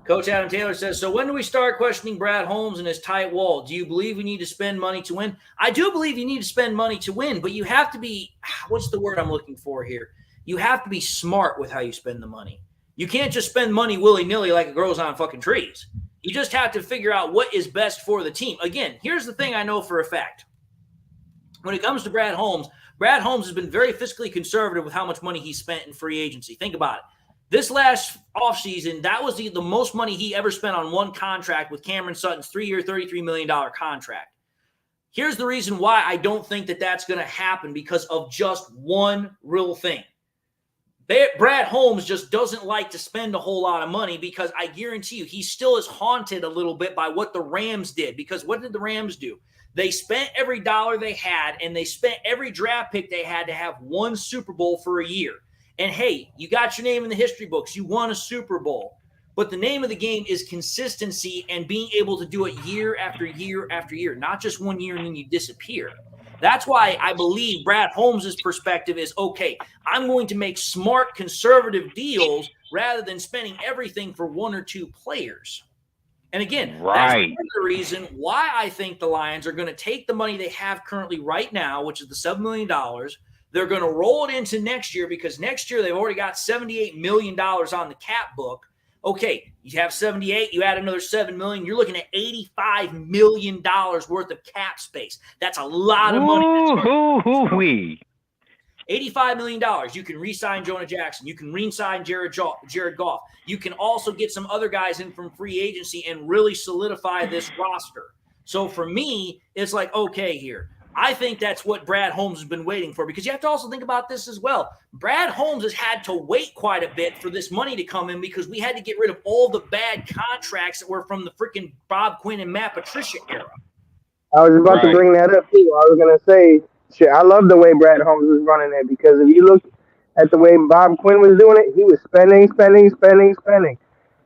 Coach Adam Taylor says, so when do we start questioning Brad Holmes and his tight wall? Do you believe we need to spend money to win? I do believe you need to spend money to win, but you have to be, what's the word I'm looking for here? You have to be smart with how you spend the money. You can't just spend money willy-nilly like it grows on fucking trees. You just have to figure out what is best for the team. Again, here's the thing I know for a fact. When it comes to Brad Holmes has been very fiscally conservative with how much money he spent in free agency. Think about it. This last offseason, that was the most money he ever spent on one contract with Cameron Sutton's 3-year, $33 million contract. Here's the reason why I don't think that that's going to happen, because of just one real thing. Brad Holmes just doesn't like to spend a whole lot of money, because I guarantee you he still is haunted a little bit by what the Rams did. Because what did the Rams do? They spent every dollar they had, and they spent every draft pick they had to have one Super Bowl for a year. And hey, you got your name in the history books. You won a Super Bowl. But the name of the game is consistency and being able to do it year after year after year, not just 1 year and then you disappear. That's why I believe Brad Holmes' perspective is, okay, I'm going to make smart, conservative deals rather than spending everything for one or two players. And again, That's the reason why I think the Lions are going to take the money they have currently right now, which is the $7 million. They're going to roll it into next year, because next year they've already got $78 million on the cap book. Okay, you have 78, you add another $7 million, you're looking at $85 million worth of cap space. That's a lot of money. $85 million. You can re-sign Jonah Jackson. You can re-sign Jared Goff. You can also get some other guys in from free agency and really solidify this roster. So for me, it's like, okay, here. I think that's what Brad Holmes has been waiting for, because you have to also think about this as well. Brad Holmes has had to wait quite a bit for this money to come in, because we had to get rid of all the bad contracts that were from the freaking Bob Quinn and Matt Patricia era. I was about to bring that up too. I was going to say, shit, I love the way Brad Holmes was running it, because if you look at the way Bob Quinn was doing it, he was spending.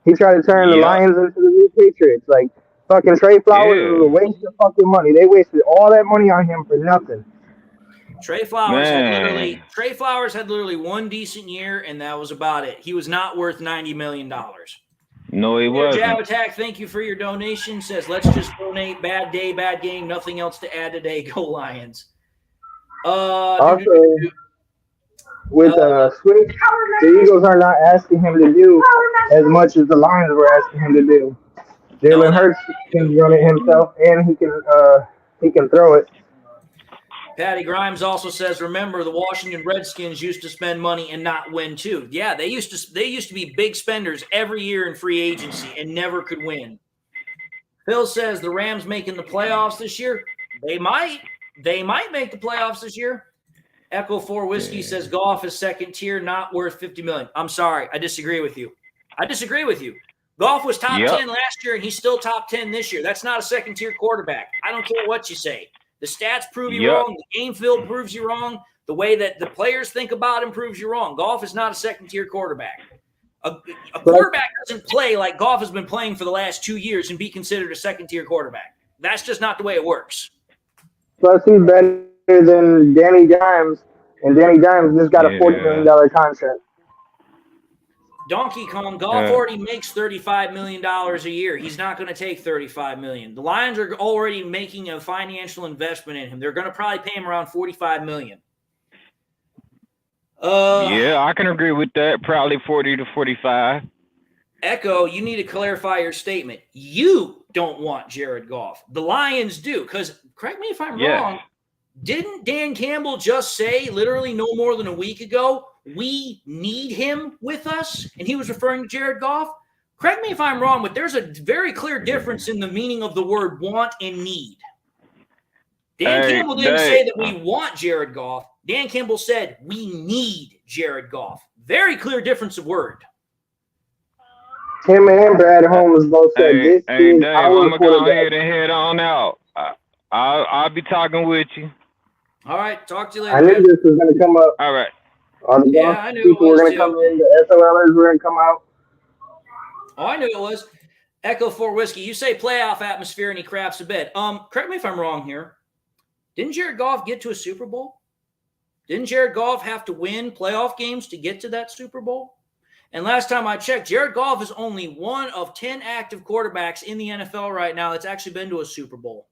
He tried to turn the Lions into the new Patriots. Like, fucking Trey Flowers was a waste of fucking money. They wasted all that money on him for nothing. Trey Flowers had literally one decent year, and that was about it. He was not worth $90 million. No, he wasn't. Jab Attack, thank you for your donation. Says, let's just donate. Bad day, bad game. Nothing else to add today. Go Lions. Also, with Swift, the Eagles are not asking him to do as much as the Lions were asking him to do. Jalen Hurts can run it himself, and he can throw it. Patty Grimes also says, remember, the Washington Redskins used to spend money and not win too. Yeah, they used to be big spenders every year in free agency and never could win. Phil says the Rams making the playoffs this year. They might make the playoffs this year. Echo 4 Whiskey says Goff is second tier, not worth $50 million. I'm sorry, I disagree with you. Goff was top 10 last year, and he's still top 10 this year. That's not a second tier quarterback. I don't care what you say. The stats prove you wrong. The game field proves you wrong. The way that the players think about him proves you wrong. Goff is not a second-tier quarterback. A quarterback doesn't play like Goff has been playing for the last 2 years and be considered a second-tier quarterback. That's just not the way it works. Plus, he's better than Danny Dimes, and Danny Dimes just got a $40 million contract. Donkey Kong, Goff already makes $35 million a year. He's not going to take $35 million. The Lions are already making a financial investment in him. They're going to probably pay him around $45 million. Yeah, I can agree with that. Probably 40 to 45. Echo, you need to clarify your statement. You don't want Jared Goff. The Lions do, because correct me if I'm wrong. Didn't Dan Campbell just say literally no more than a week ago, we need him with us? And he was referring to Jared Goff. Correct me if I'm wrong, but there's a very clear difference in the meaning of the word want and need. Dan Campbell didn't say that we want Jared Goff. Dan Campbell said we need Jared Goff. Very clear difference of word. Him and Brad Holmes both said this. Hey, Dave, I'm going to go ahead and head on out. I'll be talking with you. All right, talk to you later. I knew this was going to come up. All right. All the I knew people were going to come in. The SOLers were going to come out. Oh, I knew it was. Echo 4 Whiskey, you say playoff atmosphere and he craps a bed. Correct me if I'm wrong here. Didn't Jared Goff get to a Super Bowl? Didn't Jared Goff have to win playoff games to get to that Super Bowl? And last time I checked, Jared Goff is only one of 10 active quarterbacks in the NFL right now that's actually been to a Super Bowl.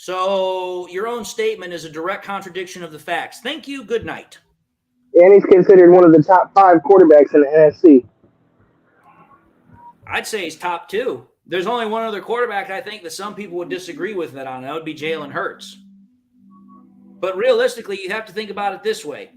So your own statement is a direct contradiction of the facts. Thank you. Good night. And he's considered one of the top 5 quarterbacks in the NFC. I'd say he's top 2. There's only one other quarterback I think that some people would disagree with that on. That would be Jalen Hurts. But realistically, you have to think about it this way.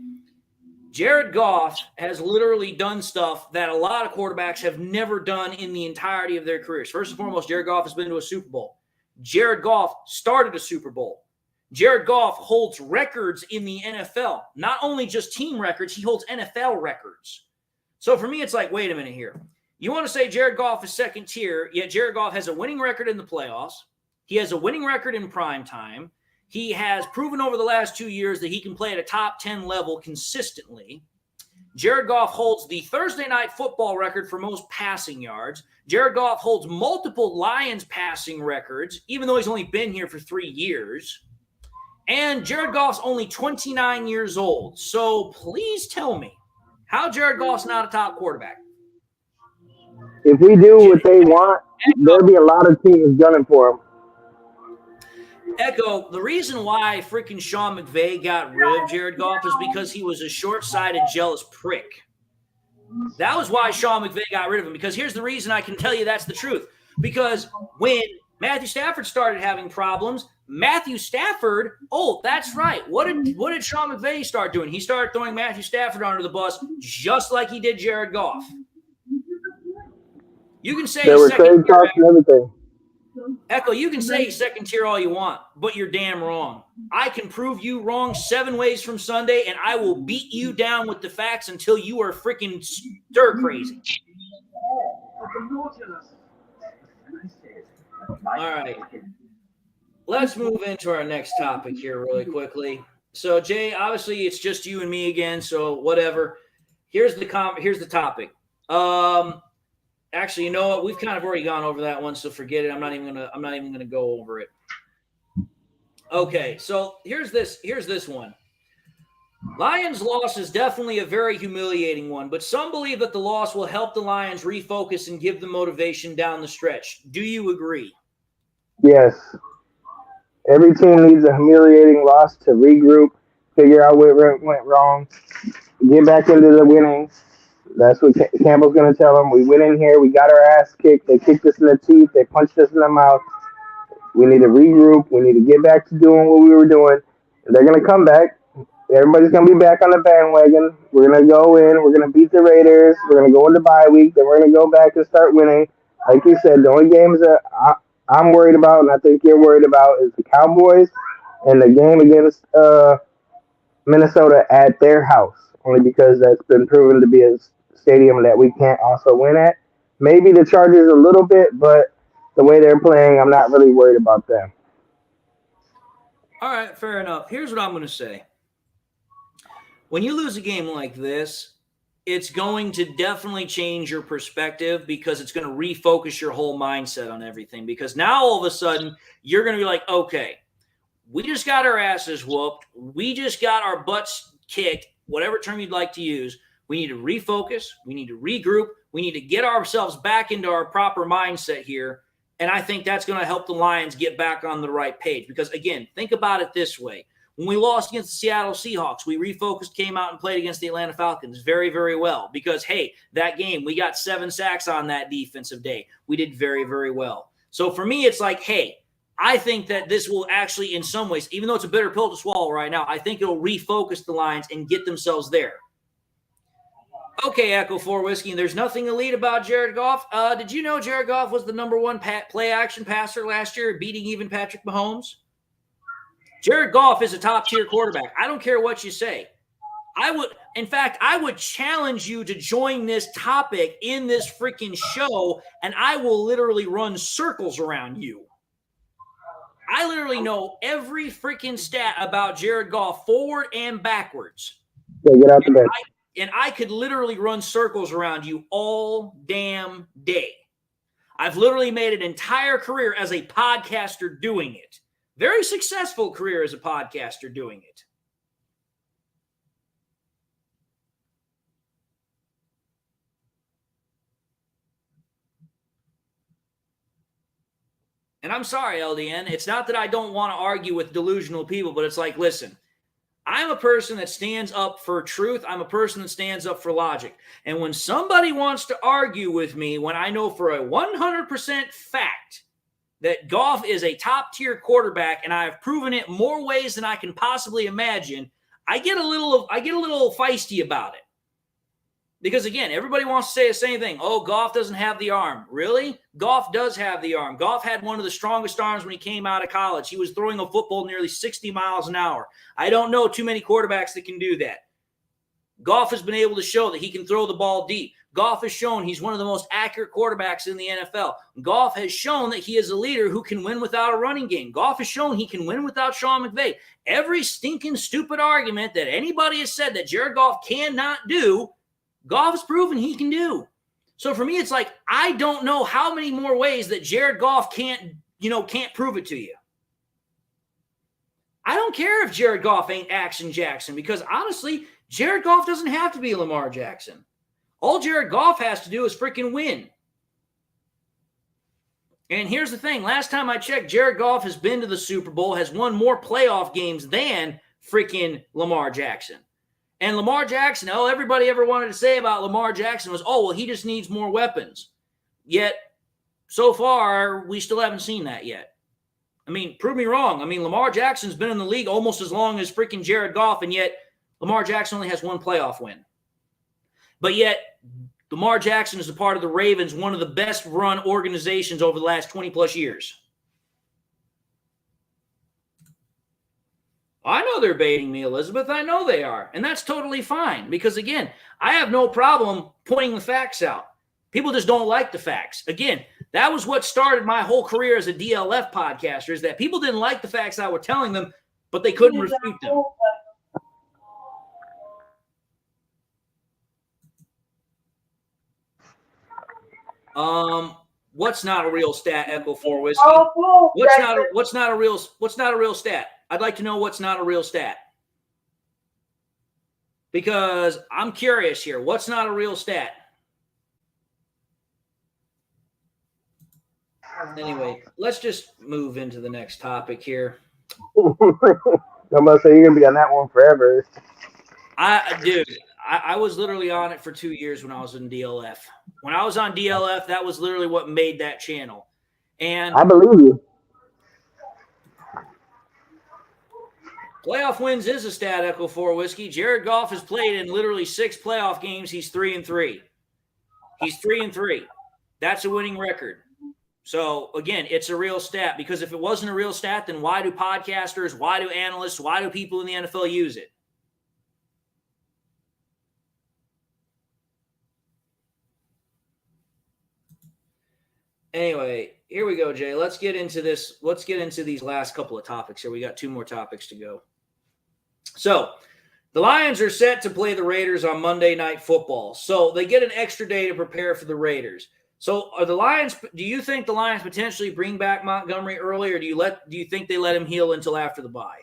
Jared Goff has literally done stuff that a lot of quarterbacks have never done in the entirety of their careers. First and foremost, Jared Goff has been to a Super Bowl. Jared Goff started a Super Bowl. Jared Goff holds records in the NFL. Not only just team records, he holds NFL records. So for me, it's like, wait a minute here. You want to say Jared Goff is second tier, yet Jared Goff has a winning record in the playoffs. He has a winning record in prime time. He has proven over the last 2 years that he can play at a top 10 level consistently. Jared Goff holds the Thursday Night Football record for most passing yards. Jared Goff holds multiple Lions passing records, even though he's only been here for 3 years. And Jared Goff's only 29 years old. So please tell me how Jared Goff's not a top quarterback. If we do what they want, there'll be a lot of teams gunning for him. Echo, the reason why freaking Sean McVay got rid of Jared Goff is because he was a short-sighted, jealous prick. That was why Sean McVay got rid of him, because here's the reason I can tell you that's the truth. Because when Matthew Stafford started having problems, Matthew Stafford, that's right. What did Sean McVay start doing? He started throwing Matthew Stafford under the bus just like he did Jared Goff. You can say he's second tier. Everything. Echo, you can say he's second tier all you want, but you're damn wrong. I can prove you wrong 7 ways from Sunday, and I will beat you down with the facts until you are freaking stir crazy. All right. Let's move into our next topic here really quickly. So, Jay, obviously it's just you and me again, so whatever. Here's the topic. Actually, you know what? We've kind of already gone over that one, so forget it. I'm not even gonna go over it. Okay, so here's this one. Lions' loss is definitely a very humiliating one, but some believe that the loss will help the Lions refocus and give them motivation down the stretch. Do you agree? Yes. Every team needs a humiliating loss to regroup, figure out what went wrong, get back into the winning. That's what Campbell's going to tell them. We went in here. We got our ass kicked. They kicked us in the teeth. They punched us in the mouth. We need to regroup. We need to get back to doing what we were doing. They're going to come back. Everybody's going to be back on the bandwagon. We're going to go in. We're going to beat the Raiders. We're going to go into bye week. Then we're going to go back and start winning. Like you said, the only games that I'm worried about, and I think you're worried about, is the Cowboys and the game against Minnesota at their house. Only because that's been proven to be a stadium that we can't also win at. Maybe the Chargers a little bit, but the way they're playing, I'm not really worried about them. All right, fair enough. Here's what I'm going to say. When you lose a game like this, it's going to definitely change your perspective because it's going to refocus your whole mindset on everything. Because now all of a sudden, you're going to be like, okay, we just got our asses whooped. We just got our butts kicked, whatever term you'd like to use. We need to refocus. We need to regroup. We need to get ourselves back into our proper mindset here. And I think that's going to help the Lions get back on the right page. Because, again, think about it this way. When we lost against the Seattle Seahawks, we refocused, came out and played against the Atlanta Falcons very, very well. Because, hey, that game, we got 7 sacks on that defensive day. We did very, very well. So for me, it's like, hey, I think that this will actually, in some ways, even though it's a bitter pill to swallow right now, I think it'll refocus the Lions and get themselves there. Okay, Echo 4 Whiskey, there's nothing elite about Jared Goff. Did you know Jared Goff was the #1 play-action passer last year, beating even Patrick Mahomes? Jared Goff is a top-tier quarterback. I don't care what you say. I would challenge you to join this topic in this freaking show, and I will literally run circles around you. I literally know every freaking stat about Jared Goff, forward and backwards. Yeah, get out the bed. And I could literally run circles around you all damn day. I've literally made an entire career as a podcaster doing it. Very successful career as a podcaster doing it. And I'm sorry, LDN. It's not that I don't want to argue with delusional people, but it's like, listen, I'm a person that stands up for truth. I'm a person that stands up for logic. And when somebody wants to argue with me, when I know for a 100% fact that Goff is a top-tier quarterback, and I have proven it more ways than I can possibly imagine, I get a little feisty about it. Because, again, everybody wants to say the same thing. Oh, Goff doesn't have the arm. Really? Goff does have the arm. Goff had one of the strongest arms when he came out of college. He was throwing a football nearly 60 miles an hour. I don't know too many quarterbacks that can do that. Goff has been able to show that he can throw the ball deep. Goff has shown he's one of the most accurate quarterbacks in the NFL. Goff has shown that he is a leader who can win without a running game. Goff has shown he can win without Sean McVay. Every stinking stupid argument that anybody has said that Jared Goff cannot do, Goff's proven he can do. So for me, it's like, I don't know how many more ways that Jared Goff can't prove it to you. I don't care if Jared Goff ain't Action Jackson, because honestly, Jared Goff doesn't have to be Lamar Jackson. All Jared Goff has to do is freaking win. And here's the thing. Last time I checked, Jared Goff has been to the Super Bowl, has won more playoff games than freaking Lamar Jackson. And Lamar Jackson, all everybody ever wanted to say about Lamar Jackson was, oh, well, he just needs more weapons. Yet, so far, we still haven't seen that yet. I mean, prove me wrong. I mean, Lamar Jackson's been in the league almost as long as freaking Jared Goff, and yet Lamar Jackson only has one playoff win. But yet, Lamar Jackson is a part of the Ravens, one of the best run organizations over the last 20-plus years. I know they're baiting me, Elizabeth. I know they are. And that's totally fine because, again, I have no problem pointing the facts out. People just don't like the facts. Again, that was what started my whole career as a DLF podcaster, is that people didn't like the facts I were telling them, but they couldn't refute them. What's not a real stat, Echo 4 Whiskey? What's not a real stat? I'd like to know what's not a real stat. Because I'm curious here. What's not a real stat? Anyway, let's just move into the next topic here. I'm about to say you're going to be on that one forever. I was literally on it for 2 years when I was in DLF. When I was on DLF, that was literally what made that channel. And I believe you. Playoff wins is a stat, Echo 4 Whiskey. Jared Goff has played in literally 6 playoff games. He's 3-3. He's 3-3. That's a winning record. So, again, it's a real stat, because if it wasn't a real stat, then why do podcasters, why do analysts, why do people in the NFL use it? Anyway, here we go, Jay. Let's get into this. Let's get into these last couple of topics here. We got 2 more topics to go. So, the Lions are set to play the Raiders on Monday Night Football. So, they get an extra day to prepare for the Raiders. So, are the Lions? Do you think the Lions potentially bring back Montgomery early, or do you think they let him heal until after the bye?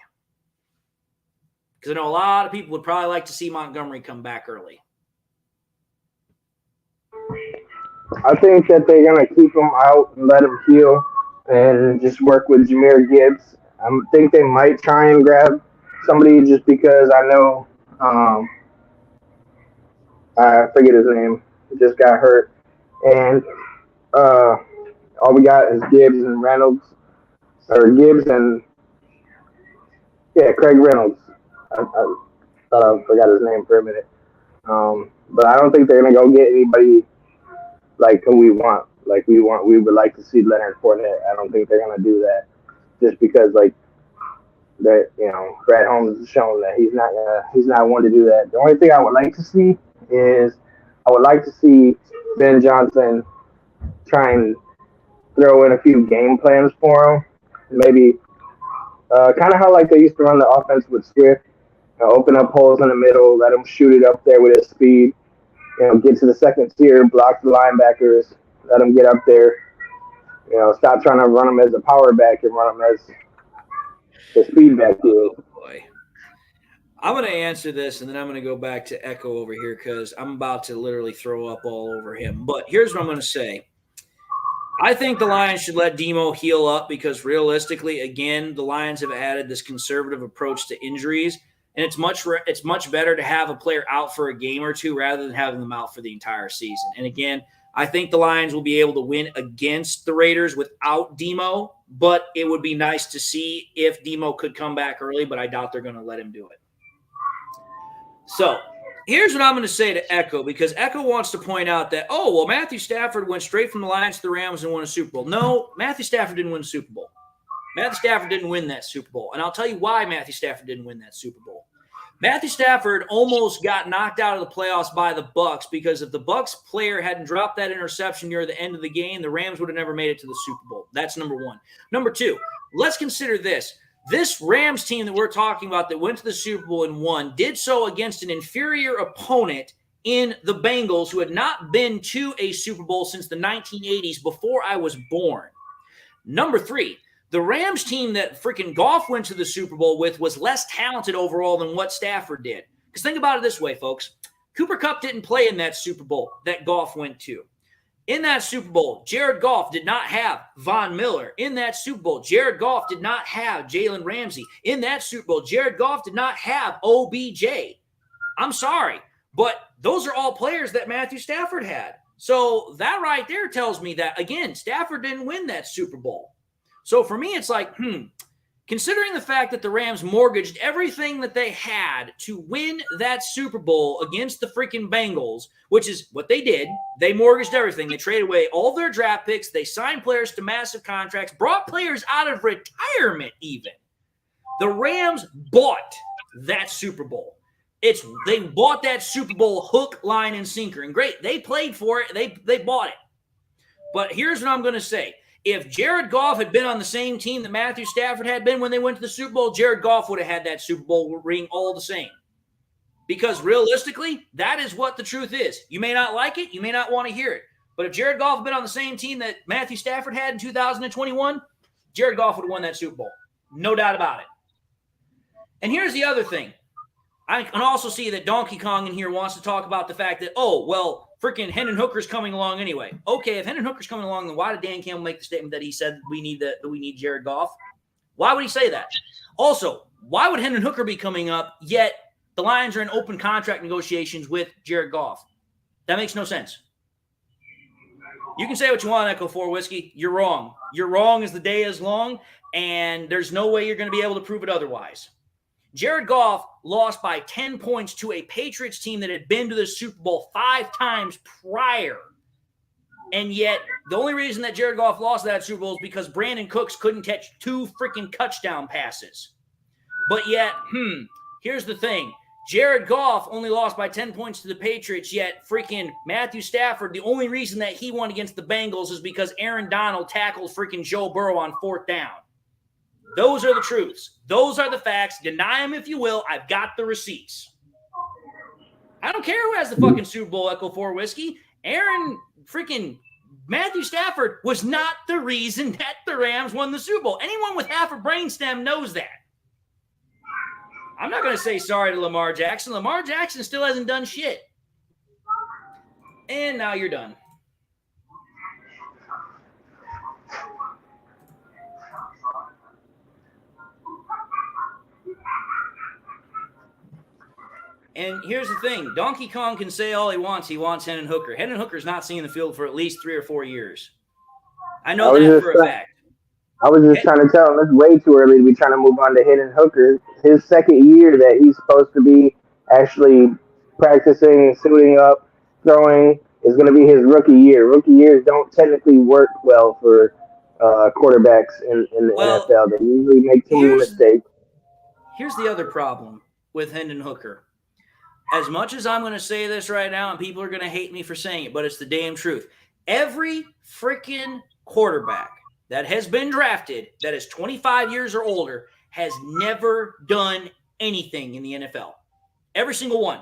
Because I know a lot of people would probably like to see Montgomery come back early. I think that they're going to keep him out and let him heal and just work with Jahmyr Gibbs. I think they might try and grab somebody, just because I know I forget his name. He just got hurt. And all we got is Gibbs and Reynolds. Or Gibbs and, Craig Reynolds. I thought I forgot his name for a minute. But I don't think they're going to go get anybody like who we want. We would like to see Leonard Fournette. I don't think they're going to do that, just because, Brad Holmes has shown that he's not one to do that. The only thing I would like to see is Ben Johnson try and throw in a few game plans for him. Maybe kind of how they used to run the offense with Swift. Open up holes in the middle, let him shoot it up there with his speed. Get to the second tier, block the linebackers, let him get up there. Stop trying to run him as a power back and run him as the speed back. Oh, boy. I'm going to answer this, and then I'm going to go back to Echo over here, because I'm about to literally throw up all over him. But here's what I'm going to say. I think the Lions should let Demo heal up, because realistically, again, the Lions have added this conservative approach to injuries, and it's much better to have a player out for a game or two rather than having them out for the entire season. And again, I think the Lions will be able to win against the Raiders without Demo, but it would be nice to see if Demo could come back early, but I doubt they're going to let him do it. So here's what I'm going to say to Echo, because Echo wants to point out that, Matthew Stafford went straight from the Lions to the Rams and won a Super Bowl. No, Matthew Stafford didn't win a Super Bowl. Matthew Stafford didn't win that Super Bowl. And I'll tell you why Matthew Stafford didn't win that Super Bowl. Matthew Stafford almost got knocked out of the playoffs by the Bucs, because if the Bucs player hadn't dropped that interception near the end of the game, the Rams would have never made it to the Super Bowl. That's number one. Number two, let's consider this. This Rams team that we're talking about that went to the Super Bowl and won did so against an inferior opponent in the Bengals, who had not been to a Super Bowl since the 1980s, before I was born. Number three, the Rams team that freaking Goff went to the Super Bowl with was less talented overall than what Stafford did. Because think about it this way, folks. Cooper Kupp didn't play in that Super Bowl that Goff went to. In that Super Bowl, Jared Goff did not have Von Miller. In that Super Bowl, Jared Goff did not have Jalen Ramsey. In that Super Bowl, Jared Goff did not have OBJ. I'm sorry, but those are all players that Matthew Stafford had. So that right there tells me that, again, Stafford didn't win that Super Bowl. So for me, it's like, considering the fact that the Rams mortgaged everything that they had to win that Super Bowl against the freaking Bengals, which is what they did. They mortgaged everything. They traded away all their draft picks. They signed players to massive contracts, brought players out of retirement even. The Rams bought that Super Bowl. They bought that Super Bowl hook, line, and sinker. And great, they played for it. They bought it. But here's what I'm going to say. If Jared Goff had been on the same team that Matthew Stafford had been when they went to the Super Bowl, Jared Goff would have had that Super Bowl ring all the same. Because realistically, that is what the truth is. You may not like it. You may not want to hear it. But if Jared Goff had been on the same team that Matthew Stafford had in 2021, Jared Goff would have won that Super Bowl. No doubt about it. And here's the other thing. I can also see that Donkey Kong in here wants to talk about the fact that, freaking Hendon Hooker's coming along anyway. Okay, if Hendon Hooker's coming along, then why did Dan Campbell make the statement that he said we need Jared Goff? Why would he say that? Also, why would Hendon Hooker be coming up, yet the Lions are in open contract negotiations with Jared Goff? That makes no sense. You can say what you want, Echo 4 Whiskey. You're wrong. You're wrong as the day is long, and there's no way you're going to be able to prove it otherwise. Jared Goff lost by 10 points to a Patriots team that had been to the Super Bowl 5 times prior. And yet, the only reason that Jared Goff lost that Super Bowl is because Brandon Cooks couldn't catch 2 freaking touchdown passes. But yet, here's the thing. Jared Goff only lost by 10 points to the Patriots, yet freaking Matthew Stafford, the only reason that he won against the Bengals is because Aaron Donald tackled freaking Joe Burrow on 4th down. Those are the truths. Those are the facts. Deny them if you will. I've got the receipts. I don't care who has the fucking Super Bowl Echo 4 whiskey. Freaking Matthew Stafford was not the reason that the Rams won the Super Bowl. Anyone with half a brainstem knows that. I'm not going to say sorry to Lamar Jackson. Lamar Jackson still hasn't done shit. And now you're done. And here's the thing. Donkey Kong can say all he wants. He wants Hendon Hooker. Hendon Hooker's not seeing the field for at least 3 or 4 years. I know that for a fact. I was just trying to tell him it's way too early to be trying to move on to Hendon Hooker. His second year that he's supposed to be actually practicing, suiting up, throwing is going to be his rookie year. Rookie years don't technically work well for quarterbacks in the NFL. They usually make too many mistakes. Here's the other problem with Hendon Hooker. As much as I'm going to say this right now, and people are going to hate me for saying it, but it's the damn truth. Every freaking quarterback that has been drafted that is 25 years or older has never done anything in the NFL. Every single one.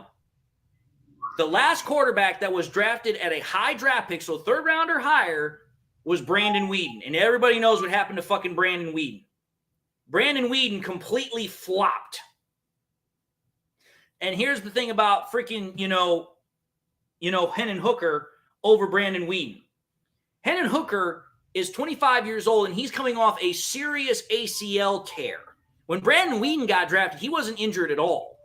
The last quarterback that was drafted at a high draft pick, so 3rd round or higher, was Brandon Weeden. And everybody knows what happened to fucking Brandon Weeden. Brandon Weeden completely flopped. And here's the thing about freaking, Hendon Hooker over Brandon Weeden. Hendon Hooker is 25 years old, and he's coming off a serious ACL tear. When Brandon Weeden got drafted, he wasn't injured at all.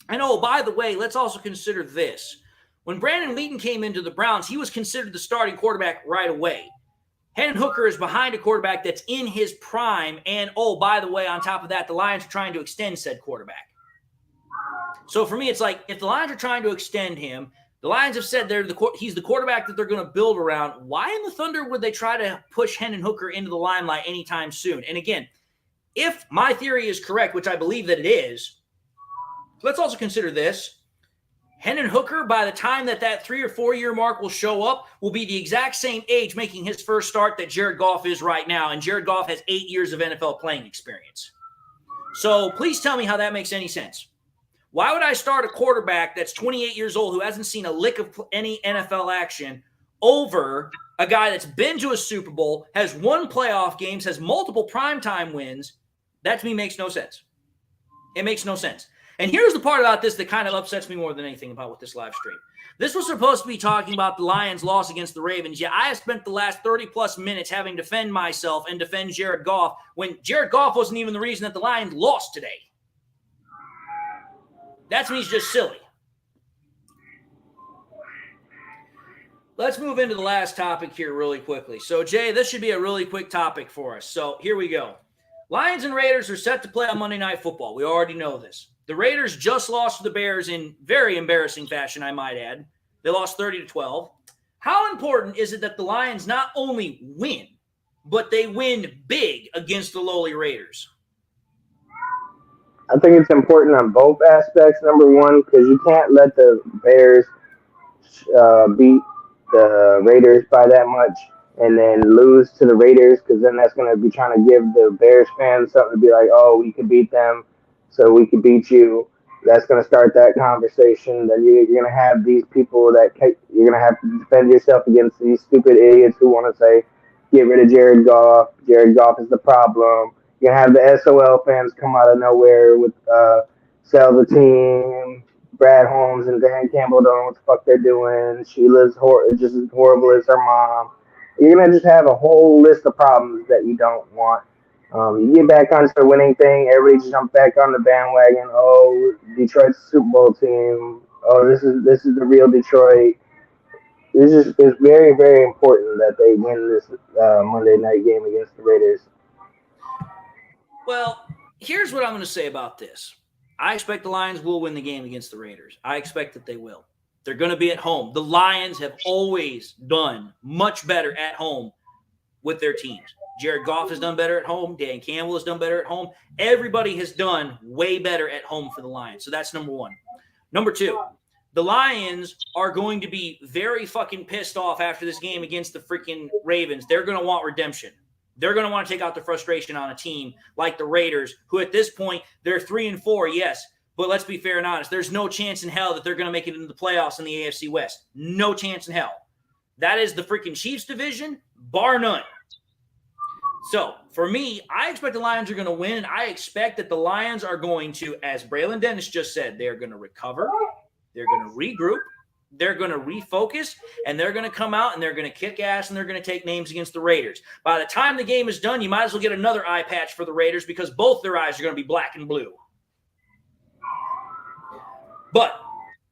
And by the way, let's also consider this. When Brandon Weeden came into the Browns, he was considered the starting quarterback right away. Hendon Hooker is behind a quarterback that's in his prime. And, by the way, on top of that, the Lions are trying to extend said quarterback. So for me, it's like if the Lions are trying to extend him, the Lions have said he's the quarterback that they're going to build around. Why in the thunder would they try to push Hendon Hooker into the limelight anytime soon? And again, if my theory is correct, which I believe that it is, let's also consider this. Hendon Hooker, by the time that 3 or 4 year mark will show up, will be the exact same age making his first start that Jared Goff is right now. And Jared Goff has 8 years of NFL playing experience. So please tell me how that makes any sense. Why would I start a quarterback that's 28 years old who hasn't seen a lick of any NFL action over a guy that's been to a Super Bowl, has won playoff games, has multiple primetime wins? That to me makes no sense. It makes no sense. And here's the part about this that kind of upsets me more than anything about with this live stream. This was supposed to be talking about the Lions' loss against the Ravens. Yeah, I have spent the last 30-plus minutes having to defend myself and defend Jared Goff when Jared Goff wasn't even the reason that the Lions lost today. That to me is just silly. Let's move into the last topic here really quickly. So, Jay, this should be a really quick topic for us. So, here we go. Lions and Raiders are set to play on Monday Night Football. We already know this. The Raiders just lost to the Bears in very embarrassing fashion, I might add. They lost 30-12. How important is it that the Lions not only win, but they win big against the lowly Raiders? I think it's important on both aspects. Number one, because you can't let the Bears beat the Raiders by that much and then lose to the Raiders, because then that's going to be trying to give the Bears fans something to be like, oh, we could beat them, so we could beat you. That's going to start that conversation. Then you're going to have these people that you're going to have to defend yourself against these stupid idiots who want to say, get rid of Jared Goff. Jared Goff is the problem. You're going to have the SOL fans come out of nowhere with sell the team. Brad Holmes and Dan Campbell don't know what the fuck they're doing. Sheila's just as horrible as her mom. You're going to just have a whole list of problems that you don't want. You get back onto the winning thing, everybody jump back on the bandwagon. Oh, Detroit's Super Bowl team. Oh, this is the real Detroit. It's very, very important that they win this Monday night game against the Raiders. Well, here's what I'm going to say about this. I expect the Lions will win the game against the Raiders. I expect that they will. They're going to be at home. The Lions have always done much better at home with their teams. Jared Goff has done better at home. Dan Campbell has done better at home. Everybody has done way better at home for the Lions. So that's number one. Number two, the Lions are going to be very fucking pissed off after this game against the freaking Ravens. They're going to want redemption. They're going to want to take out their frustration on a team like the Raiders, who at this point, they're 3-4, yes. But let's be fair and honest. There's no chance in hell that they're going to make it into the playoffs in the AFC West. No chance in hell. That is the freaking Chiefs division, bar none. So, for me, I expect the Lions are going to win. I expect that the Lions are going to, as Braylon Dennis just said, they're going to recover. They're going to regroup. They're going to refocus, and they're going to come out, and they're going to kick ass, and they're going to take names against the Raiders. By the time the game is done, you might as well get another eye patch for the Raiders because both their eyes are going to be black and blue. But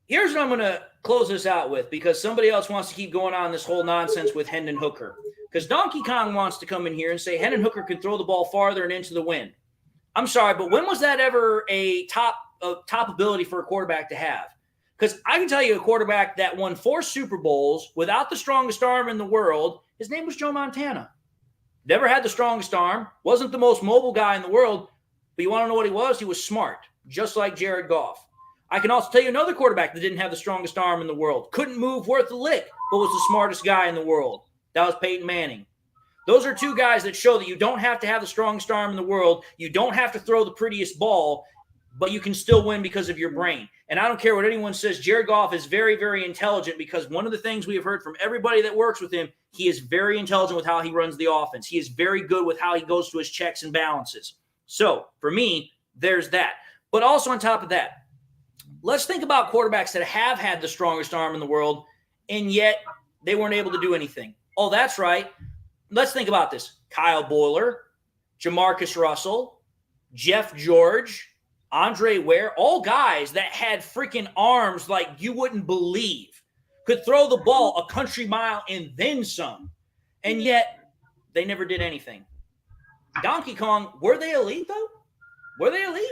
here's what I'm going to close this out with because somebody else wants to keep going on this whole nonsense with Hendon Hooker. Because Donkey Kong wants to come in here and say Hendon Hooker can throw the ball farther and into the wind. I'm sorry, but when was that ever a top ability for a quarterback to have? Because I can tell you a quarterback that won 4 Super Bowls without the strongest arm in the world, his name was Joe Montana. Never had the strongest arm, wasn't the most mobile guy in the world, but you want to know what he was? He was smart, just like Jared Goff. I can also tell you another quarterback that didn't have the strongest arm in the world, couldn't move worth a lick, but was the smartest guy in the world. That was Peyton Manning. Those are 2 guys that show that you don't have to have the strongest arm in the world. You don't have to throw the prettiest ball, but you can still win because of your brain. And I don't care what anyone says. Jared Goff is very, very intelligent because one of the things we have heard from everybody that works with him, he is very intelligent with how he runs the offense. He is very good with how he goes to his checks and balances. So for me, there's that. But also on top of that, let's think about quarterbacks that have had the strongest arm in the world, and yet they weren't able to do anything. Oh, that's right. Let's think about this. Kyle Boyler, Jamarcus Russell, Jeff George, Andre Ware, all guys that had freaking arms like you wouldn't believe, could throw the ball a country mile and then some, and yet they never did anything. Donkey Kong, were they elite though? Were they elite?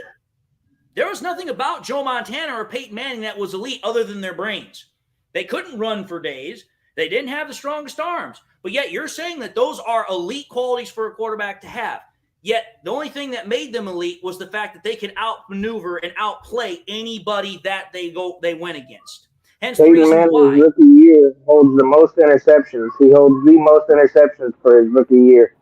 There was nothing about Joe Montana or Peyton Manning that was elite other than their brains. They couldn't run for days. They didn't have the strongest arms. But yet you're saying that those are elite qualities for a quarterback to have. Yet the only thing that made them elite was the fact that they could outmaneuver and outplay anybody that they went against. Hence the reason why. His rookie year holds the most interceptions. He holds the most interceptions for his rookie year.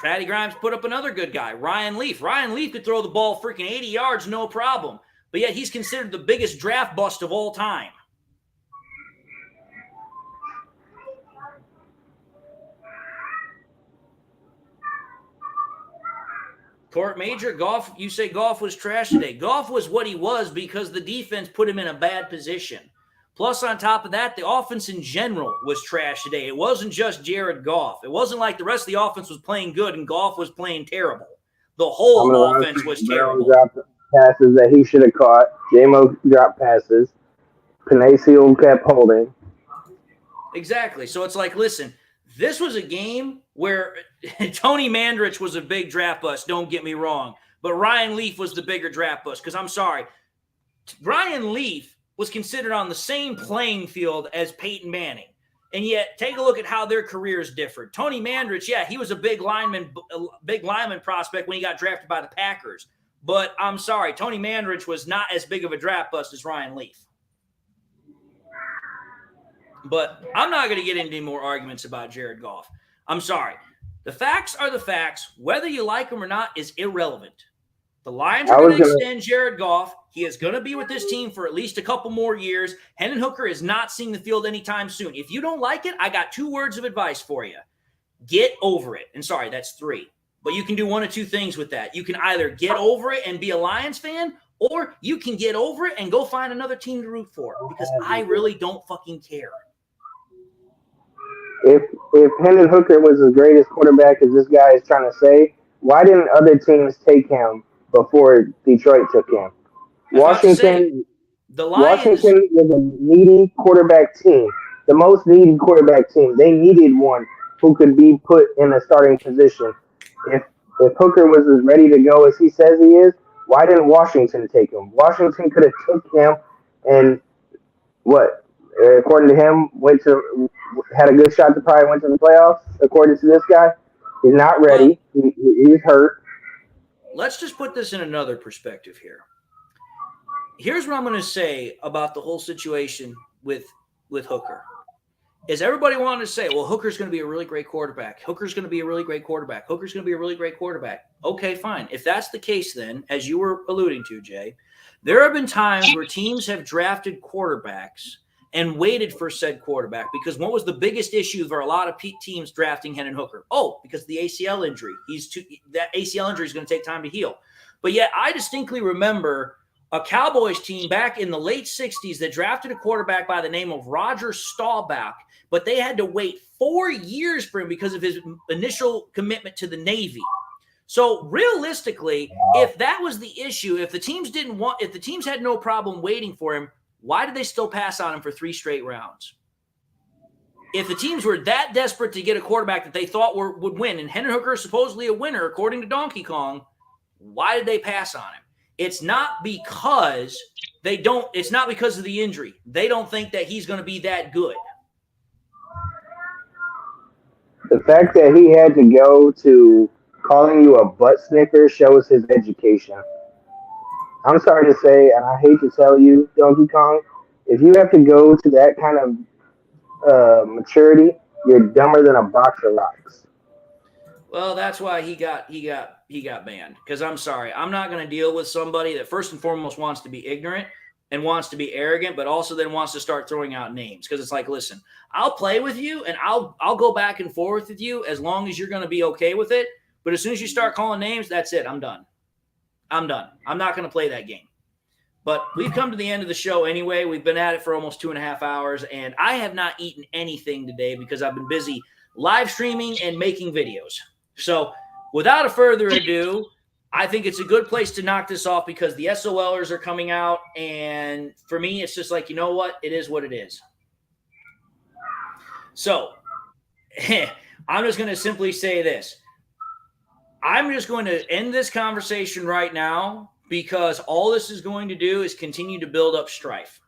Patty Grimes put up another good guy, Ryan Leaf. Ryan Leaf could throw the ball freaking 80 yards, no problem. But yet he's considered the biggest draft bust of all time. Court Major, Goff, you say Goff was trash today. Goff was what he was because the defense put him in a bad position. Plus, on top of that, the offense in general was trash today. It wasn't just Jared Goff. It wasn't like the rest of the offense was playing good and Goff was playing terrible. The whole offense was terrible. Dropped passes that he should have caught. J-Mo dropped passes. Panaceo kept holding. Exactly. So it's like, listen, this was a game where Tony Mandrich was a big draft bust, don't get me wrong. But Ryan Leaf was the bigger draft bust because I'm sorry. Ryan Leaf was considered on the same playing field as Peyton Manning. And yet, take a look at how their careers differed. Tony Mandrich, yeah, he was a big lineman prospect when he got drafted by the Packers. But I'm sorry, Tony Mandrich was not as big of a draft bust as Ryan Leaf. But I'm not going to get into any more arguments about Jared Goff. I'm sorry. The facts are the facts. Whether you like them or not is irrelevant. The Lions are going to extend Jared Goff. He is going to be with this team for at least a couple more years. Hendon Hooker is not seeing the field anytime soon. If you don't like it, I got 2 words of advice for you. Get over it. And sorry, that's 3. But you can do one of 2 things with that. You can either get over it and be a Lions fan, or you can get over it and go find another team to root for because I really don't fucking care. If Hendon Hooker was as great as quarterback as this guy is trying to say, why didn't other teams take him before Detroit took him? Washington was a needy quarterback team, the most needy quarterback team. They needed one who could be put in a starting position. If If Hooker was as ready to go as he says he is, why didn't Washington take him? Washington could have took him and what? According to him, had a good shot to probably went to the playoffs. According to this guy, he's not ready. He's hurt. Let's just put this in another perspective here. Here's what I'm going to say about the whole situation with Hooker. Is everybody wanted to say, well, Hooker's going to be a really great quarterback. Hooker's going to be a really great quarterback. Hooker's going to be a really great quarterback. Okay, fine. If that's the case, then, as you were alluding to, Jay, there have been times where teams have drafted quarterbacks and waited for said quarterback because what was the biggest issue for a lot of teams drafting Hendon Hooker? Oh, because of the ACL injury. That ACL injury is going to take time to heal. But yet I distinctly remember a Cowboys team back in the late 60s that drafted a quarterback by the name of Roger Staubach, but they had to wait 4 years for him because of his initial commitment to the Navy. So realistically, if that was the issue, if the teams had no problem waiting for him, why did they still pass on him for 3 straight rounds? If the teams were that desperate to get a quarterback that they thought would win, and Hendon Hooker is supposedly a winner according to Donkey Kong, why did they pass on him? It's not because it's not because of the injury. They don't think that he's going to be that good. The fact that he had to go to calling you a butt snicker shows his education. I'm sorry to say, and I hate to tell you, Donkey Kong, if you have to go to that kind of maturity, you're dumber than a box of rocks. Well, that's why he got banned. Because I'm sorry, I'm not going to deal with somebody that first and foremost wants to be ignorant and wants to be arrogant, but also then wants to start throwing out names. Because it's like, listen, I'll play with you and I'll go back and forth with you as long as you're going to be okay with it. But as soon as you start calling names, that's it. I'm done. I'm not going to play that game. But we've come to the end of the show anyway. We've been at it for almost 2.5 hours, and I have not eaten anything today because I've been busy live streaming and making videos. So without a further ado, I think it's a good place to knock this off because the SOLers are coming out, and for me, it's just like, you know what? It is what it is. So I'm just going to simply say this. I'm just going to end this conversation right now because all this is going to do is continue to build up strife.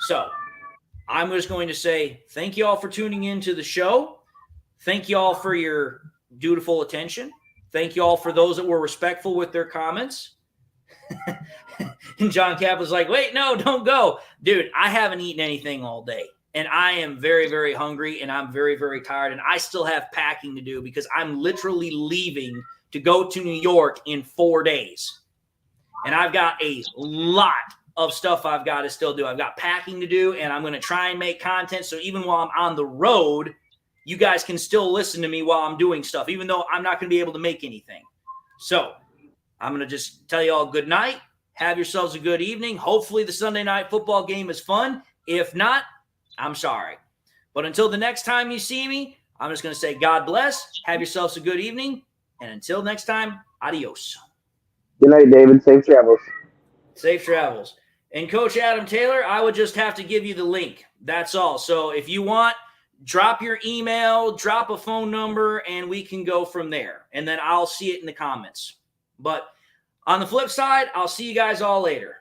So I'm just going to say thank you all for tuning into the show. Thank you all for your dutiful attention. Thank you all for those that were respectful with their comments. And John Cap was like, wait, no, don't go. Dude, I haven't eaten anything all day. And I am very, very hungry, and I'm very, very tired. And I still have packing to do because I'm literally leaving to go to New York in 4 days. And I've got a lot of stuff I've got to still do. I've got packing to do, and I'm going to try and make content. So even while I'm on the road, you guys can still listen to me while I'm doing stuff, even though I'm not going to be able to make anything. So I'm going to just tell you all good night. Have yourselves a good evening. Hopefully the Sunday night football game is fun. If not, I'm sorry. But until the next time you see me, I'm just going to say God bless. Have yourselves a good evening. And until next time, adios. Good night, David. Safe travels. Safe travels. And Coach Adam Taylor, I would just have to give you the link. That's all. So if you want, drop your email, drop a phone number, and we can go from there. And then I'll see it in the comments. But on the flip side, I'll see you guys all later.